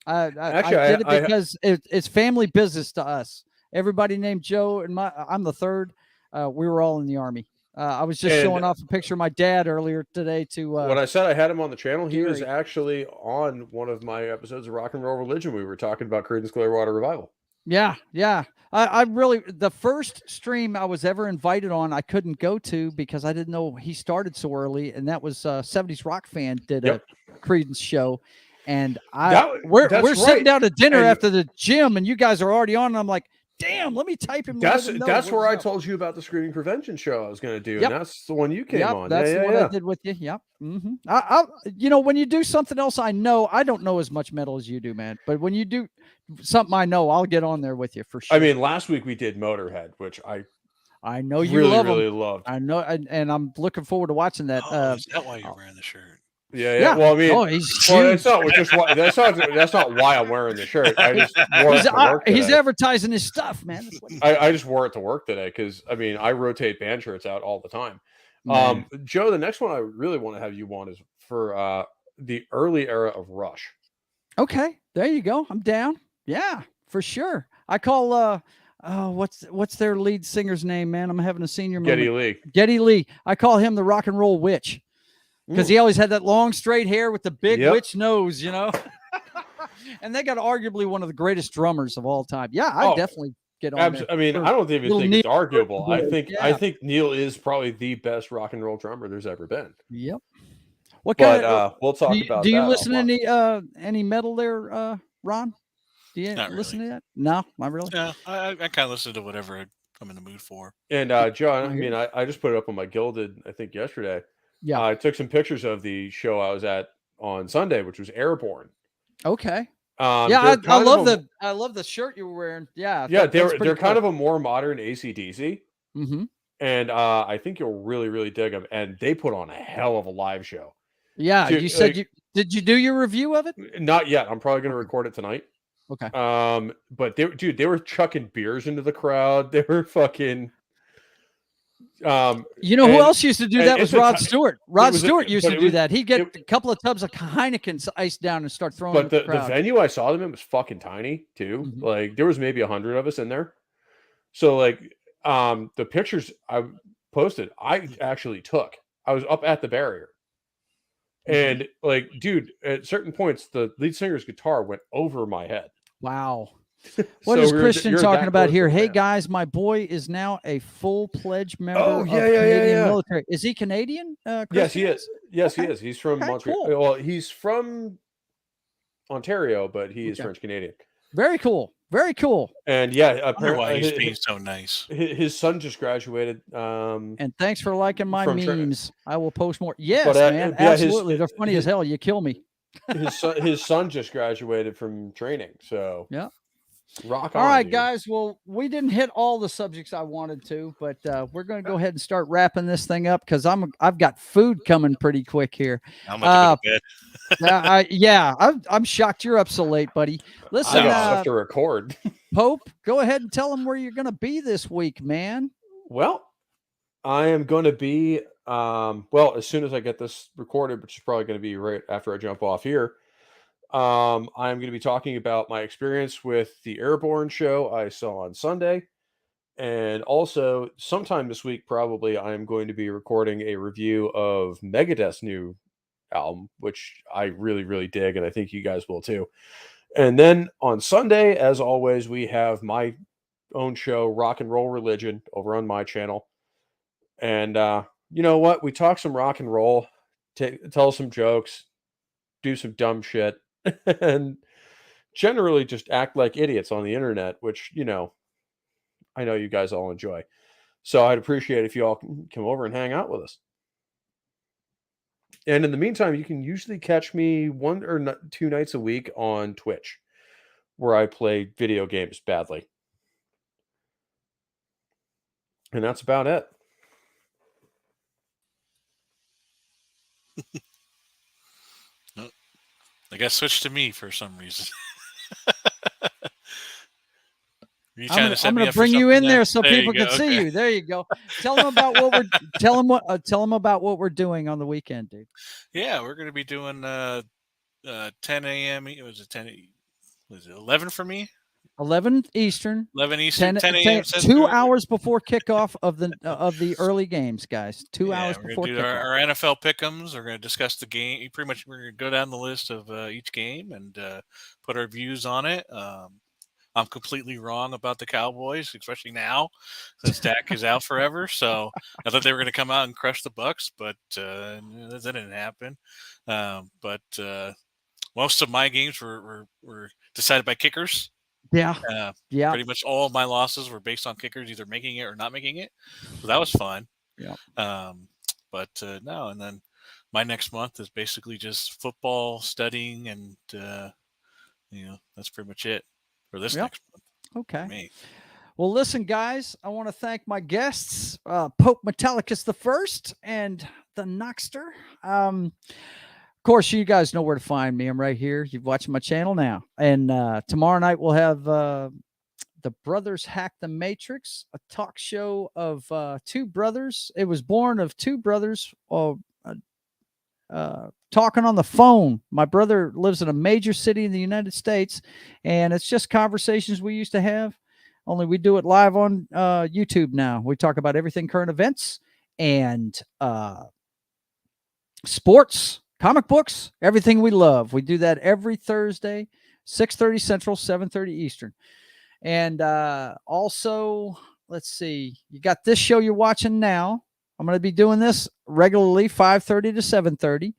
I did it because it's family business to us. Everybody named Joe and I'm the third. We were all in the Army. I was just showing off a picture of my dad earlier today to when I said I had him on the channel, he was actually on one of my episodes of Rock and Roll Religion. We were talking about Creedence Clearwater Revival. Yeah. I really, the first stream I was ever invited on, I couldn't go to because I didn't know he started so early, and that was 70s Rock Fan did a Creedence show, and we're sitting down to dinner after the gym, and you guys are already on, and I'm like, damn, let me type him. That's where I told you about the screening prevention show I was going to do, and that's the one you came on. That's the one I did with you. Yep. I you know, when you do something else, I don't know as much metal as you do, man. But when you do something I know, I'll get on there with you for sure. I mean, last week we did Motorhead, which I know you really loved. I know, and I'm looking forward to watching that. Is that why you're wearing the shirt? Yeah. Well, I mean, that's not why I'm wearing the shirt. I just wore it to work today. He's advertising his stuff, man. I just wore it to work today because I mean I rotate band shirts out all the time. Joe, the next one I really want to have you on is for the early era of Rush. Okay, there you go. I'm down. Yeah, for sure. I call what's their lead singer's name, man? I'm having a senior moment. Geddy Lee. I call him the rock and roll witch. Because he always had that long straight hair with the big witch nose, you know. And they got arguably one of the greatest drummers of all time. Yeah, I definitely get on there. I mean, I don't even think it's arguable. I think Neil is probably the best rock and roll drummer there's ever been. Yep. We'll talk about that. Do you listen to any metal there, Ron? Do you listen to that? No, not really. Yeah, I kind of listen to whatever I'm in the mood for. And John, I mean, I just put it up on my Gilded, I think yesterday. Yeah, I took some pictures of the show I was at on Sunday, which was Airborne. Okay. I love the shirt you were wearing. Yeah. They're kind of a more modern AC/DC. Mm-hmm. And I think you'll really, really dig them. And they put on a hell of a live show. Yeah, you said did you do your review of it? Not yet. I'm probably going to record it tonight. Okay. But they were chucking beers into the crowd. They were fucking. You know who else used to do that was Rod Stewart. Rod Stewart used to do that. He'd get a couple of tubs of Heineken iced down and start throwing. But the venue I saw them in was fucking tiny too. Mm-hmm. Like there was maybe 100 of us in there. So like the pictures I posted, I actually took. I was up at the barrier. And like, dude, at certain points, the lead singer's guitar went over my head. Wow. What is Christian talking about here? Hey guys, my boy is now a full pledge member of Canadian military. Is he Canadian? Yes, he is. Yes, he is. He's from Montreal. Cool. Well, he's from Ontario, but he is French Canadian. Very cool. Very cool. And yeah, apparently why he's being so nice. His son just graduated. And thanks for liking my memes. I will post more. Yes, man. Absolutely. They're funny as hell. You kill me. his son just graduated from training. So yeah. Rock on. All right, dude. guys. Well, we didn't hit all the subjects I wanted to, but we're going to go ahead and start wrapping this thing up because I've got food coming pretty quick here. I'm going to go to bed. I'm shocked you're up so late, buddy. Listen, I have to record. Pope, go ahead and tell them where you're going to be this week, man. Well, I am going to be, as soon as I get this recorded, which is probably going to be right after I jump off here, I'm going to be talking about my experience with the Airborne show I saw on Sunday. And also, sometime this week, probably, I am going to be recording a review of Megadeth's new album, which I really, really dig, and I think you guys will too. And then on Sunday, as always, we have my own show, Rock and Roll Religion, over on my channel. And you know what? We talk some rock and roll, tell some jokes, do some dumb shit, and generally just act like idiots on the internet, which, I know you guys all enjoy. So I'd appreciate if you all can come over and hang out with us. And in the meantime, you can usually catch me 1 or 2 nights a week on Twitch, where I play video games badly. And that's about it. I got switched to me for some reason. I'm going to bring you in there so people can see you. There you go. Tell them about what we're tell them about what we're doing on the weekend, dude. Yeah, we're going to be doing 10 a.m. Was it 10? Was it 11 for me? 11 Eastern. 11 Eastern. 10 a.m. 2 hours before kickoff of the early games, guys. 2 hours before kickoff. Our NFL pick'ems. We're going to discuss the game. Pretty much, we're going to go down the list of each game and put our views on it. I'm completely wrong about the Cowboys, especially now since Dak is out forever. So I thought they were going to come out and crush the Bucs, but that didn't happen. But most of my games were decided by kickers. Yeah. Pretty much all of my losses were based on kickers either making it or not making it. So that was fun. Yeah. But no, and then my next month is basically just football, studying, and that's pretty much it. For this next month. Okay. Well, listen, guys, I want to thank my guests, Pope Metalicus I and the Nocster. Of course, you guys know where to find me. I'm right here. You've watched my channel now. And tomorrow night we'll have the Brothers Hack the Matrix, a talk show of 2 brothers. It was born of 2 brothers talking on the phone. My brother lives in a major city in the United States, and it's just conversations we used to have, only we do it live on YouTube now. We talk about everything current events and sports, comic books, everything we love. We do that every Thursday, 6:30 Central, 7:30 Eastern. And also, let's see, you got this show you're watching now. I'm going to be doing this regularly, 5:30 to 7:30.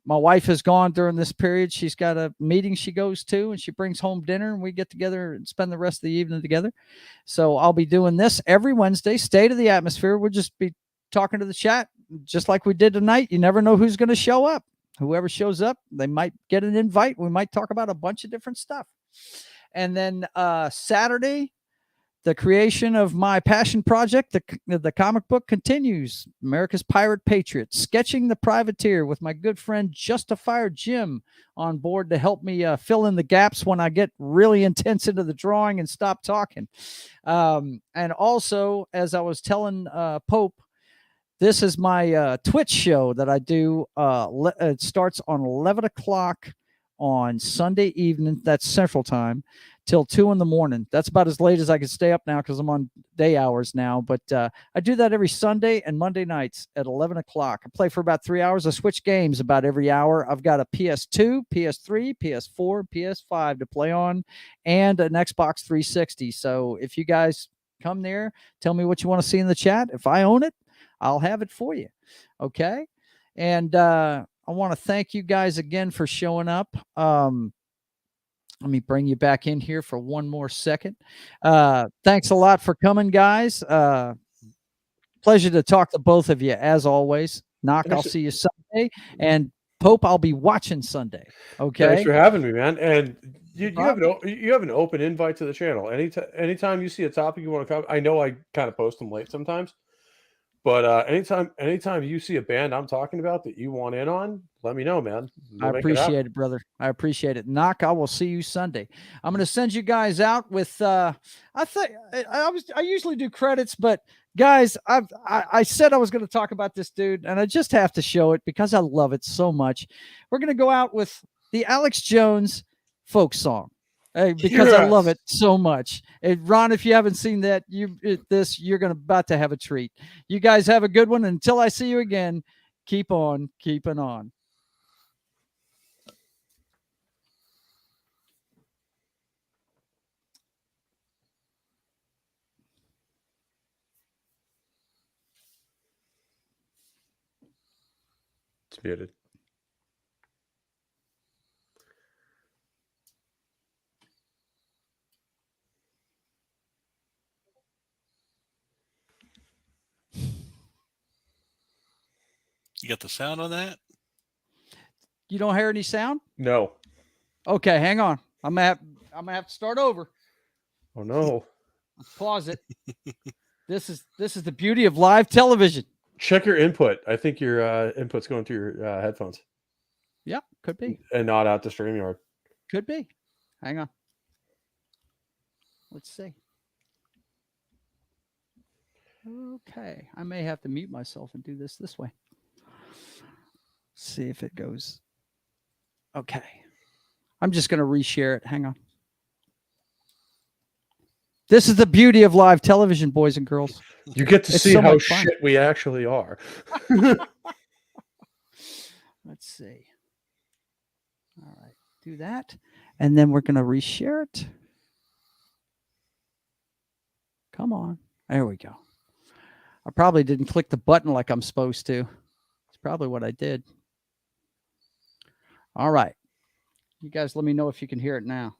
My wife is gone during this period. She's got a meeting she goes to, and she brings home dinner, and we get together and spend the rest of the evening together. So I'll be doing this every Wednesday, State of the Atmosphere. We'll just be talking to the chat, just like we did tonight. You never know who's going to show up. Whoever shows up, they might get an invite. We might talk about a bunch of different stuff. And then Saturday, the creation of my passion project, the comic book, continues. America's Pirate Patriot, Sketching the Privateer, with my good friend Justifier Jim on board to help me fill in the gaps when I get really intense into the drawing and stop talking. And also, as I was telling Pope, this is my Twitch show that I do. It starts on 11 o'clock on Sunday evening. That's Central Time. Till 2 in the morning. That's about as late as I can stay up now because I'm on day hours now. But I do that every Sunday and Monday nights at 11 o'clock. I play for about 3 hours. I switch games about every hour. I've got a PS2, PS3, PS4, PS5 to play on, and an Xbox 360. So if you guys come there, tell me what you want to see in the chat. If I own it, I'll have it for you. Okay? And I want to thank you guys again for showing up. Let me bring you back in here for one more second. Thanks a lot for coming, guys. Pleasure to talk to both of you, as always. Noc, I'll see you Sunday. And Pope, I'll be watching Sunday. Okay? Thanks for having me, man. And you have an open invite to the channel. Anytime you see a topic you want to cover, I know I kind of post them late sometimes. But anytime you see a band I'm talking about that you want in on, let me know, man. I appreciate it, brother. I appreciate it. Noc, I will see you Sunday. I'm going to send you guys out with. I usually do credits, but guys, I said I was going to talk about this dude, and I just have to show it because I love it so much. We're going to go out with the Alex Jones folk song. Because I love it so much. Ron, if you haven't seen that, you're about to have a treat. You guys have a good one. Until I see you again, keep on keeping on. It's muted. You got the sound on that? You don't hear any sound? No. Okay, hang on. I'm gonna have to start over. Oh no. Let's pause it. This is the beauty of live television. Check your input. I think your input's going through your headphones. Yeah, could be. And not out to StreamYard. Could be. Hang on. Let's see. Okay. I may have to mute myself and do this way. See if it goes. Okay. I'm just going to reshare it. Hang on. This is the beauty of live television, boys and girls. You get to see so how shit we actually are. Let's see. All right. Do that. And then we're going to reshare it. Come on. There we go. I probably didn't click the button like I'm supposed to. It's probably what I did. All right. You guys let me know if you can hear it now.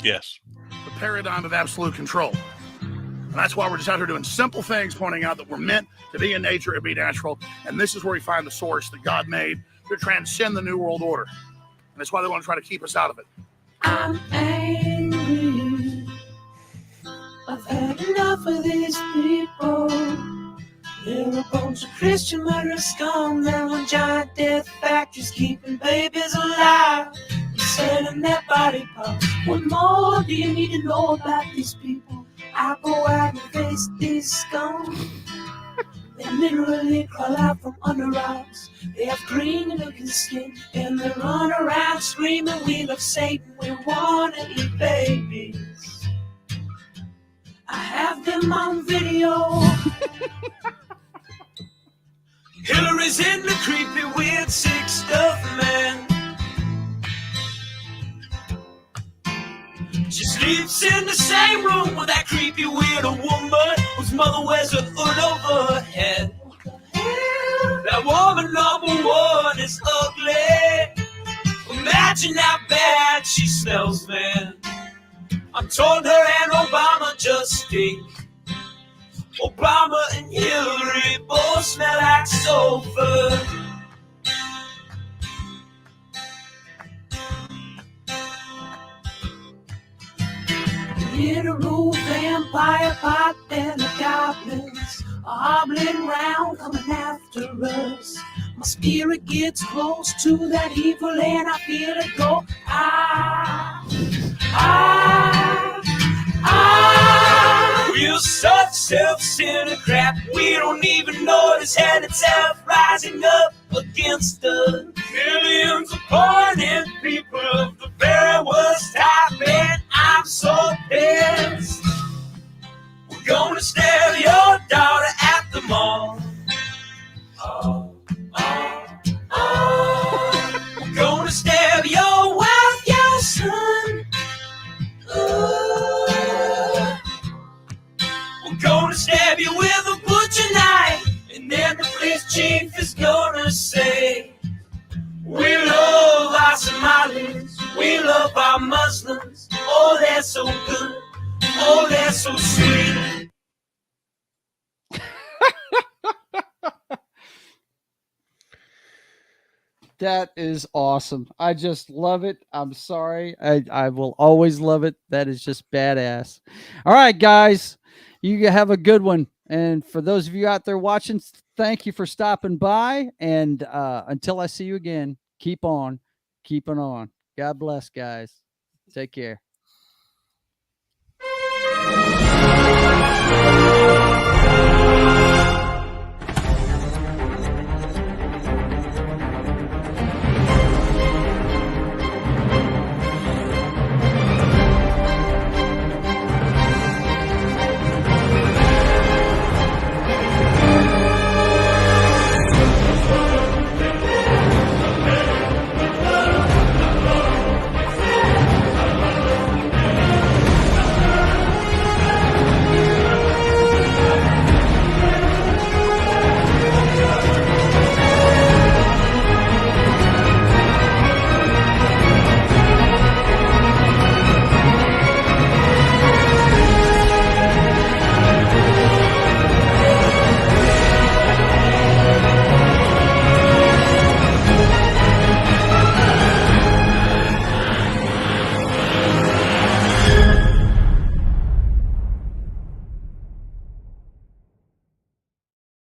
Yes. The paradigm of absolute control. And that's why we're just out here doing simple things, pointing out that we're meant to be in nature and be natural. And this is where we find the source that God made to transcend the New World Order. And that's why they want to try to keep us out of it. I'm angry. I've had enough of these people. They're a bunch of Christian murderous scum. They're on giant death factories keeping babies alive, selling their body parts. What more do you need to know about these people? I go out and face these scum. They literally crawl out from under rocks. They have green looking skin and they run around screaming, we love Satan, we want to eat babies. I have them on video. Hillary's in the creepy, weird, sick stuff, man. She sleeps in the same room with that creepy, weird woman whose mother wears a hood over her head. That woman number one is ugly. Imagine how bad she smells, man. I'm told her and Obama just stink. Obama and Hillary both smell like sulfur. Literal vampire pot and the goblins are hobbling round coming after us. My spirit gets close to that evil and I feel it go. We're such self-centered crap. We don't even notice hell itself rising up against us. Millions upon people of the very worst type, and I'm so pissed. We're gonna stare your daughter at the mall. We're gonna stare your wife, your son. We're gonna stab you with a butcher knife, and then the police chief is gonna say, we love our Somalis, we love our Muslims. Oh, they're so good, oh, they're so sweet. That is awesome. I just love it. I'm sorry. I will always love it. That is just badass. All right, guys. You have a good one. And for those of you out there watching, thank you for stopping by. And until I see you again, keep on keeping on. God bless, guys. Take care.